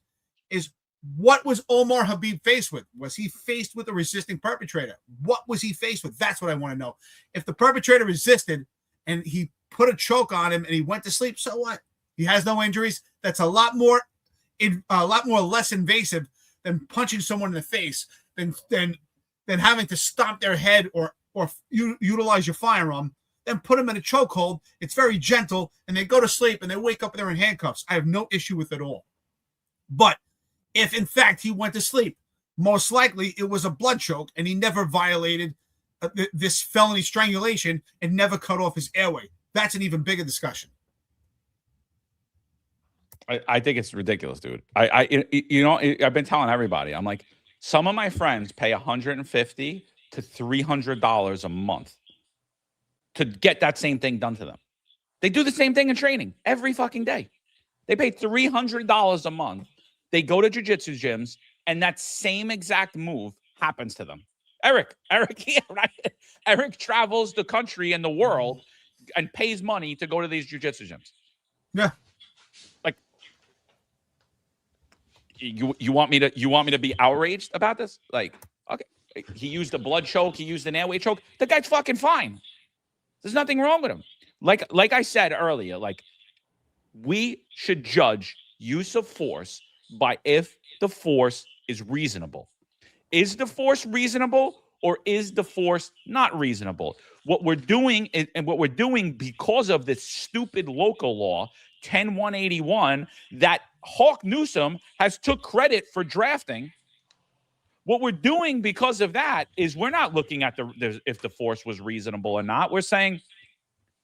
is what was Omar Habib faced with? Was he faced with a resisting perpetrator? What was he faced with? That's what I want to know. If the perpetrator resisted and he put a choke on him and he went to sleep, so what? He has no injuries. That's a lot more less invasive than punching someone in the face, than having to stomp their head or utilize your firearm. Then put them in a chokehold. It's very gentle, and they go to sleep and they wake up and they're in handcuffs. I have no issue with it at all. But if in fact he went to sleep, most likely it was a blood choke and he never violated this felony strangulation and never cut off his airway. That's an even bigger discussion. I think it's ridiculous, dude. I've been telling everybody, I'm like, some of my friends pay $150 to $300 a month to get that same thing done to them. They do the same thing in training every fucking day. They pay $300 a month. They go to jiu-jitsu gyms, and that same exact move happens to them. Eric, yeah, right? Eric travels the country and the world and pays money to go to these jiu-jitsu gyms. Yeah. Like, you want me to be outraged about this? Like, okay, he used a blood choke, he used an airway choke. The guy's fucking fine. There's nothing wrong with him. Like I said earlier, like, we should judge use of force by if the force is reasonable. Is the force reasonable, or is the force not reasonable? What we're doing because of this stupid local law 10181 that Hawk Newsom has took credit for drafting. What we're doing because of that is we're not looking at if the force was reasonable or not. We're saying,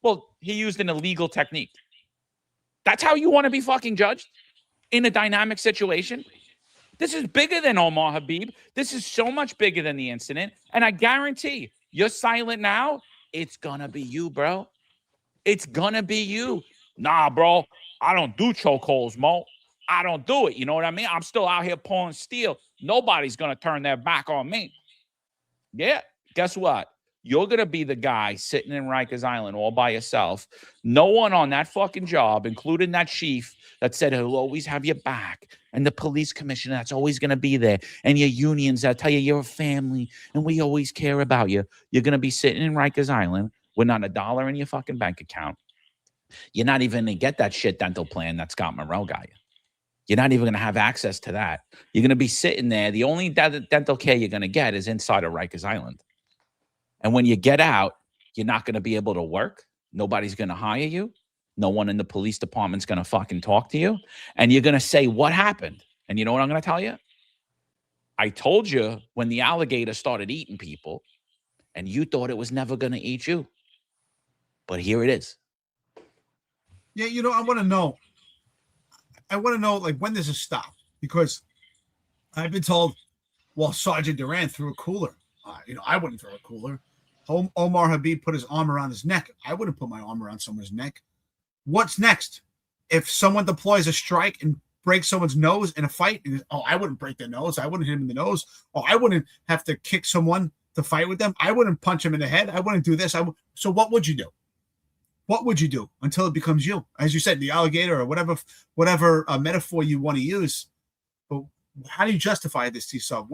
well, he used an illegal technique. That's how you want to be fucking judged in a dynamic situation? This is bigger than Omar Habib. This is so much bigger than the incident. And I guarantee you're silent now. It's going to be you, bro. It's going to be you. Nah, bro, I don't do chokeholds, Mo. I don't do it. You know what I mean? I'm still out here pulling steel. Nobody's going to turn their back on me. Yeah, guess what? You're going to be the guy sitting in Rikers Island all by yourself. No one on that fucking job, including that chief that said he'll always have your back, and the police commissioner that's always going to be there, and your unions that tell you you're a family and we always care about you. You're going to be sitting in Rikers Island with not a dollar in your fucking bank account. You're not even going to get that shit dental plan that Scott Morrell got you. You're not even going to have access to that. You're going to be sitting there. The only dental care you're going to get is inside of Rikers Island. And when you get out, you're not going to be able to work. Nobody's going to hire you. No one in the police department's going to fucking talk to you. And you're going to say, what happened? And you know what I'm going to tell you? I told you when the alligator started eating people, and you thought it was never going to eat you. But here it is. Yeah, I want to know. Like, when does it stop? Because I've been told, well, Sergeant Durant threw a cooler. I wouldn't throw a cooler. Omar Habib put his arm around his neck. I wouldn't put my arm around someone's neck. What's next? If someone deploys a strike and breaks someone's nose in a fight, I wouldn't break their nose. I wouldn't hit him in the nose. I wouldn't have to kick someone to fight with them. I wouldn't punch him in the head. I wouldn't do this. So what would you do? What would you do until it becomes you? As you said, the alligator or whatever metaphor you want to use. But how do you justify this to yourself?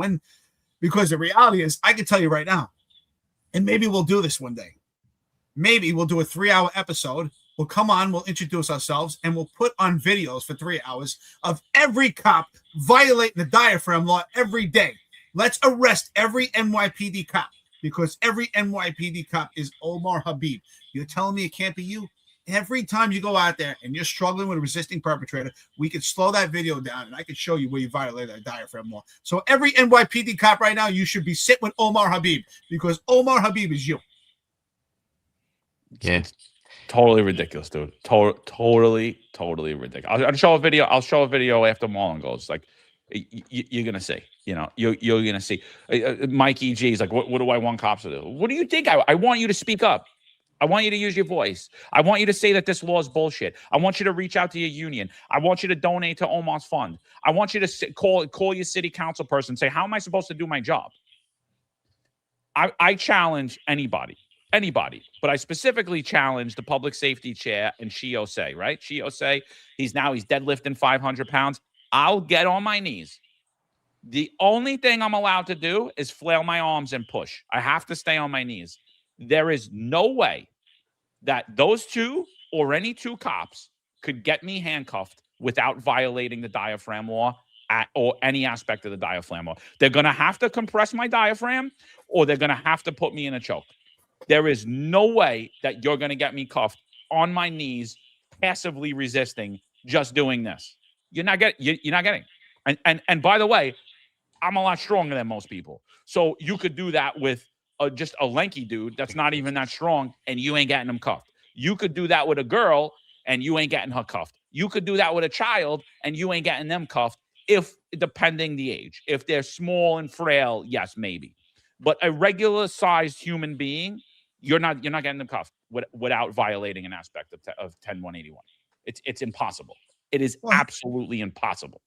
Because the reality is, I can tell you right now, and maybe we'll do this one day. Maybe we'll do a 3-hour episode. We'll come on, we'll introduce ourselves, and we'll put on videos for 3 hours of every cop violating the diaphragm law every day. Let's arrest every NYPD cop, because every NYPD cop is Omar Habib. You're telling me it can't be you? Every time you go out there and you're struggling with a resisting perpetrator, we could slow that video down and I could show you where you violated that diaphragm law. So every NYPD cop right now, you should be sitting with Omar Habib, because Omar Habib is you. Yeah. Totally ridiculous, dude. Totally ridiculous. I'll show a video. I'll show a video after Marlon goes. Like, you're gonna see. You're gonna see. Mikey G's like, what do I want cops to do? What do you think? I want you to speak up. I want you to use your voice. I want you to say that this law is bullshit. I want you to reach out to your union. I want you to donate to Omar's fund. I want you to call your city council person and say, how am I supposed to do my job? I challenge anybody, but I specifically challenge the public safety chair and Shiosei, right? Shiosei, he's deadlifting 500 pounds. I'll get on my knees. The only thing I'm allowed to do is flail my arms and push. I have to stay on my knees. There is no way that those two or any two cops could get me handcuffed without violating the diaphragm law or any aspect of the diaphragm law. They're going to have to compress my diaphragm, or they're going to have to put me in a choke. There is no way that you're going to get me cuffed on my knees, passively resisting, just doing this. You're not getting. And by the way, I'm a lot stronger than most people. So you could do that with just a lanky dude that's not even that strong, and you ain't getting him cuffed. You could do that with a girl, and you ain't getting her cuffed. You could do that with a child, and you ain't getting them cuffed, depending the age. If they're small and frail, yes, maybe. But a regular-sized human being, you're not getting them cuffed without violating an aspect of 10181. It's impossible. It is absolutely impossible.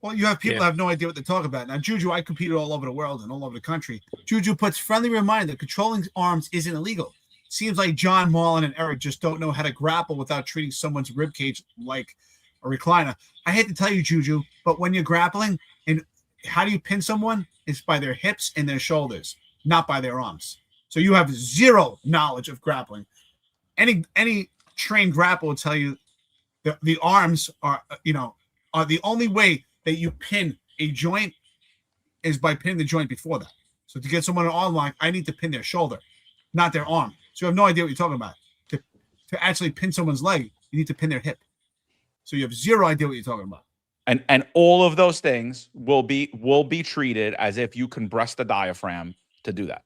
Well, you have people that have no idea what they're talking about. Now, Juju, I competed all over the world and all over the country. Juju puts friendly reminder, controlling arms isn't illegal. Seems like John, Marlon, and Eric just don't know how to grapple without treating someone's ribcage like a recliner. I hate to tell you, Juju, but when you're grappling, and how do you pin someone? It's by their hips and their shoulders, not by their arms. So you have zero knowledge of grappling. Any trained grappler will tell you the arms are the only way that you pin a joint is by pinning the joint before that. So to get someone an arm lock, I need to pin their shoulder, not their arm. So you have no idea what you're talking about. To actually pin someone's leg, you need to pin their hip. So you have zero idea what you're talking about. And all of those things will be treated as if you compress the diaphragm to do that.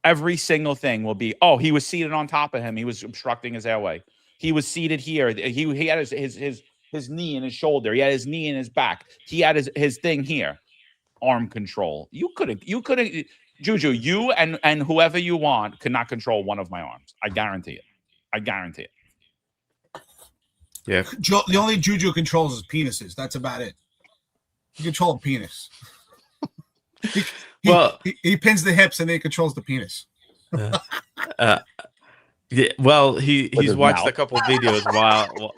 Every single thing will be, he was seated on top of him. He was obstructing his airway. He was seated here. He had his knee in his shoulder. He had his knee in his back. He had his thing here. Arm control. You couldn't, Juju, you and whoever you want could not control one of my arms. I guarantee it. Yeah. The only Juju controls is penises. That's about it. He controls a penis. He pins the hips and then he controls the penis. Yeah, well, he's watched a couple of videos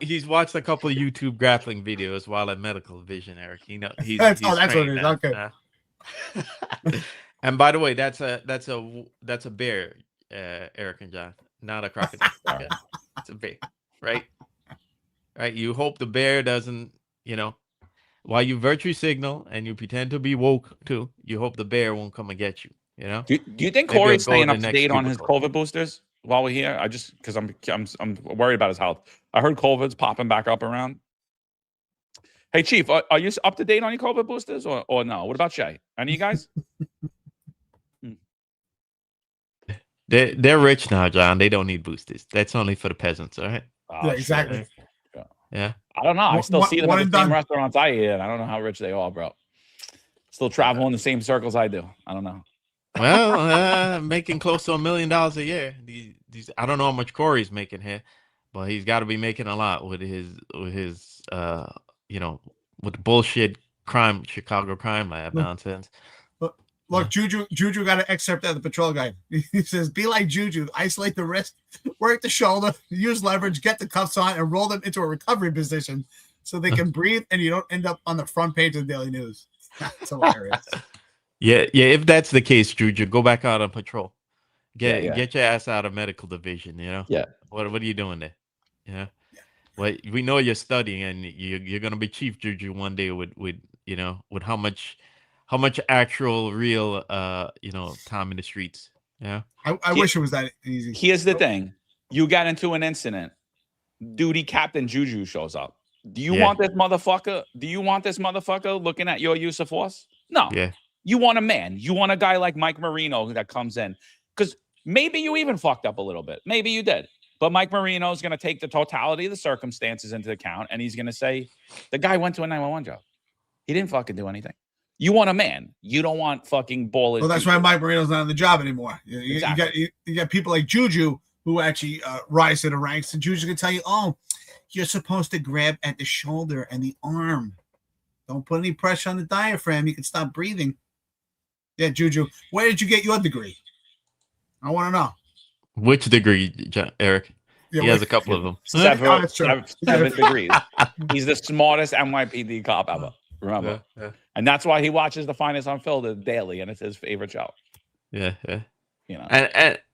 he's watched a couple of YouTube grappling videos while at Medical Vision, Eric. He's that's what it is. Okay. And by the way, that's a bear, Eric and John, not a crocodile. Okay. It's a bear, right? Right. You hope the bear doesn't, while you virtue signal and you pretend to be woke too, you hope the bear won't come and get you. Do you think Corey's staying up to date on his COVID boosters while we're here? Because I'm worried about his health. I heard COVID's popping back up around. Hey, Chief, are you up to date on your COVID boosters or no? What about Shay? Any of you guys? They're rich now, John. They don't need boosters. That's only for the peasants, all right? Yeah, exactly. Yeah. I don't know. I still see them at the same restaurants I eat. I don't know how rich they are, bro. Still travel in the same circles I do. I don't know. Well, making close to $1 million a year. These I don't know how much Corey's making here, but he's got to be making a lot with his with the bullshit crime, Chicago crime lab nonsense. Look, Juju got an excerpt of the patrol guide. He says, "Be like Juju, isolate the wrist, work the shoulder, use leverage, get the cuffs on, and roll them into a recovery position so they can breathe, and you don't end up on the front page of the Daily News." That's hilarious. Yeah. If that's the case, Juju, go back out on patrol. Get your ass out of medical division. Yeah. What are you doing there? Well, we know you're studying, and you're gonna be Chief Juju one day with how much actual real time in the streets. Yeah. I wish it was that easy. Here's the thing: you got into an incident. Duty Captain Juju shows up. Do you want this motherfucker? Do you want this motherfucker looking at your use of force? No. Yeah. You want a man. You want a guy like Mike Marino that comes in. Because maybe you even fucked up a little bit. Maybe you did. But Mike Marino is going to take the totality of the circumstances into account, and he's going to say, the guy went to a 911 job. He didn't fucking do anything. You want a man. You don't want fucking ballers. Well, that's why Mike Marino's not on the job anymore. Exactly. You got people like Juju who actually rise to the ranks, and Juju can tell you, oh, you're supposed to grab at the shoulder and the arm. Don't put any pressure on the diaphragm. You can stop breathing. Yeah, Juju, where did you get your degree? I want to know. Which degree, Eric? Yeah, he has a couple of them. Seven degrees. He's the smartest NYPD cop ever. Remember? Yeah. And that's why he watches The Finest Unfiltered daily, and it's his favorite show. Yeah. You know.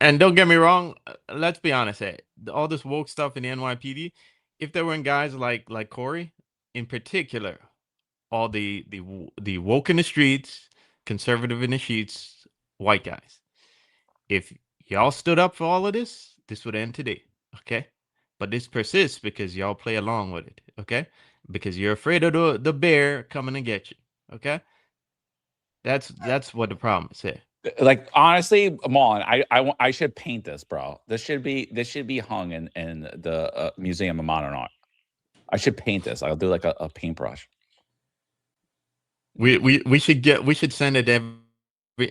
And don't get me wrong. Let's be honest here. All this woke stuff in the NYPD, if there weren't guys like Corey, in particular, all the woke in the streets, conservative in the sheets, white guys. If y'all stood up for all of this, this would end today. Okay? But this persists because y'all play along with it. Okay? Because you're afraid of the bear coming to get you. Okay? That's what the problem is here. Like, honestly, Marlon, I should paint this, bro. This should be hung in the Museum of Modern Art. I should paint this. I'll do like a paintbrush. We should send it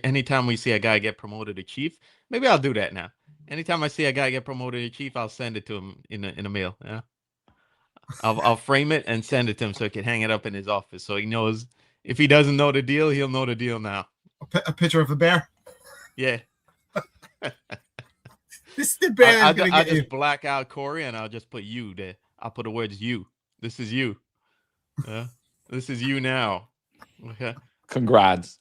anytime we see a guy get promoted to chief. Maybe I'll do that now. Anytime I see a guy get promoted to chief, I'll send it to him in a mail. Yeah. I'll frame it and send it to him so he can hang it up in his office so he knows. If he doesn't know the deal, he'll know the deal now. A picture of a bear? Yeah. This is the bear. I'll just black out Corey and I'll just put you there. I'll put the words you. This is you. This is you now. Okay. Congrats.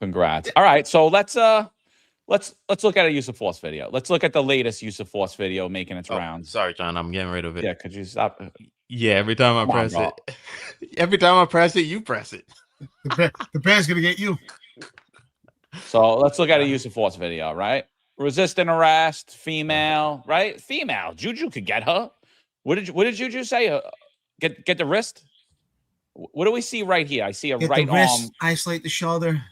All right, so let's look at a use of force video. Let's look at the latest use of force video making its rounds. Sorry, John, I'm getting rid of it. Yeah, could you stop? Yeah, every time I press it, you press it. The bear's gonna get you. So let's look at a use of force video, right? Resisting arrest, female, right? Female. Juju could get her. What did Juju say? Get the wrist? What do we see right here? I see a right the wrist, arm. Isolate the shoulder.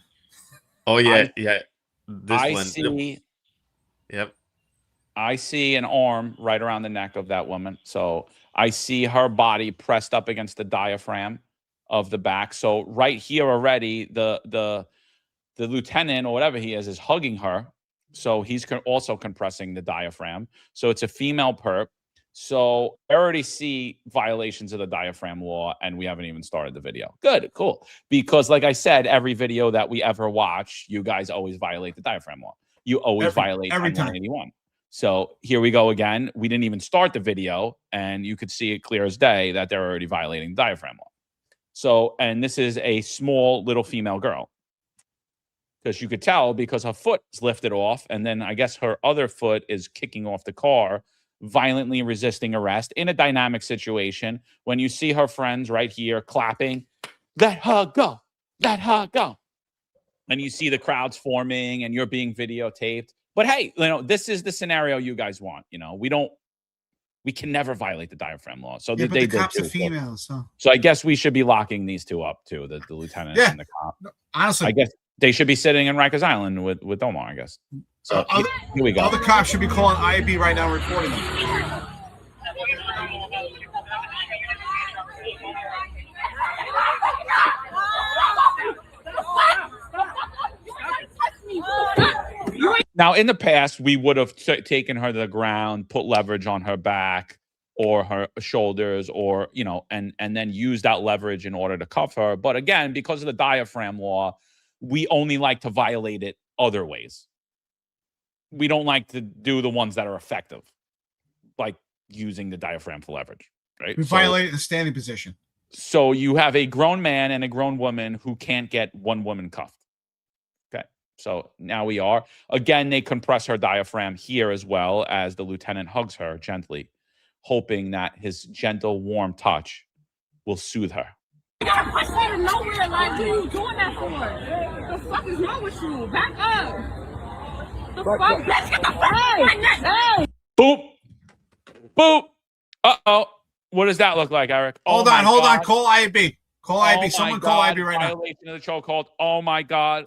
Oh yeah. Yep. I see an arm right around the neck of that woman. So I see her body pressed up against the diaphragm of the back. So right here already, the lieutenant or whatever he is hugging her. So he's also compressing the diaphragm. So it's a female perp. So I already see violations of the diaphragm law, and we haven't even started the video. Good, cool. Because like I said, every video that we ever watch, you guys always violate the diaphragm law. You always violate every time. 181. So here we go again. We didn't even start the video, and you could see it clear as day that they're already violating the diaphragm law. So, and this is a small little female girl. Because you could tell because her foot is lifted off, and then I guess her other foot is kicking off the car, violently resisting arrest in a dynamic situation. When you see her friends right here clapping, let her go, let her go. And you see the crowds forming and you're being videotaped. But hey, this is the scenario you guys want. We can never violate the diaphragm law. So yeah, they the cops did are females. So I guess we should be locking these two up too, the lieutenant and the cop. Honestly, I guess they should be sitting in Rikers Island with Omar, I guess. So here we go. All the cops should be calling IAB right now and reporting them. Now, in the past, we would have taken her to the ground, put leverage on her back or her shoulders, or, you know, and then use that leverage in order to cuff her. But again, because of the diaphragm law, we only like to violate it other ways. We don't like to do the ones that are effective, like using the diaphragm for leverage, right? We violated the standing position. So you have a grown man and a grown woman who can't get one woman cuffed. Okay. So now we are. Again, they compress her diaphragm here as well as the lieutenant hugs her gently, hoping that his gentle, warm touch will soothe her. You gotta push out of nowhere, like, who you doing that for? The fuck is wrong with you? Back up. The fuck? Let's get the fuck out of my neck. Hey! Boop. Boop. Uh-oh. What does that look like, Eric? Hold on. Call IAB. Call IAB. Someone call IAB right now. Violation of the chokehold. Oh, my God.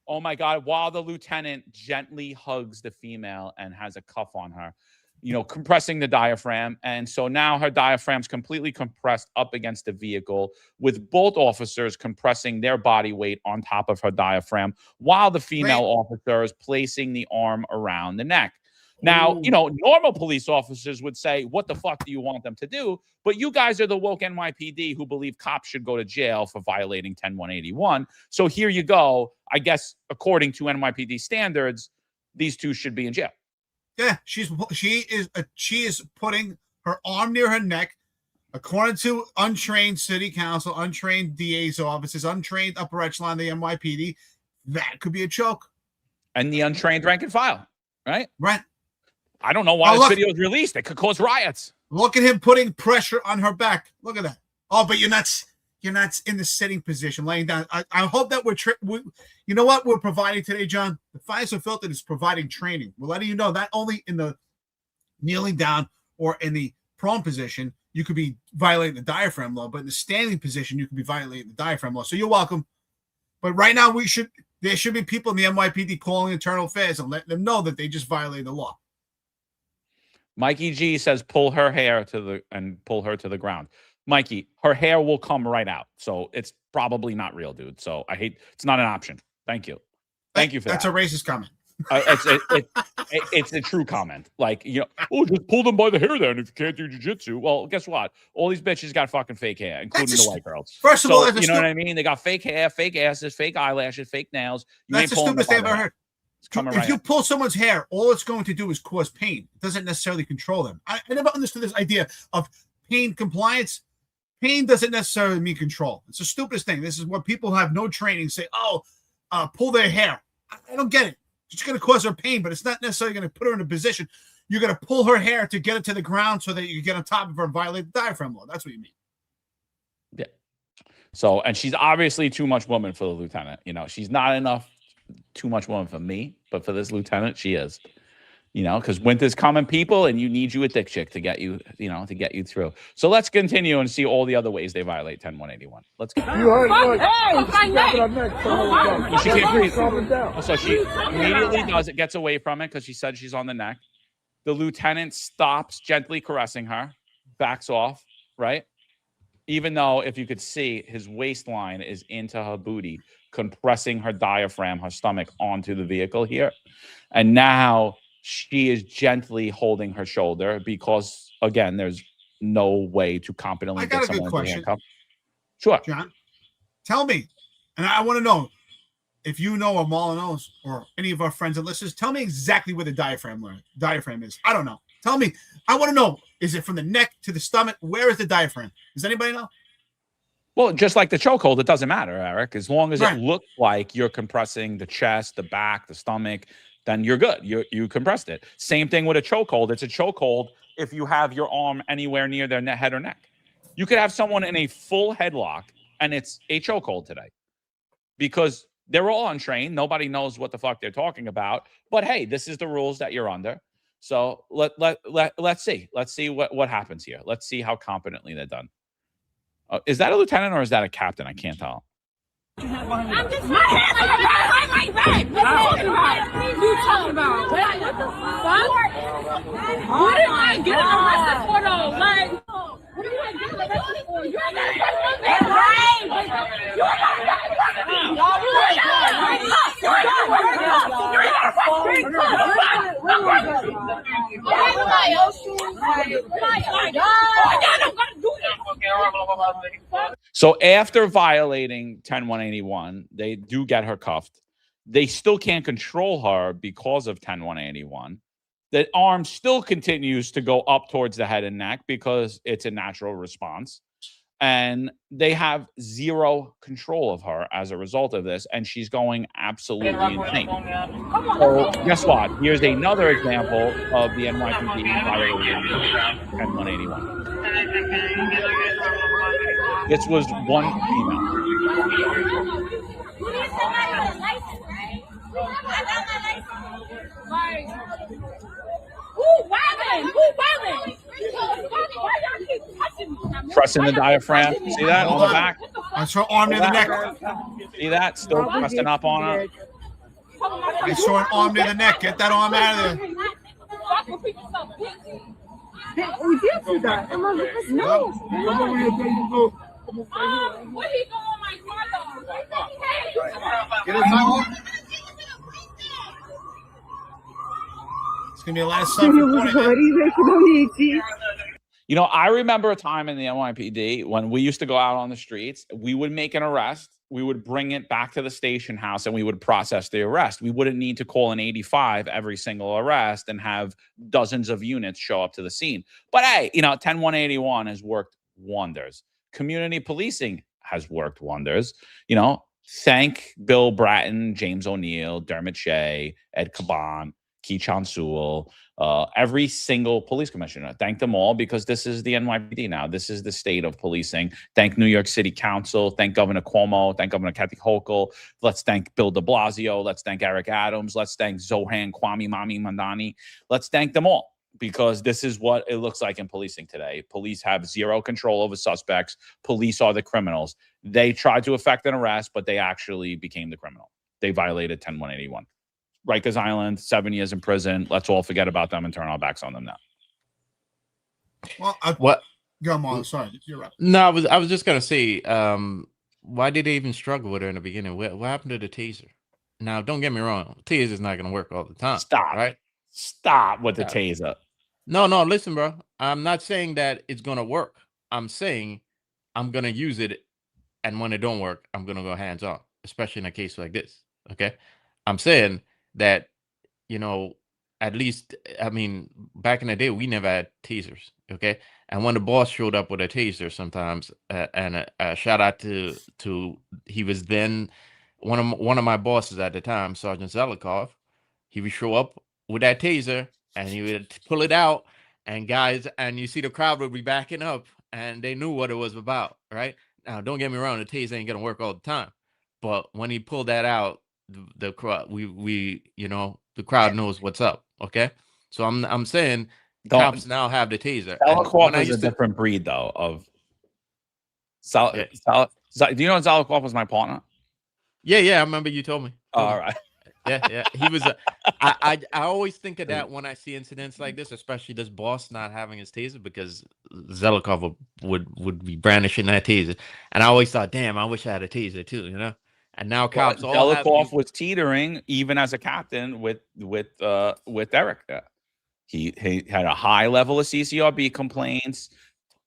Oh, my God. While the lieutenant gently hugs the female and has a cuff on her, you know, compressing the diaphragm. And so now her diaphragm's completely compressed up against the vehicle, with both officers compressing their body weight on top of her diaphragm while the female officer is placing the arm around the neck. Now, you know, normal police officers would say, what the fuck do you want them to do? But you guys are the woke NYPD who believe cops should go to jail for violating 10181. So here you go. I guess, according to NYPD standards, these two should be in jail. Yeah, she is putting her arm near her neck, according to untrained city council, untrained DA's offices, untrained upper echelon of the NYPD. That could be a choke. And the untrained rank and file, right? Right. I don't know why this video is released. It could cause riots. Look at him putting pressure on her back. Look at that. Oh, but you're not in the sitting position, laying down. I hope that you know what we're providing today, John? The Finest Unfiltered is providing training. We're letting you know not only in the kneeling down or in the prone position, you could be violating the diaphragm law, but in the standing position, you could be violating the diaphragm law. So you're welcome. But right now, there should be people in the NYPD calling internal affairs and letting them know that they just violated the law. Mikey G says, pull her hair pull her to the ground. Mikey, her hair will come right out. So it's probably not real, dude. So it's not an option. Thank you. Thank you for that. That's a racist comment. It's a true comment. Like, you know, oh, just pull them by the hair then if you can't do jiu-jitsu. Well, guess what? All these bitches got fucking fake hair, including the white girls. First of all, you know what I mean? They got fake hair, fake asses, fake eyelashes, fake nails. That's the stupidest thing I've ever heard. If you out. pull someone's hair, all it's going to do is cause pain. It doesn't necessarily control them. I never understood this idea of pain compliance. Pain doesn't necessarily mean control. It's the stupidest thing. This is what people who have no training say, pull their hair. I don't get it. It's going to cause her pain, but it's not necessarily going to put her in a position. You're going to pull her hair to get it to the ground so that you can get on top of her and violate the diaphragm law. That's what you mean. Yeah. So, and she's obviously too much woman for the lieutenant. You know, she's not too much woman for me, but for this lieutenant, she is. You know, because winter's coming, people, and you need a thick chick to get you, to get you through. So let's continue and see all the other ways they violate 10181. Let's go. She can't breathe. So she immediately gets away from it because she said she's on the neck. The lieutenant stops, gently caressing her, backs off, right? Even though, if you could see, his waistline is into her booty, compressing her diaphragm, her stomach onto the vehicle here. And now she is gently holding her shoulder because, again, there's no way to competently get someone to handcuff. Sure. John, tell me, and I want to know if you know or Marlon knows or any of our friends and listeners, tell me exactly where the diaphragm is. I don't know. Tell me. I want to know, is it from the neck to the stomach? Where is the diaphragm? Does anybody know? Well, just like the chokehold, it doesn't matter, Eric. As long as it looks like you're compressing the chest, the back, the stomach, then you're good. You compressed it. Same thing with a chokehold. It's a chokehold if you have your arm anywhere near their head or neck. You could have someone in a full headlock, and it's a chokehold today because they're all untrained. Nobody knows what the fuck they're talking about. But hey, this is the rules that you're under. So let's see. Let's see what happens here. Let's see how competently they're done. Is that a lieutenant or is that a captain? I can't tell. I'm just my hands on my back. What are you talking about? What the fuck? What am I getting arrested for though? Like, what am I getting arrested for? You're not So after violating 10181, they do get her cuffed. They still can't control her because of 10181. The arm still continues to go up towards the head and neck because it's a natural response. And they have zero control of her as a result of this. And she's going absolutely insane. So guess what? Here's another example of the NYPD violating 10181. This was one female. Pressing the diaphragm. See that on the back? I saw arm near the neck. See that? Still pressing up on her. I saw an arm near the neck. Get that arm out of there. We did do that. No. What he going on my car though? Get his arm. It's gonna be a lot of stuff. You know, I remember a time in the NYPD when we used to go out on the streets, we would make an arrest, we would bring it back to the station house and we would process the arrest. We wouldn't need to call an 85 every single arrest and have dozens of units show up to the scene. But hey, you know, 10181 has worked wonders. Community policing has worked wonders. You know, thank Bill Bratton, James O'Neill, Dermot Shea, Ed Caban, Keechon Sewell, every single police commissioner. Thank them all because this is the NYPD now. This is the state of policing. Thank New York City Council. Thank Governor Cuomo. Thank Governor Kathy Hochul. Let's thank Bill de Blasio. Let's thank Eric Adams. Let's thank Zohan Kwame Mami Mandani. Let's thank them all because this is what it looks like in policing today. Police have zero control over suspects. Police are the criminals. They tried to effect an arrest, but they actually became the criminal. They violated 10181. Rikers Island, 7 years in prison. Let's all forget about them and turn our backs on them now. Well, What? Go on. Sorry, you're right. No, I was just gonna say, why did they even struggle with her in the beginning? What happened to the taser? Now, don't get me wrong, taser is not gonna work all the time. Stop. Right? Stop with the taser. No, listen, bro. I'm not saying that it's gonna work. I'm saying I'm gonna use it, and when it don't work, I'm gonna go hands on, especially in a case like this. Okay, I'm saying that, you know, at least, I mean, back in the day, we never had tasers, okay? And when the boss showed up with a taser sometimes, and a shout out to he was then one of my bosses at the time, Sergeant Zelikov, he would show up with that taser, and he would pull it out, and guys, and you see the crowd would be backing up, and they knew what it was about, right? Now, don't get me wrong, the taser ain't gonna work all the time, but when he pulled that out, the crowd, we you know, the crowd knows what's up. Okay, so I'm saying cops now have the taser. Zelikov is a different breed, though. Of do you know Zelikov was my partner? Yeah, I remember you told me. All right. Yeah, he was. I always think of that when I see incidents like this, especially this boss not having his taser, because Zelikov would be brandishing that taser, and I always thought, damn, I wish I had a taser too, you know. And now cops all Zelikov was teetering even as a captain with Eric. He had a high level of CCRB complaints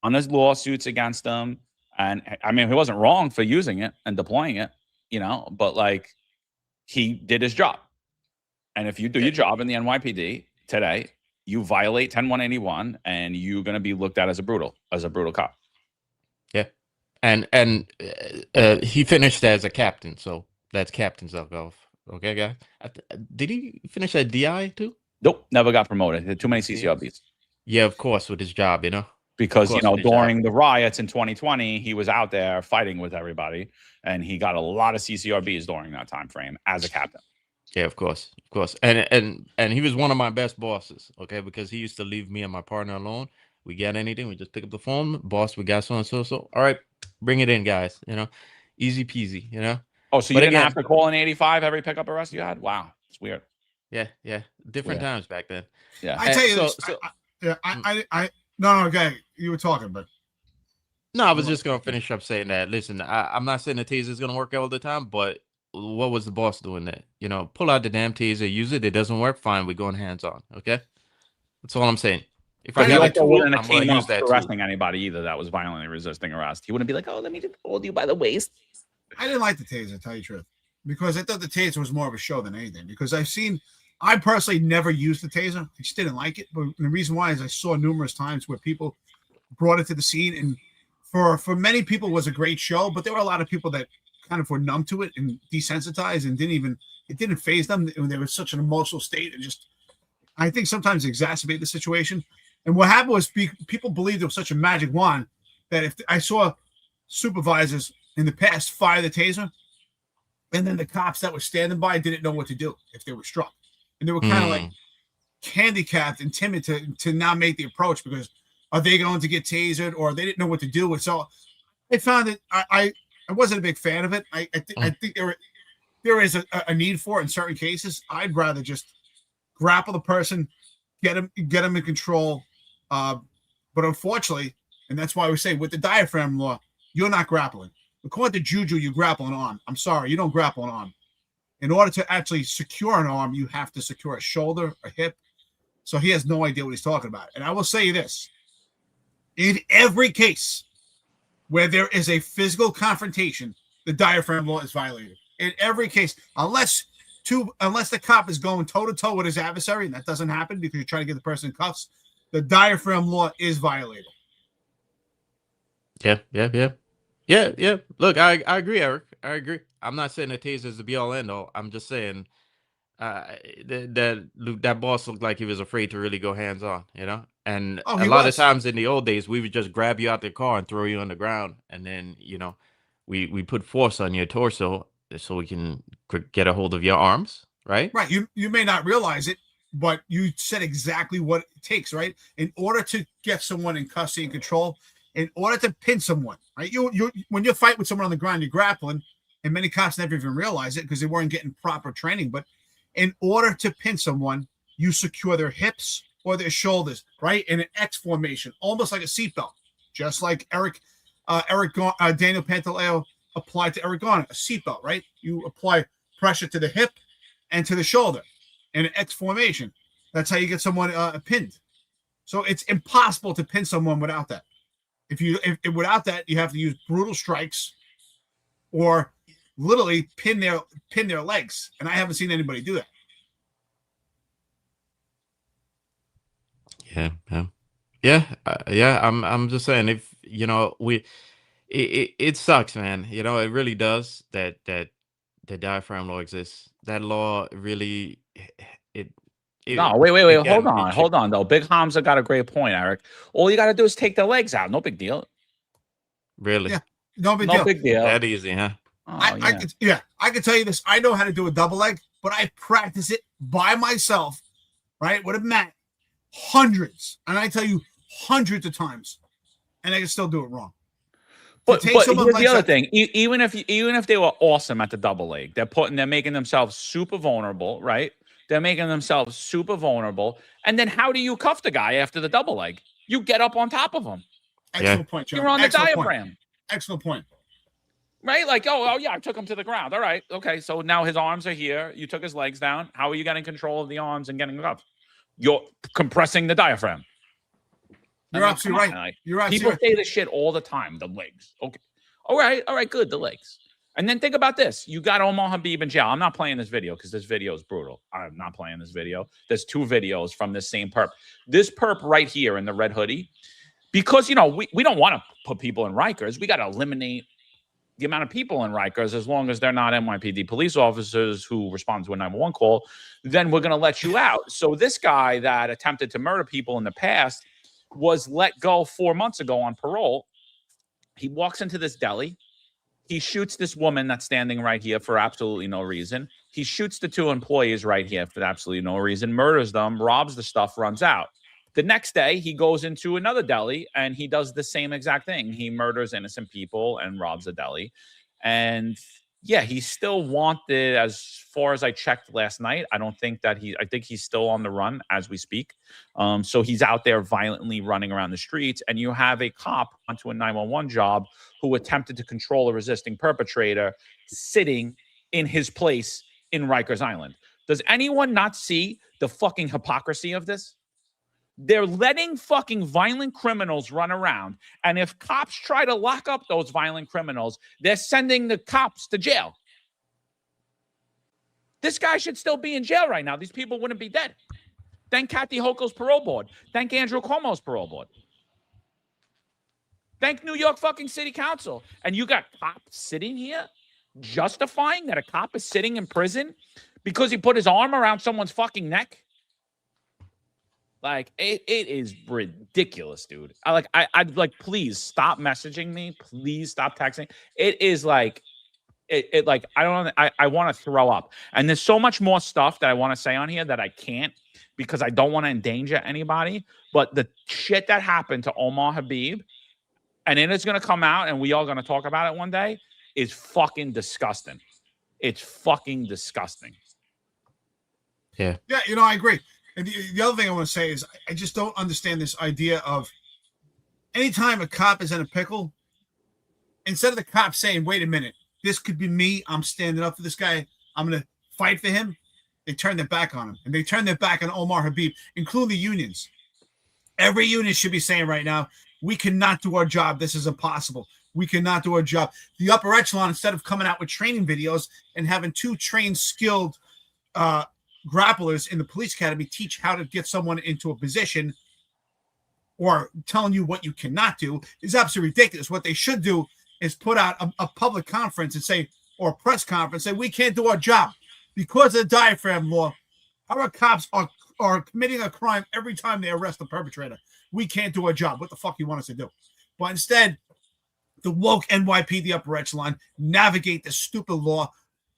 on his lawsuits against him, and I mean he wasn't wrong for using it and deploying it, you know, but like he did his job. And if you do your job in the NYPD today, you violate 10181 and you're going to be looked at as a brutal cop. Yeah. And he finished as a captain, so that's Captain Zelkov. Okay, guys. Did he finish at DI too? Nope, never got promoted. He had too many CCRBs. Yeah, of course, with his job, you know. Because, you know, during the riots in 2020, he was out there fighting with everybody, and he got a lot of CCRBs during that time frame as a captain. Yeah, of course. And he was one of my best bosses, okay, because he used to leave me and my partner alone. We got anything, we just pick up the phone, boss, we got so and so. All right, bring it in, guys. You know, easy peasy, you know. Oh, so you didn't have to call an 85 every pickup arrest you had? Wow, it's weird. Yeah. Different times back then. Yeah. I tell you, no, okay. You were talking, but no, I was just gonna finish up saying that. Listen, I'm not saying the taser is gonna work all the time, but what was the boss doing there? You know, pull out the damn taser, use it. It doesn't work. Fine, we're going hands on. Okay, that's all I'm saying. If But I he got a also tool, wouldn't I'm have going came to up use that tool. arresting anybody either that was violently resisting arrest. He wouldn't be like, oh, let me just hold you by the waist. I didn't like the taser, to tell you the truth, because I thought the taser was more of a show than anything. Because I personally never used the taser. I just didn't like it. But the reason why is I saw numerous times where people brought it to the scene, and for many people it was a great show, but there were a lot of people that kind of were numb to it and desensitized and it didn't faze them. They were such an emotional state and just, I think sometimes exacerbate the situation. And what happened was people believed it was such a magic wand that if I saw supervisors in the past fire the taser, and then the cops that were standing by didn't know what to do if they were struck. And they were kind of like handicapped and timid to now make the approach because are they going to get tasered or they didn't know what to do with. So I found that I wasn't a big fan of it. I think there is a need for it in certain cases. I'd rather just grapple the person, get them in control. But unfortunately, and that's why we say with the diaphragm law, you're not grappling. According to Juju, you grapple an arm. I'm sorry, you don't grapple an arm. In order to actually secure an arm, you have to secure a shoulder, a hip. So he has no idea what he's talking about. And I will say this. In every case where there is a physical confrontation, the diaphragm law is violated. In every case, unless the cop is going toe-to-toe with his adversary, and that doesn't happen because you're trying to get the person in cuffs, the diaphragm law is violated. Yeah. Look, I agree, Eric. I agree. I'm not saying the taser is the be all end all. I'm just saying that boss looked like he was afraid to really go hands on, you know. And a lot of times in the old days, we would just grab you out the car and throw you on the ground, and then we put force on your torso so we can get a hold of your arms, right? Right. You may not realize it, but you said exactly what it takes, right? In order to get someone in custody and control, in order to pin someone, right? You when you fight with someone on the ground, you're grappling, and many cops never even realize it because they weren't getting proper training. But in order to pin someone, you secure their hips or their shoulders, right? In an X formation, almost like a seatbelt, just like Daniel Pantaleo applied to Eric Garner, a seatbelt, right? You apply pressure to the hip and to the shoulder in an X formation. That's how you get someone pinned. So it's impossible to pin someone without that. If without that, you have to use brutal strikes or literally pin their legs. And I haven't seen anybody do that. Yeah. I'm just saying, if it sucks, man. You know, it really does that the diaphragm law exists. That law really No, wait. Hold on, though. Big Hamza got a great point, Eric. All you got to do is take their legs out. No big deal. Really? Yeah, no big deal. That easy, huh? Oh, I can tell you this. I know how to do a double leg, but I practice it by myself, right? With a mat, hundreds, and I tell you hundreds of times, and I can still do it wrong. But here's the other thing. Even if they were awesome at the double leg, they're making themselves super vulnerable, right? They're making themselves super vulnerable. And then how do you cuff the guy after the double leg? You get up on top of him. Excellent point, John. You're on the diaphragm. Excellent point. Right? Like, oh, yeah, I took him to the ground. All right. Okay. So now his arms are here. You took his legs down. How are you getting control of the arms and getting cuffed? You're compressing the diaphragm. You're absolutely right. People say this shit all the time. The legs. Okay. All right. Good. The legs. And then think about this. You got Omar Habib in jail. I'm not playing this video because this video is brutal. I'm not playing this video. There's two videos from this same perp. This perp right here in the red hoodie, because, we don't want to put people in Rikers. We got to eliminate the amount of people in Rikers as long as they're not NYPD police officers who respond to a 911 call. Then we're going to let you out. So this guy that attempted to murder people in the past was let go 4 months ago on parole. He walks into this deli. He shoots this woman that's standing right here for absolutely no reason. He shoots the two employees right here for absolutely no reason, murders them, robs the stuff, runs out. The next day, he goes into another deli and he does the same exact thing. He murders innocent people and robs a deli. And yeah, he's still wanted as far as I checked last night. I think he's still on the run as we speak. So he's out there violently running around the streets, and you have a cop onto a 911 job who attempted to control a resisting perpetrator sitting in his place in Rikers Island. Does anyone not see the fucking hypocrisy of this? They're letting fucking violent criminals run around. And if cops try to lock up those violent criminals, they're sending the cops to jail. This guy should still be in jail right now. These people wouldn't be dead. Thank Kathy Hochul's parole board. Thank Andrew Cuomo's parole board. Thank New York fucking City Council. And you got cops sitting here justifying that a cop is sitting in prison because he put his arm around someone's fucking neck? Like, it is ridiculous, dude. I'd like, please stop messaging me. Please stop texting. It is like, like, I don't know. I want to throw up. And there's so much more stuff that I want to say on here that I can't because I don't want to endanger anybody. But the shit that happened to Omar Habib, and it is going to come out and we all going to talk about it one day, is fucking disgusting. It's fucking disgusting. Yeah, you know, I agree. And the other thing I want to say is I just don't understand this idea of anytime a cop is in a pickle, instead of the cop saying, wait a minute, this could be me, I'm standing up for this guy, I'm going to fight for him, they turn their back on him. And they turn their back on Omar Habib, including the unions. Every union should be saying right now, we cannot do our job. This is impossible. We cannot do our job. The upper echelon, instead of coming out with training videos and having two trained, skilled grapplers in the police academy teach how to get someone into a position or telling you what you cannot do, is absolutely ridiculous. What they should do is put out a public conference and say, or a press conference, say, we can't do our job because of the diaphragm law. Our cops are committing a crime every time they arrest the perpetrator. We can't do our job. What the fuck you want us to do? But instead, the woke NYPD upper echelon navigate this stupid law,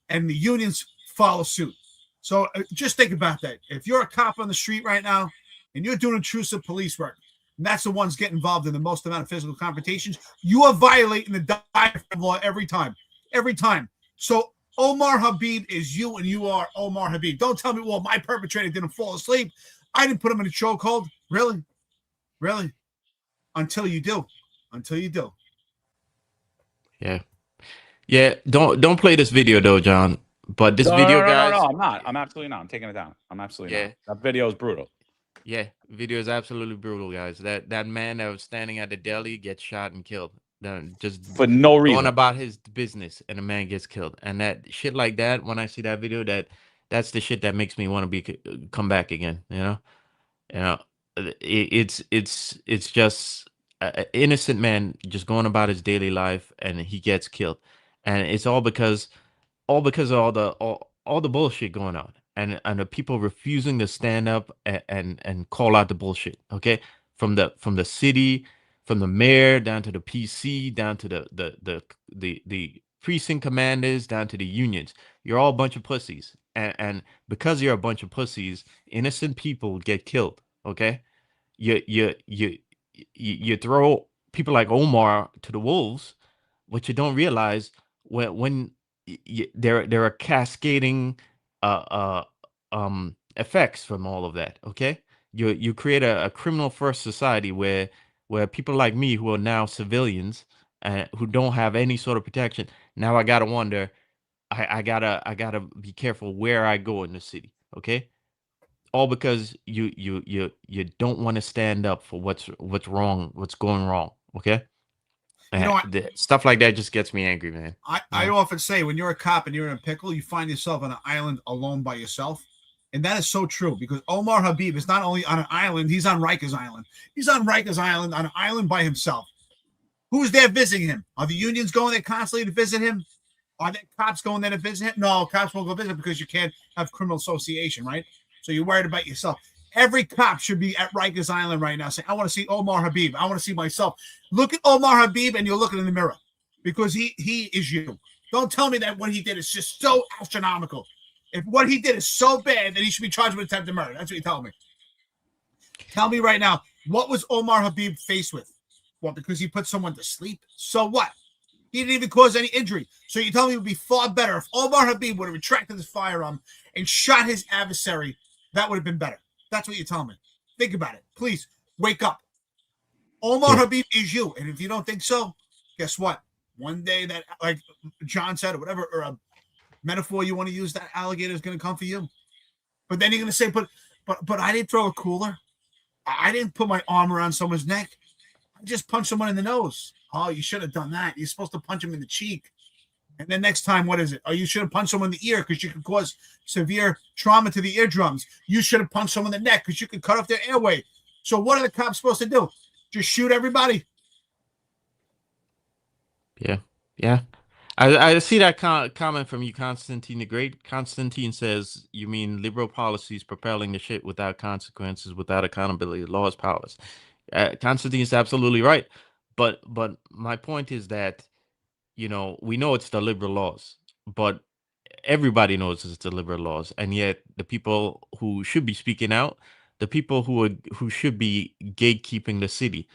and the unions follow suit. So just think about that. If you're a cop on the street right now and you're doing intrusive police work, and that's the ones getting involved in the most amount of physical confrontations, you are violating the diaphragm law every time. Every time. So Omar Habib is you and you are Omar Habib. Don't tell me, well, my perpetrator didn't fall asleep. I didn't put him in a chokehold. Really? Really? Until you do. Until you do. Yeah. Yeah. Don't play this video though, John. But this video, guys. No, I'm not. I'm absolutely not. I'm taking it down. I'm absolutely not. That video is brutal. Yeah, video is absolutely brutal, guys. That man that was standing at the deli gets shot and killed. Just for no reason. Going about his business, and a man gets killed. And that shit like that, when I see that video, that's the shit that makes me want to come back again. You know, it's just an innocent man just going about his daily life, and he gets killed, and it's all because of all the bullshit going on, and the people refusing to stand up and call out the bullshit. Okay, from the city, from the mayor down to the PC, down to the precinct commanders, down to the unions. You're all a bunch of pussies, and because you're a bunch of pussies, innocent people get killed. Okay, you throw people like Omar to the wolves. What you don't realize when there are cascading effects from all of that. Okay, you create a criminal first society where people like me, who are now civilians and who don't have any sort of protection, now I gotta wonder, I gotta be careful where I go in the city. Okay, all because you don't want to stand up for what's wrong, what's going wrong. Okay. You know, stuff like that just gets me angry, man. I often say, when you're a cop and you're in a pickle, you find yourself on an island alone by yourself. And that is so true, because Omar Habib is not only on an island, he's on Rikers Island. He's on Rikers Island, on an island by himself. Who's there visiting him? Are the unions going there constantly to visit him? Are there cops going there to visit him? No, cops won't go visit because you can't have criminal association, right? So you're worried about yourself. Every cop should be at Rikers Island right now saying, I want to see Omar Habib. I want to see myself. Look at Omar Habib and you're looking in the mirror, because he is you. Don't tell me that what he did is just so astronomical. If what he did is so bad, then he should be charged with attempted murder. That's what you're telling me. Tell me right now, what was Omar Habib faced with? What, because he put someone to sleep? So what? He didn't even cause any injury. So you tell me it would be far better if Omar Habib would have retracted his firearm and shot his adversary. That would have been better. That's what you're telling me. Think about it. Please wake up. Omar Habib is you. And if you don't think so, guess what? One day that, like John said, or whatever, or metaphor you want to use, that alligator is going to come for you. But then you're going to say, but I didn't throw a cooler. I didn't put my arm around someone's neck. I just punched someone in the nose. Oh, you should have done that. You're supposed to punch him in the cheek. And then next time, what is it? Oh, you should have punched someone in the ear because you could cause severe trauma to the eardrums. You should have punched someone in the neck because you could cut off their airway. So what are the cops supposed to do? Just shoot everybody? Yeah. Yeah. I see that comment from you, Constantine the Great. Constantine says, you mean liberal policies propelling the shit without consequences, without accountability, laws, powers. Constantine is absolutely right. But my point is that, you know, we know it's the liberal laws, but everybody knows it's the liberal laws. And yet the people who should be speaking out, the people who should be gatekeeping the city.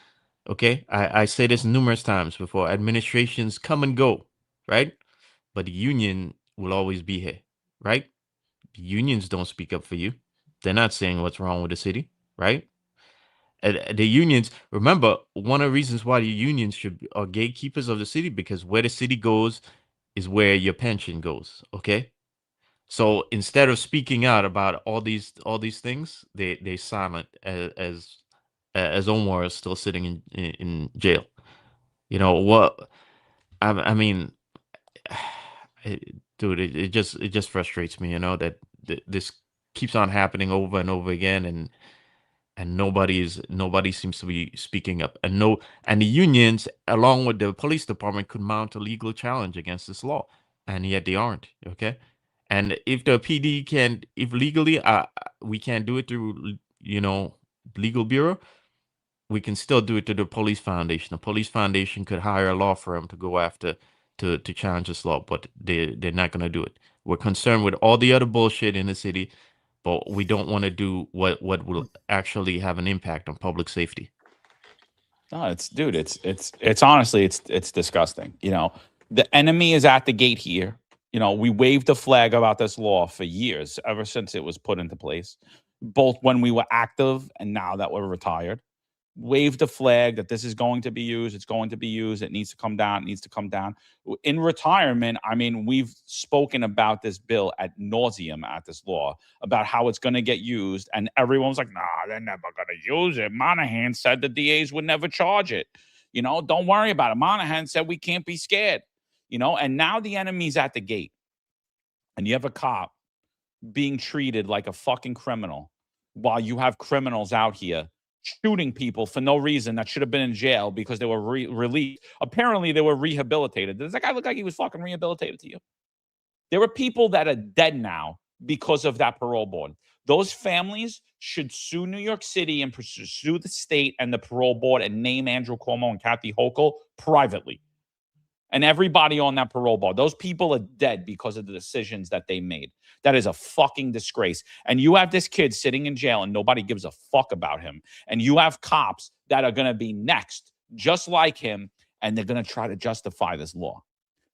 Okay. I say this numerous times before. Administrations come and go, right? But the union will always be here, right? The unions don't speak up for you. They're not saying what's wrong with the city, right? The unions, remember, one of the reasons why the unions are gatekeepers of the city, because where the city goes is where your pension goes. Okay. So instead of speaking out about all these things, they silent as Omar is still sitting in jail. You know what? I mean, dude, it just frustrates me. You know that this keeps on happening over and over again, and nobody seems to be speaking up. And the unions, along with the police department, could mount a legal challenge against this law, and yet they aren't. Okay. And if the PD can, if legally, we can't do it through, you know, legal bureau, we can still do it to the police foundation. The police foundation could hire a law firm to go after to challenge this law, but they're not going to do it. We're concerned with all the other bullshit in the city, but we don't want to do what will actually have an impact on public safety. No, it's honestly, it's disgusting. You know, the enemy is at the gate here. You know, we waved a flag about this law for years, ever since it was put into place, both when we were active and now that we're retired. Waved a flag that this is going to be used. It's going to be used. It needs to come down. It needs to come down. In retirement, I mean, we've spoken about this bill ad nauseum at this law, about how it's going to get used. And everyone's like, nah, they're never going to use it. Monahan said the DAs would never charge it. You know, don't worry about it. Monahan said we can't be scared. You know, and now the enemy's at the gate. And you have a cop being treated like a fucking criminal while you have criminals out here shooting people for no reason that should have been in jail because they were released. Apparently, they were rehabilitated. Does that guy look like he was fucking rehabilitated to you? There are people that are dead now because of that parole board. Those families should sue New York City and pursue the state and the parole board and name Andrew Cuomo and Kathy Hochul privately. And everybody on that parole board. Those people are dead because of the decisions that they made. That is a fucking disgrace. And you have this kid sitting in jail and nobody gives a fuck about him. And you have cops that are going to be next, just like him, and they're going to try to justify this law.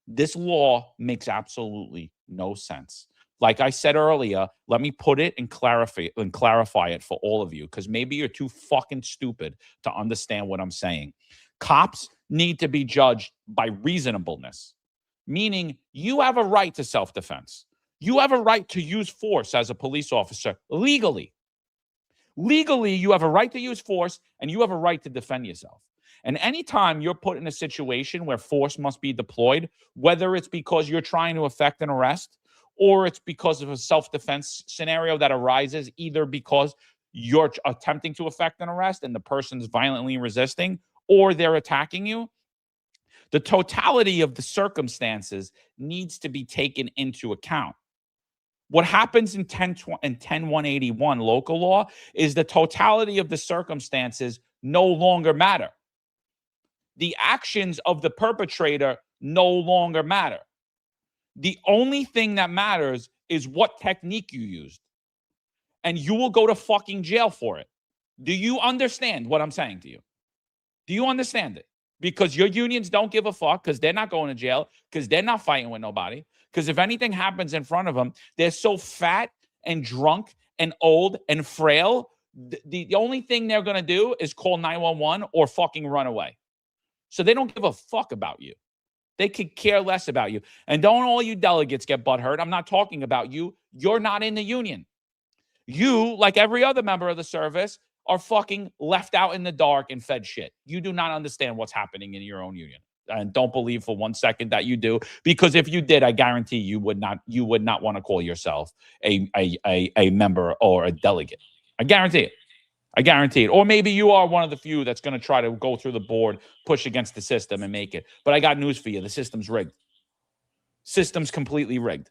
This law makes absolutely no sense. Like I said earlier, let me put it and clarify it for all of you, because maybe you're too fucking stupid to understand what I'm saying. Cops need to be judged by reasonableness, meaning you have a right to self-defense. You have a right to use force as a police officer legally. Legally, you have a right to use force and you have a right to defend yourself. And anytime you're put in a situation where force must be deployed, whether it's because you're trying to effect an arrest or it's because of a self-defense scenario that arises either because you're attempting to effect an arrest and the person's violently resisting or they're attacking you, the totality of the circumstances needs to be taken into account. What happens in 10-181 local law is the totality of the circumstances no longer matter. The actions of the perpetrator no longer matter. The only thing that matters is what technique you used. And you will go to fucking jail for it. Do you understand what I'm saying to you? Do you understand it? Because your unions don't give a fuck because they're not going to jail, because they're not fighting with nobody. Because if anything happens in front of them, they're so fat and drunk and old and frail, the only thing they're going to do is call 911 or fucking run away. So they don't give a fuck about you. They could care less about you. And don't all you delegates get butthurt. I'm not talking about you. You're not in the union. You, like every other member of the service, are fucking left out in the dark and fed shit. You do not understand what's happening in your own union. And don't believe for 1 second that you do, because if you did, I guarantee you would not want to call yourself a member or a delegate. I guarantee it. I guarantee it. Or maybe you are one of the few that's going to try to go through the board, push against the system and make it. But I got news for you. The system's rigged. System's completely rigged.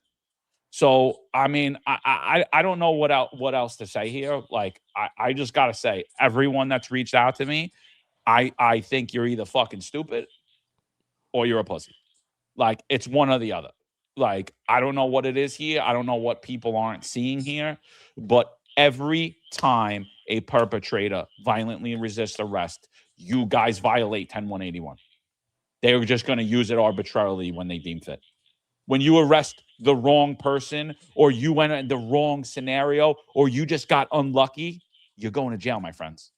So, I mean, I don't know what else to say here. Like, I just got to say, everyone that's reached out to me, I think you're either fucking stupid or you're a pussy. Like, it's one or the other. Like, I don't know what it is here. I don't know what people aren't seeing here. But every time a perpetrator violently resists arrest, you guys violate 10181. They're just going to use it arbitrarily when they deem fit. When you arrest the wrong person, or you went in the wrong scenario, or you just got unlucky, you're going to jail, my friends.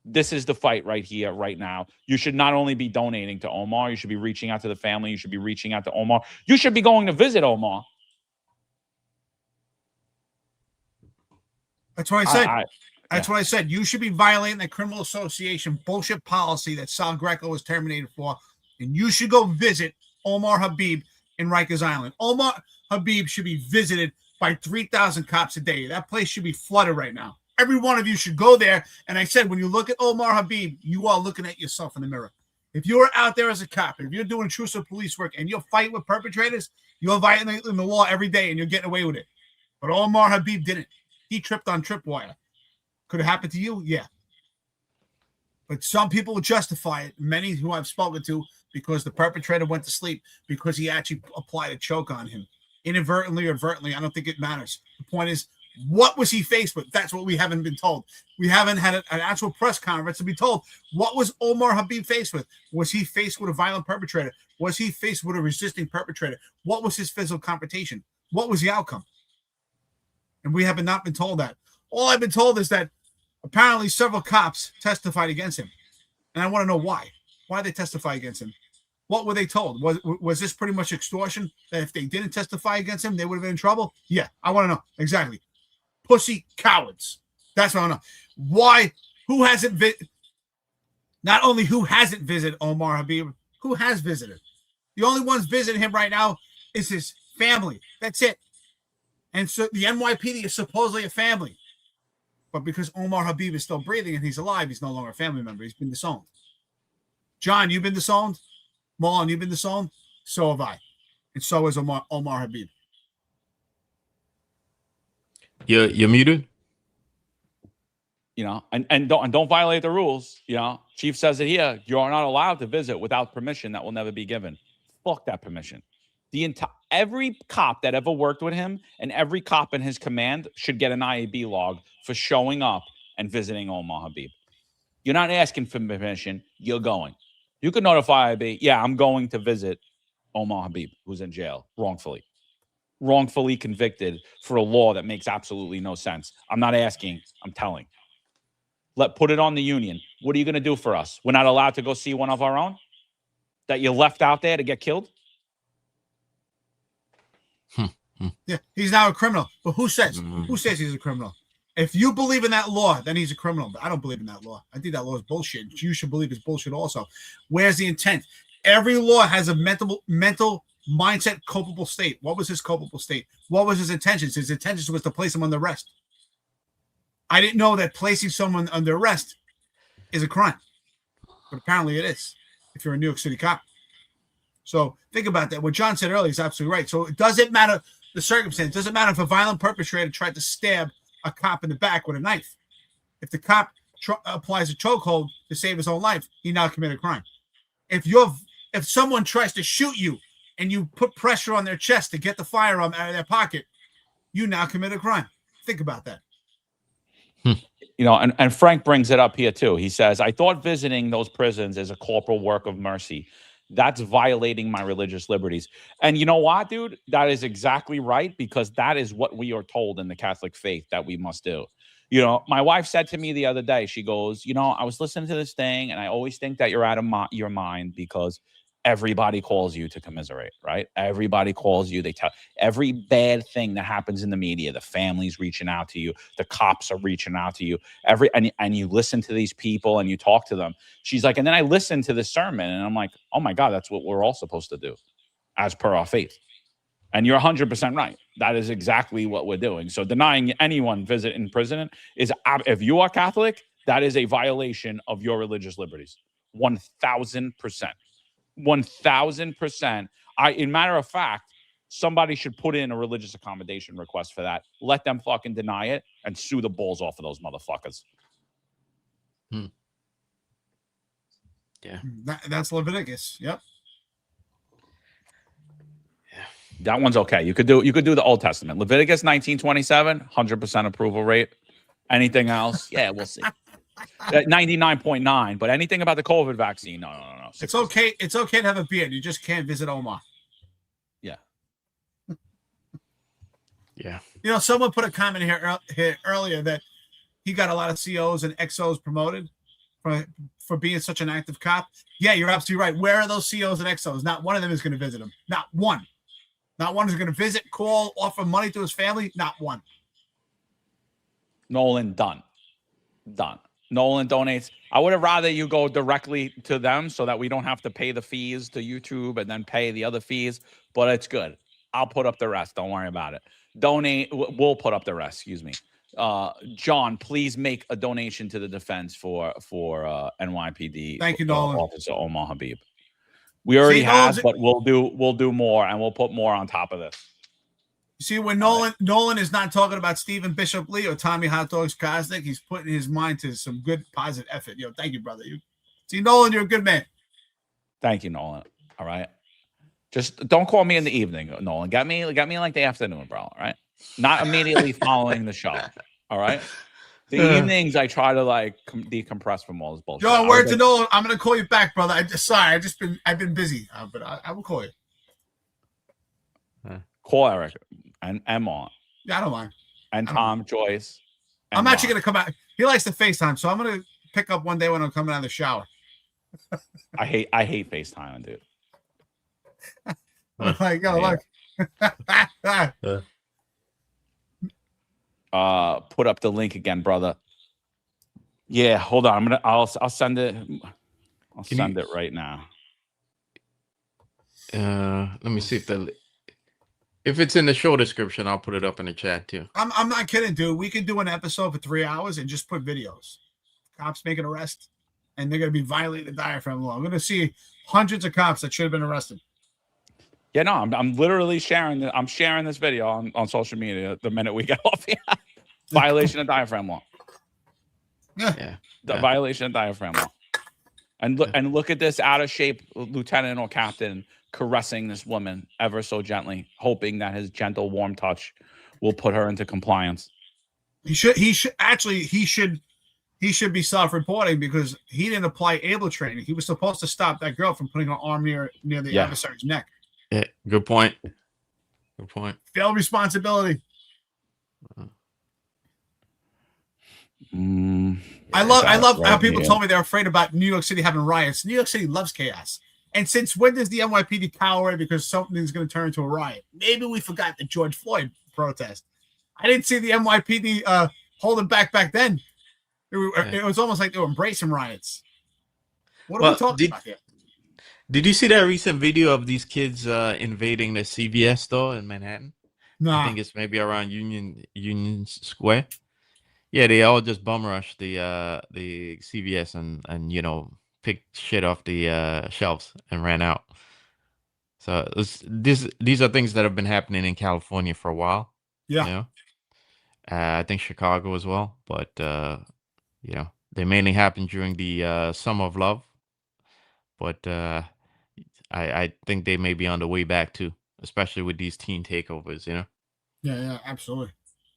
This is the fight right here, right now. You should not only be donating to Omar, you should be reaching out to the family. You should be reaching out to Omar. You should be going to visit Omar. That's what I said. That's what I said. You should be violating the criminal association bullshit policy that Sal Greco was terminated for, and you should go visit Omar Habib in Rikers Island. Omar Habib should be visited by 3,000 cops a day. That place should be flooded right now. Every one of you should go there. And I said, when you look at Omar Habib, you are looking at yourself in the mirror. If you're out there as a cop, if you're doing intrusive police work and you're fighting with perpetrators, you're violating the law every day and you're getting away with it. But Omar Habib didn't. He tripped on tripwire. Could it happen to you? Yeah. But some people will justify it. Many who I've spoken to, because the perpetrator went to sleep, because he actually applied a choke on him. Inadvertently or advertently, I don't think it matters. The point is, what was he faced with? That's what we haven't been told. We haven't had an actual press conference to be told. What was Omar Habib faced with? Was he faced with a violent perpetrator? Was he faced with a resisting perpetrator? What was his physical confrontation? What was the outcome? And we have not been told that. All I've been told is that apparently several cops testified against him. And I want to know why. Why did they testify against him? What were they told? Was this pretty much extortion? That if they didn't testify against him, they would have been in trouble? Yeah, I want to know. Exactly. Pussy cowards. That's what I want to know. Why? Who hasn't not only who hasn't visited Omar Habib, who has visited? The only ones visiting him right now is his family. That's it. And so the NYPD is supposedly a family. But because Omar Habib is still breathing and he's alive, he's no longer a family member. He's been disowned. John, you've been disowned? Malone, you've been disowned? So have I. And so is Omar Habib. You're muted. You know, and don't violate the rules. You know, Chief says it here. You are not allowed to visit without permission that will never be given. Fuck that permission. Every cop that ever worked with him and every cop in his command should get an IAB log for showing up and visiting Omar Habib. You're not asking for permission. You're going. You could notify IAB, yeah, I'm going to visit Omar Habib, who's in jail wrongfully convicted for a law that makes absolutely no sense. I'm not asking, I'm telling. Put it on the union. What are you going to do for us? We're not allowed to go see one of our own that you left out there to get killed? Yeah, he's now a criminal. But who says he's a criminal? If you believe in that law, then he's a criminal. But I don't believe in that law. I think that law is bullshit. You should believe it's bullshit also. Where's the intent? Every law has a mental mindset culpable state. What was his culpable state? What was his intentions? His intentions was to place him under arrest. I didn't know that placing someone under arrest is a crime. But apparently it is if you're a New York City cop. So think about that. What John said earlier is absolutely right. So it doesn't matter the circumstance. It doesn't matter if a violent perpetrator tried to stab a cop in the back with a knife. If the cop applies a chokehold to save his own life, he now committed a crime. If someone tries to shoot you and you put pressure on their chest to get the firearm out of their pocket, you now commit a crime. Think about that. You know, and Frank brings it up here too. He says, I thought visiting those prisons is a corporal work of mercy. That's violating my religious liberties. And you know what, dude? That is exactly right, because that is what we are told in the Catholic faith that we must do. You know, my wife said to me the other day, she goes, you know, I was listening to this thing and I always think that you're out of your mind because everybody calls you to commiserate, right? Everybody calls you. They tell every bad thing that happens in the media. The family's reaching out to you. The cops are reaching out to you. And you listen to these people and you talk to them. She's like, and then I listened to the sermon and I'm like, oh my God, that's what we're all supposed to do as per our faith. And you're 100% right. That is exactly what we're doing. So denying anyone visit in prison is, if you are Catholic, that is a violation of your religious liberties. 1,000%. 1,000%. In matter of fact, somebody should put in a religious accommodation request for that. Let them fucking deny it and sue the balls off of those motherfuckers. Yeah. That's Leviticus. Yep. That one's okay. You could do the Old Testament. Leviticus 19:27, 100% approval rate. Anything else? Yeah, we'll see. 99.9, but anything about the COVID vaccine? No. It's okay. It's okay to have a beard. You just can't visit Omar. Yeah. Yeah. You know, someone put a comment here earlier that he got a lot of COs and XOs promoted for being such an active cop. Yeah, you're absolutely right. Where are those COs and XOs? Not one of them is going to visit him. Not one. Not one is going to visit, call, offer money to his family. Not one. Nolan, done. Nolan donates. I would have rather you go directly to them so that we don't have to pay the fees to YouTube and then pay the other fees. But it's good. I'll put up the rest. Don't worry about it. Donate. We'll put up the rest. Excuse me. John, please make a donation to the defense for NYPD. Thank you, Nolan. Officer Omar Habib. We already have, but we'll do more, and we'll put more on top of this. You see, when Nolan is not talking about Stephen Bishop Lee or Tommy Hot Dogs Kosnick, he's putting his mind to some good positive effort. Yo, thank you, brother. See, Nolan, you're a good man. Thank you, Nolan. All right. Just don't call me in the evening, Nolan. Get me like the afternoon, bro. All right. Not immediately following the show. All right. The evenings, I try to like decompress from all this bullshit. Yo, word to Nolan. I'm gonna call you back, brother. I've been busy, but I will call you. Call Eric and Emma. Yeah, I don't mind. And Tom, Joyce. I'm actually gonna come out. He likes to FaceTime, so I'm gonna pick up one day when I'm coming out of the shower. I hate FaceTime, dude. I'm like, yo, look. Put up the link again, brother. Yeah, hold on. I'll send it. I'll send it right now. Let me see if it's in the show description, I'll put it up in the chat too. I'm not kidding, dude. We could do an episode for 3 hours and just put videos. Cops make an arrest, and they're gonna be violating the diaphragm law. I'm gonna see hundreds of cops that should have been arrested. Yeah, no, I'm literally sharing. I'm sharing this video on social media the minute we get off here. Violation of diaphragm law. Yeah. The violation of diaphragm law. And look at this out of shape lieutenant or captain caressing this woman ever so gently, hoping that his gentle, warm touch will put her into compliance. He should be self-reporting because he didn't apply able training. He was supposed to stop that girl from putting her arm near the adversary's neck. Yeah, good point. Failed responsibility. I love how people told me they're afraid about New York City having riots. New York City loves chaos. And since when does the NYPD cower because something's going to turn into a riot? Maybe we forgot the George Floyd protest. I didn't see the NYPD holding back then. It was almost like they were embracing riots. What are we talking about here? Did you see that recent video of these kids invading the CVS store in Manhattan? No. I think it's maybe around Union Square. Yeah, they all just bum rushed the CVS and picked shit off the shelves and ran out. So these are things that have been happening in California for a while. Yeah. I think Chicago as well, but they mainly happen during the Summer of Love. But I think they may be on the way back too, especially with these teen takeovers. Yeah, absolutely.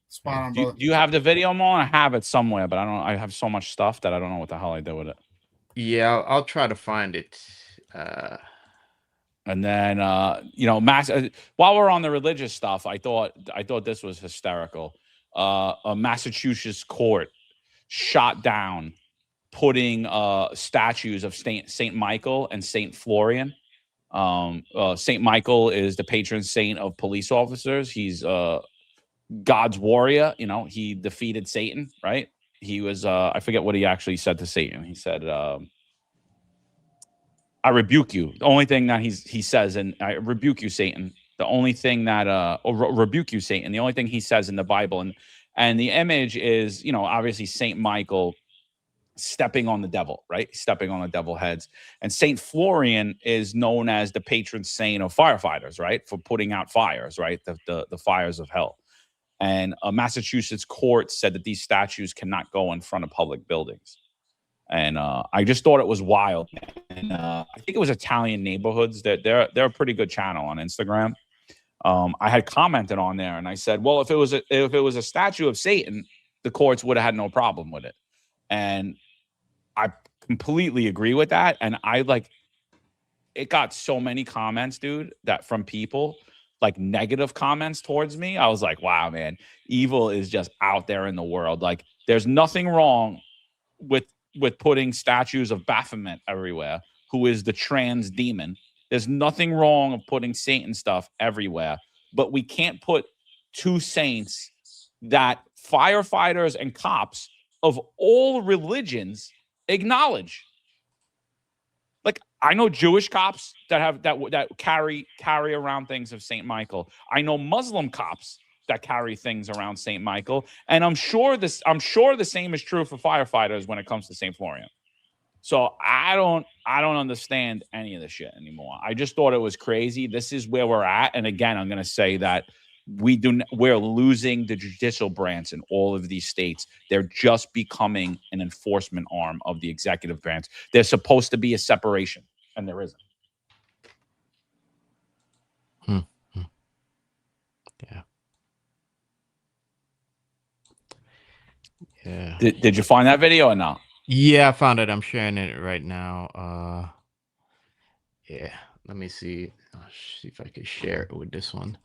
Spot on, brother. Do you have the video, Mo? I have it somewhere, but I have so much stuff that I don't know what the hell I did with it. Yeah, I'll try to find it. And then while we're on the religious stuff, I thought this was hysterical. A Massachusetts court shot down putting statues of Saint Michael and Saint Florian Saint Michael is the patron saint of police officers. He's God's warrior. You know, he defeated Satan, right? He was, I forget what he actually said to Satan. He said, I rebuke you. The only thing that he says, and I rebuke you, Satan. The only thing that, rebuke you, Satan. The only thing he says in the Bible. And the image is, you know, obviously Saint Michael stepping on the devil, right? Stepping on the devil heads. And Saint Florian is known as the patron saint of firefighters, right? For putting out fires, right? The fires of hell. And a Massachusetts court said that these statues cannot go in front of public buildings. And I just thought it was wild. And I think it was Italian Neighborhoods. They're a pretty good channel on Instagram. I had commented on there and I said, well, if it was a statue of Satan, the courts would have had no problem with it. And I completely agree with that. And it got so many comments, dude, that from people, like negative comments towards me. I was like, wow, man, evil is just out there in the world. Like, there's nothing wrong with putting statues of Baphomet everywhere, who is the trans demon. There's nothing wrong of putting Satan stuff everywhere, but we can't put two saints that firefighters and cops of all religions acknowledge. Like, I know Jewish cops that carry around things of Saint Michael. I know Muslim cops that carry things around Saint Michael, and I'm sure the same is true for firefighters when it comes to Saint Florian. So I don't understand any of this shit anymore. I just thought it was crazy. This is where we're at, and again, I'm going to say that we're losing the judicial branch in all of these states. They're just becoming an enforcement arm of the executive branch. There's supposed to be a separation, and there isn't. Yeah. Yeah. Did you find that video or not? Yeah, I found it. I'm sharing it right now. Yeah. Let me see. I'll see if I can share it with this one.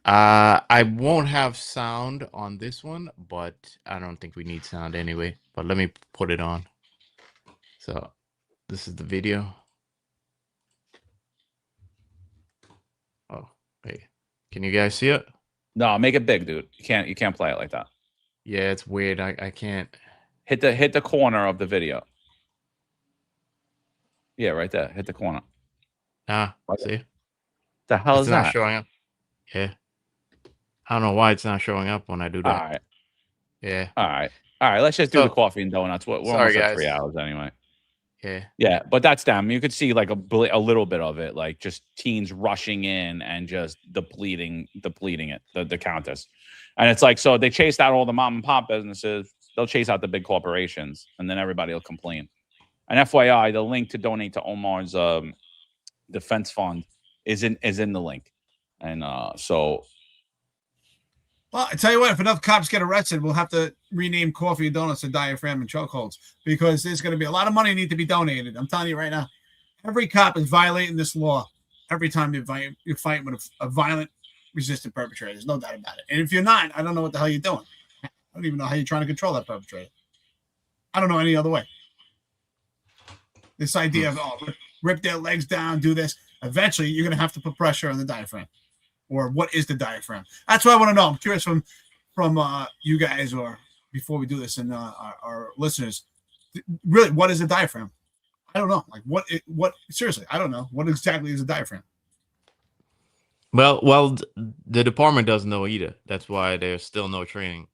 I won't have sound on this one, but I don't think we need sound anyway. But let me put it on. So this is the video. Oh, wait. Can you guys see it? No, make it big, dude. You can't play it like that. Yeah, it's weird. I can't hit the corner of the video. Yeah, right there. Hit the corner. Ah, see? The hell It's is not that? showing up. Yeah. I don't know why it's not showing up when I do that. All right. Yeah. All right. Let's just do the coffee and donuts. We're Sorry, almost at guys. 3 hours anyway. Yeah. Yeah, but that's them. You could see like a little bit of it, like just teens rushing in and just depleting it, the countess. And it's like, so they chased out all the mom and pop businesses. They'll chase out the big corporations, and then everybody will complain. And FYI, the link to donate to Omar's defense fund is in the link. And so. Well, I tell you what, if enough cops get arrested, we'll have to rename coffee and donuts to diaphragm and chokeholds, because there's going to be a lot of money need to be donated. I'm telling you right now, every cop is violating this law every time you're fighting with a violent, resistant perpetrator. There's no doubt about it. And if you're not, I don't know what the hell you're doing. I don't even know how you're trying to control that perpetrator. I don't know any other way. This idea of, rip their legs down, do this. Eventually, you're going to have to put pressure on the diaphragm. Or what is the diaphragm? That's what I want to know. I'm curious from you guys, or before we do this, and our listeners, really, what is a diaphragm? I don't know. Like what? Seriously, I don't know. What exactly is a diaphragm? Well, the department doesn't know either. That's why there's still no training.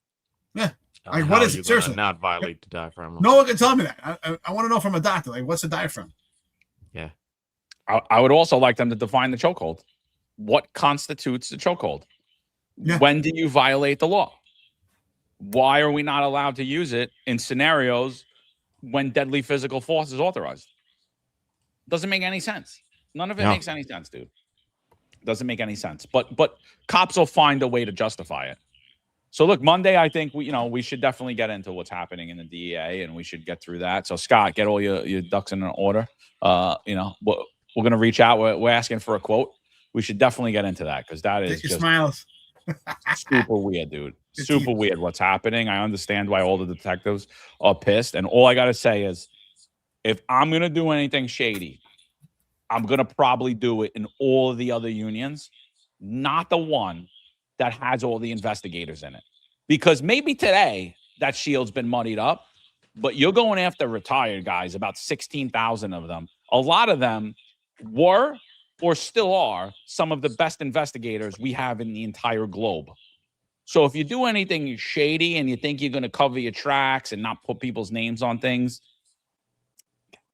Yeah. Like, what is it? Seriously, not violate the diaphragm. No one can tell me that. I want to know from a doctor. Like, what's a diaphragm? Yeah. I would also like them to define the chokehold. What constitutes the chokehold? Yeah. When do you violate the law? Why are we not allowed to use it in scenarios when deadly physical force is authorized? Doesn't make any sense. None of it makes any sense, dude. Doesn't make any sense. But cops will find a way to justify it. So look, Monday, I think we should definitely get into what's happening in the DEA, and we should get through that. So Scott, get all your ducks in order. We're going to reach out. We're asking for a quote. We should definitely get into that, because that is just smiles. super weird, dude. Super weird what's happening. I understand why all the detectives are pissed. And all I got to say is, if I'm going to do anything shady, I'm going to probably do it in all of the other unions, not the one that has all the investigators in it. Because maybe today that shield's been muddied up, but you're going after retired guys, about 16,000 of them. A lot of them were or still are some of the best investigators we have in the entire globe. So if you do anything shady and you think you're going to cover your tracks and not put people's names on things,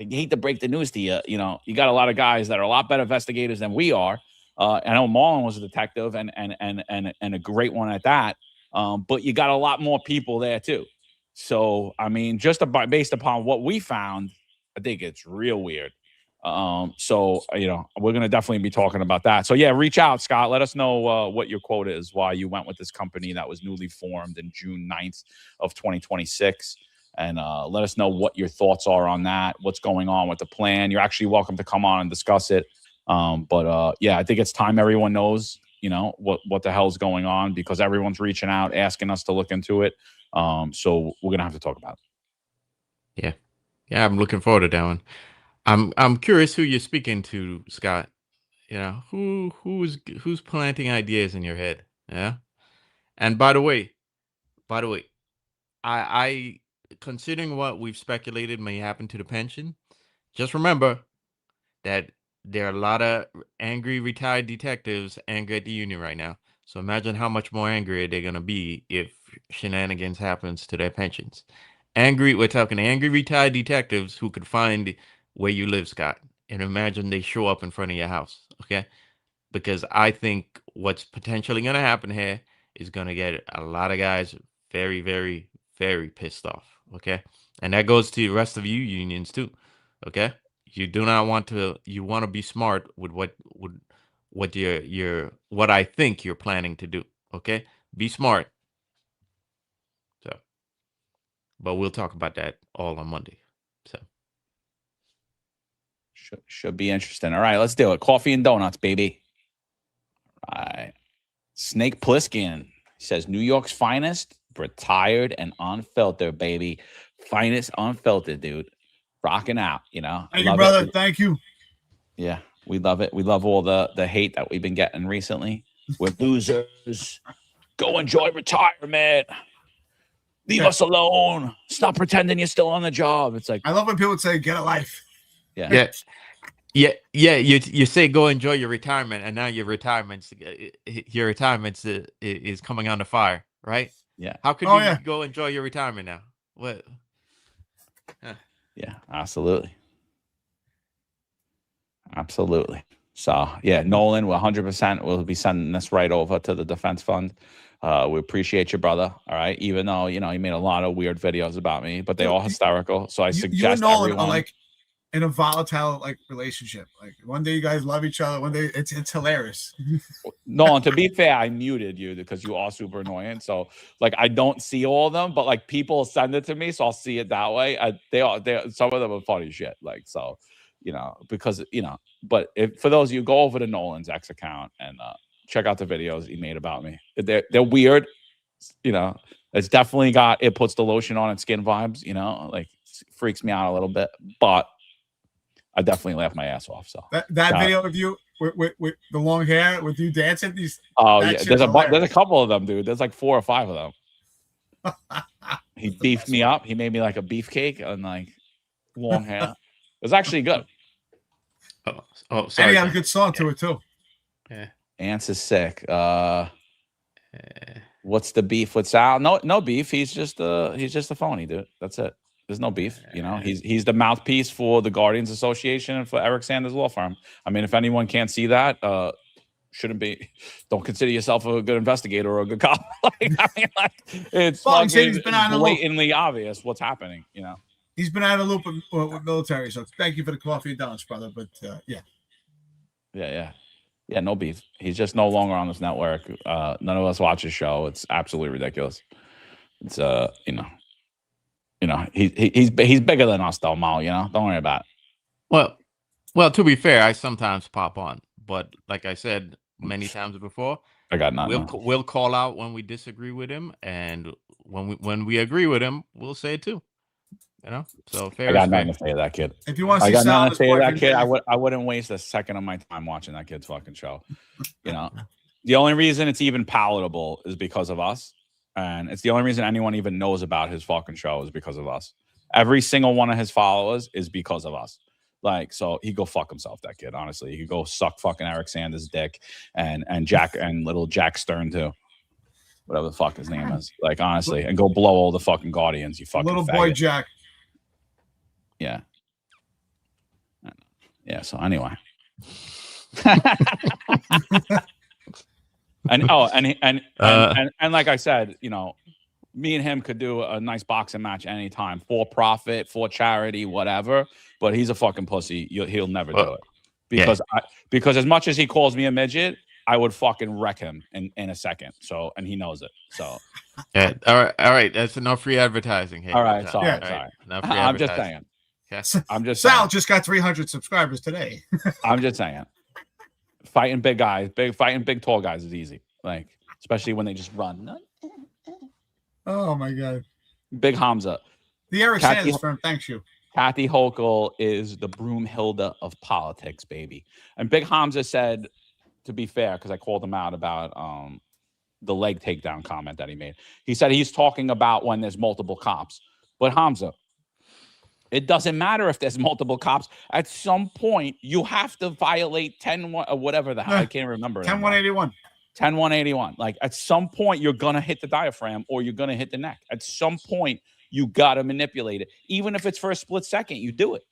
I hate to break the news to you, you know, you got a lot of guys that are a lot better investigators than we are. I know Marlon was a detective and a great one at that. But you got a lot more people there too. So, I mean, just based upon what we found, I think it's real weird. So, you know, we're going to definitely be talking about that. So, yeah, reach out, Scott. Let us know what your quote is, why you went with this company that was newly formed in June 9th of 2026. And let us know what your thoughts are on that, what's going on with the plan. You're actually welcome to come on and discuss it. Yeah, I think it's time everyone knows, you know, what the hell's going on, because everyone's reaching out, asking us to look into it. So we're going to have to talk about it. Yeah. Yeah, I'm looking forward to that one. I'm curious who you're speaking to, Scott. You know, who's planting ideas in your head? Yeah. And by the way, I considering what we've speculated may happen to the pension, just remember that there are a lot of angry retired detectives angry at the union right now. So imagine how much more angry they're going to be if shenanigans happens to their pensions. We're talking angry retired detectives who could find where you live, Scott, and imagine they show up in front of your house, okay? Because I think what's potentially going to happen here is going to get a lot of guys very, very, very pissed off, okay? And that goes to the rest of you unions too, okay? You do not want to. You want to be smart with what I think you're planning to do, okay? Be smart. So, but we'll talk about that all on Monday. So. Should be interesting. All right, let's do it. Coffee and donuts, baby. All right. Snake Plissken says New York's finest, retired and unfiltered, baby. Finest unfiltered, dude. Rocking out, you know. Thank you, brother. Thank you. Yeah, we love it. We love all the hate that we've been getting recently. We're losers. Go enjoy retirement. Leave us alone. Stop pretending you're still on the job. It's like, I love when people say get a life. Yeah. You say go enjoy your retirement, and now your retirement is coming under fire, right? Yeah. How could you go enjoy your retirement now? What? Yeah, absolutely. Absolutely. So, yeah, Nolan, 100% will be sending this right over to the defense fund. We appreciate you, brother. All right. Even though, you know, he made a lot of weird videos about me, but they're all hysterical. So I suggest you and Nolan everyone... are like in a volatile relationship. Like one day you guys love each other. One day it's hilarious. Nolan, to be fair, I muted you because you are super annoying. So like, I don't see all of them, but like people send it to me. So I'll see it that way. Some of them are funny shit. Like, so, you know, because, you know, but for those of you, go over to Nolan's X account and check out the videos he made about me. They're weird. You know, it's definitely it puts the lotion on and skin vibes, you know, like freaks me out a little bit, but I definitely laughed my ass off. So that video of you with the long hair with you dancing these. Oh yeah, there's a couple of them, dude. There's like 4 or 5 of them. He beefed me up. He made me like a beefcake and like long hair. It was actually good. Oh, sorry. And he got a good song to it too. Yeah. Ants is sick. What's the beef with Sal? No beef. He's just a phony, dude. That's it. There's no beef, you know. He's the mouthpiece for the Guardians Association and for Eric Sanders' law firm. I mean, if anyone can't see that, don't consider yourself a good investigator or a good cop. Like, I mean, like, it's blatantly obvious what's happening, you know. He's been out of the loop with military, so thank you for the coffee and donuts, brother. But yeah, no beef. He's just no longer on this network. None of us watch his show. It's absolutely ridiculous. It's you know, he's bigger than us though, Mal, you know. Don't worry about it. Well, to be fair, I sometimes pop on, but like I said many times before, I got nothing. We'll call out when we disagree with him, and when we agree with him, we'll say it too. You know, so I fair got is nothing fair. to say to that kid. If you want to I see got nothing Sal, to say to that kid. I wouldn't waste a second of my time watching that kid's fucking show. You know, the only reason it's even palatable is because of us, and it's the only reason anyone even knows about his fucking show is because of us. Every single one of his followers is because of us. Like, so he go fuck himself, that kid. Honestly, he could go suck fucking Eric Sanders' dick and Jack and little Jack Stern too. Whatever the fuck his name is. Like, honestly, and go blow all the fucking Guardians, you fucking little faggot. boy Jack. Yeah. Yeah, so anyway. and like I said, you know, me and him could do a nice boxing match anytime, for profit, for charity, whatever. But he's a fucking pussy. He'll never do it because as much as he calls me a midget, I would fucking wreck him in a second. So, and he knows it. So, yeah, all right. That's enough free advertising. Hey, all right, Tom. sorry. All right, enough free I'm just advertising. saying. Okay. I'm just Sal saying. just got 300 subscribers today. I'm just saying. Fighting big guys, fighting big tall guys is easy. Like, especially when they just run. Oh my God. Big Hamza. The Eric Sanders firm thanks you. Kathy Hochul is the Broomhilda of politics, baby. And Big Hamza said, to be fair, because I called him out about the leg takedown comment that he made. He said he's talking about when there's multiple cops. But Hamza, it doesn't matter if there's multiple cops. At some point, you have to violate 10 or whatever the hell. I can't remember. 10-181. 10-181. Like, at some point, you're going to hit the diaphragm or you're going to hit the neck. At some point, you got to manipulate it. Even if it's for a split second, you do it.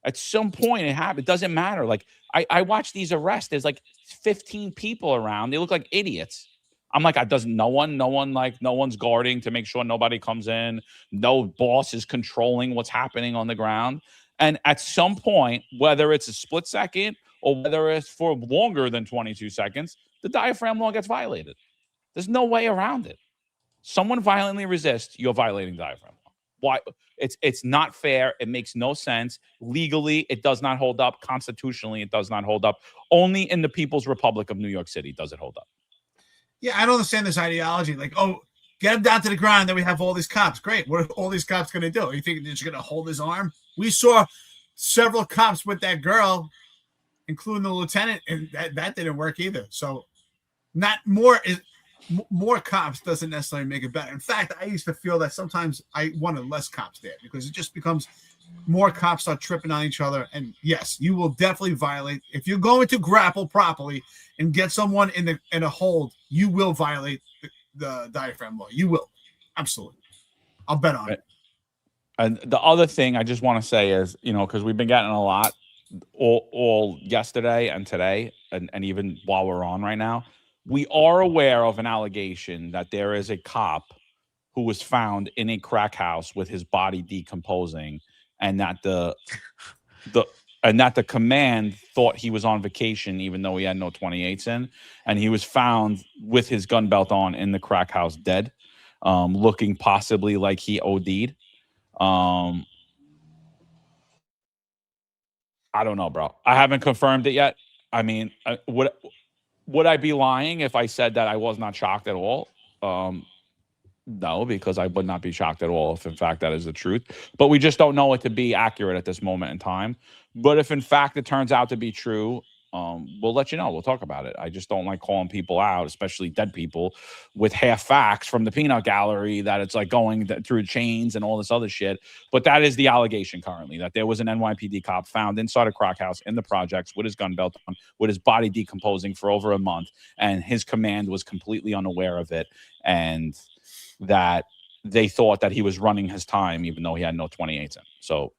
At some point, it happens. It doesn't matter. Like, I watch these arrests. There's like 15 people around. They look like idiots. I'm like, no one's guarding to make sure nobody comes in. No boss is controlling what's happening on the ground. And at some point, whether it's a split second or whether it's for longer than 22 seconds, the diaphragm law gets violated. There's no way around it. Someone violently resists, you're violating diaphragm law. Why? It's not fair. It makes no sense. Legally, it does not hold up. Constitutionally, it does not hold up. Only in the People's Republic of New York City does it hold up. Yeah, I don't understand this ideology. Like, oh, get him down to the ground, then we have all these cops. Great. What are all these cops going to do? You think they're just going to hold his arm? We saw several cops with that girl, including the lieutenant, and that didn't work either. So more cops doesn't necessarily make it better. In fact, I used to feel that sometimes I wanted less cops there because it just becomes more cops start tripping on each other. And yes, you will definitely violate. If you're going to grapple properly and get someone in a hold, you will violate the diaphragm law. You will. Absolutely. I'll bet on it. And the other thing I just want to say is, you know, because we've been getting a lot all yesterday and today, and even while we're on right now, we are aware of an allegation that there is a cop who was found in a crack house with his body decomposing, and that the command thought he was on vacation, even though he had no 28s in, and he was found with his gun belt on in the crack house, dead, looking possibly like he OD'd. I don't know, bro. I haven't confirmed it yet. I mean, would I be lying if I said that I was not shocked at all? No, because I would not be shocked at all if, in fact, that is the truth. But we just don't know it to be accurate at this moment in time. But if, in fact, it turns out to be true, we'll let you know. We'll talk about it. I just don't like calling people out, especially dead people, with half facts from the peanut gallery that it's like going through chains and all this other shit. But that is the allegation currently, that there was an NYPD cop found inside a crack house in the projects with his gun belt on, with his body decomposing for over a month, and his command was completely unaware of it, and that they thought that he was running his time even though he had no 28s in. So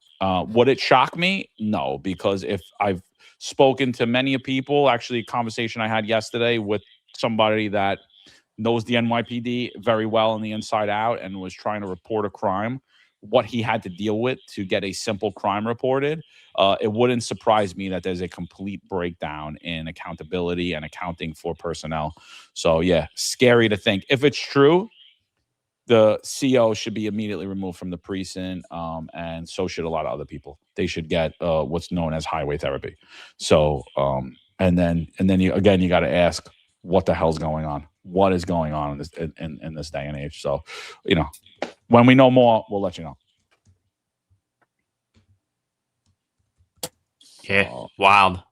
would it shock me? No, because if I've spoken to many people, actually a conversation I had yesterday with somebody that knows the NYPD very well on the inside out and was trying to report a crime, what he had to deal with to get a simple crime reported, it wouldn't surprise me that there's a complete breakdown in accountability and accounting for personnel. So yeah, scary to think. If it's true, the CO should be immediately removed from the precinct, and so should a lot of other people. They should get what's known as highway therapy. So, and then you got to ask, what the hell's going on? What is going on in this day and age? So, you know, when we know more, we'll let you know. Yeah, So, wild.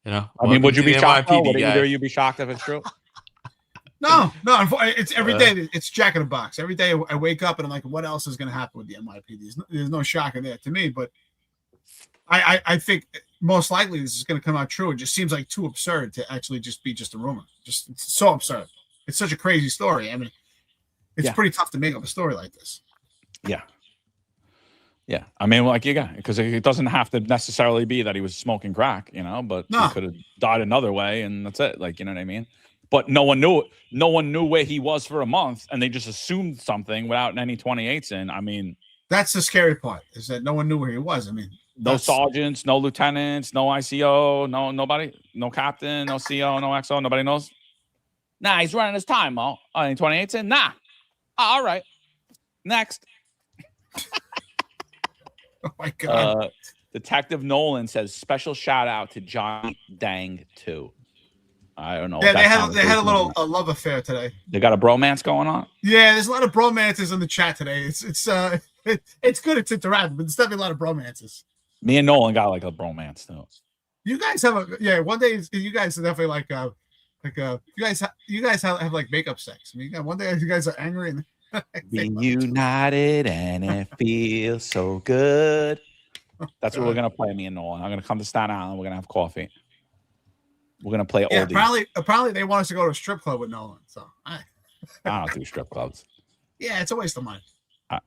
You know, I mean, would you welcome to be the shocked? Though? NYPD, Would either guys. you be shocked if it's true? No, it's every day. It's Jack in the Box. Every day I wake up and I'm like, what else is going to happen with the NYPD? There's no shock in there to me, but I think most likely this is going to come out true. It just seems like too absurd to actually just be just a rumor. Just it's so absurd. It's such a crazy story. I mean, it's pretty tough to make up a story like this. Yeah. Yeah. I mean, like, because it doesn't have to necessarily be that he was smoking crack, you know, but he could have died another way and that's it. Like, you know what I mean? But no one knew it. No one knew where he was for a month and they just assumed something without any 28s in. I mean, that's the scary part is that no one knew where he was. I mean, no sergeants, no lieutenants, no ICO, nobody, no captain, no CO, no XO, nobody knows. Nah, he's running his time, Mo. Any 28s in? Nah. All right. Next. Oh my God. Detective Nolan says special shout out to Johnny Dang 2. I don't know. Yeah, they had a little love affair today. They got a bromance going on. Yeah, there's a lot of bromances in the chat today. It's good. It's interactive, but there's definitely a lot of bromances. Me and Nolan got like a bromance too. You guys have one day you guys are definitely like you guys have like makeup sex. I mean, one day you guys are angry and reunited and it feels so good. That's what we're gonna play, me and Nolan. I'm gonna come to Staten Island. We're gonna have coffee. We're gonna play oldies. Apparently they want us to go to a strip club with Nolan. So I don't do strip clubs. Yeah, it's a waste of money. There's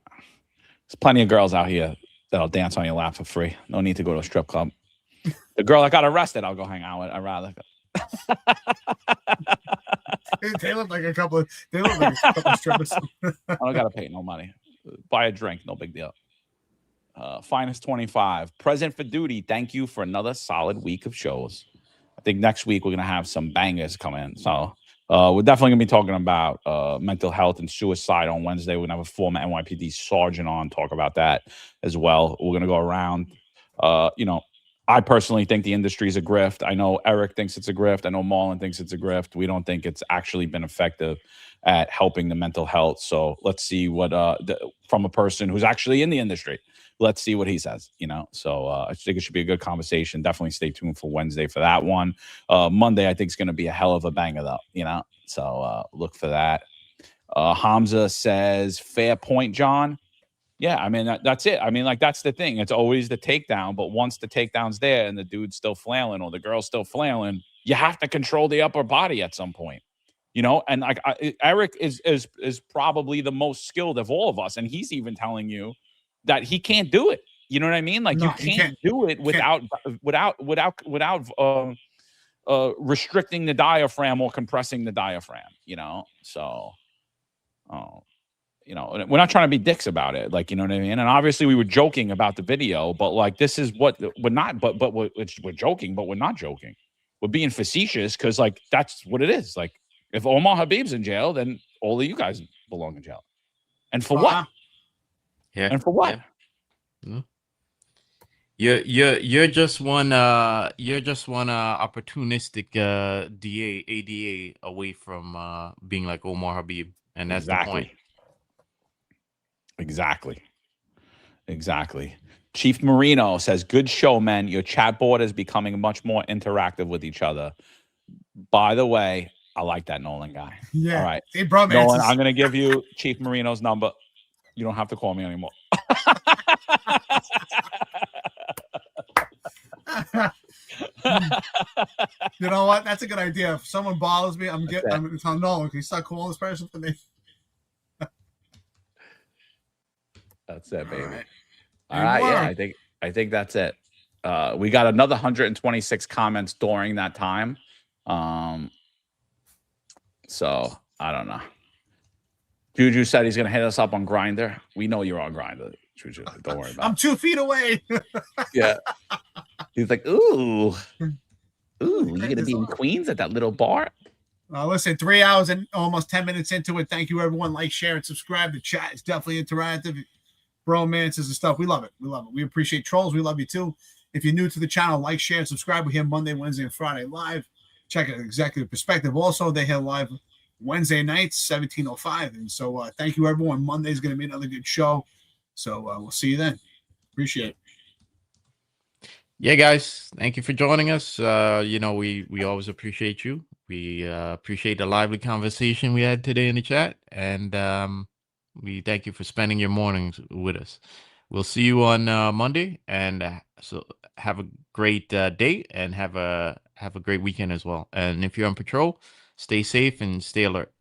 plenty of girls out here that'll dance on your lap for free. No need to go to a strip club. The girl that got arrested, I'll go hang out with. I'd rather. They look like a couple of strippers. I don't gotta pay no money. Buy a drink, no big deal. Finest 25. Present for duty. Thank you for another solid week of shows. I think next week we're gonna have some bangers come in. So we're definitely gonna be talking about mental health and suicide on Wednesday. We're gonna have a former NYPD sergeant on, talk about that as well. We're gonna go around. I personally think the industry is a grift. I know Eric thinks it's a grift. I know Marlon thinks it's a grift. We don't think it's actually been effective at helping the mental health. So let's see what from a person who's actually in the industry. Let's see what he says, So I think it should be a good conversation. Definitely stay tuned for Wednesday for that one. Monday, I think, is going to be a hell of a banger, though, So look for that. Hamza says, fair point, John. Yeah, I mean, that's it. I mean, like, that's the thing. It's always the takedown. But once the takedown's there and the dude's still flailing or the girl's still flailing, you have to control the upper body at some point. And like Eric is probably the most skilled of all of us. And he's even telling you that he can't do it. You know what I mean? Like, no, you can't do it without restricting the diaphragm or compressing the diaphragm, So, we're not trying to be dicks about it. Like, you know what I mean? And obviously we were joking about the video, but like, this is what we're not, but we're joking, but we're not joking. We're being facetious because like, that's what it is. Like, if Omar Habib's in jail, then all of you guys belong in jail. And for what? Yeah. And for what? Yeah. You're just one opportunistic ADA away from being like Omar Habib. And that's the point. Exactly. Chief Marino says, good show, man. Your chat board is becoming much more interactive with each other. By the way, I like that Nolan guy. Yeah. All right. Hey, bro, Nolan, I'm going to give you Chief Marino's number. You don't have to call me anymore. You know what? That's a good idea. If someone bothers me, I'm going to tell Nolan, can you start calling this person for me? That's it, baby. All right. Yeah, I think that's it. We got another 126 comments during that time. So I don't know. Juju said he's gonna hit us up on Grindr. We know you're on Grindr, Juju. Don't worry about it. I'm 2 feet away. Yeah. He's like, ooh, you're gonna be in Queens at that little bar. Listen, 3 hours and almost 10 minutes into it. Thank you, everyone. Like, share, and subscribe. The chat is definitely interactive. Bromances and stuff. We love it. We appreciate trolls. We love you too. If you're new to the channel, like, share, and subscribe. We're here Monday, Wednesday, and Friday live. Check out Executive Perspective. Also, they're here live Wednesday nights, 17:05. And so thank you, everyone. Monday's going to be another good show. So we'll see you then. Appreciate it. Yeah, guys, thank you for joining us. You know, we always appreciate you. We appreciate the lively conversation we had today in the chat, and we thank you for spending your mornings with us. We'll see you on Monday, and so have a great day, and have a great weekend as well. And if you're on patrol, stay safe and stay alert.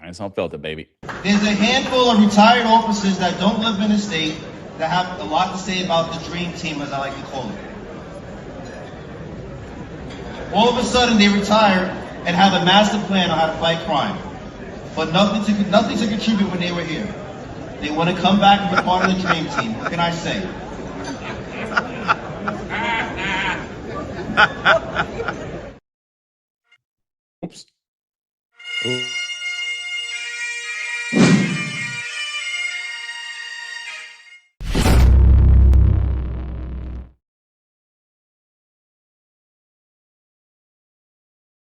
It's Unfiltered, baby. There's a handful of retired officers that don't live in the state that have a lot to say about the dream team, as I like to call it. All of a sudden, they retire and have a master plan on how to fight crime, but nothing to contribute when they were here. They want to come back and be part of the dream team. What can I say?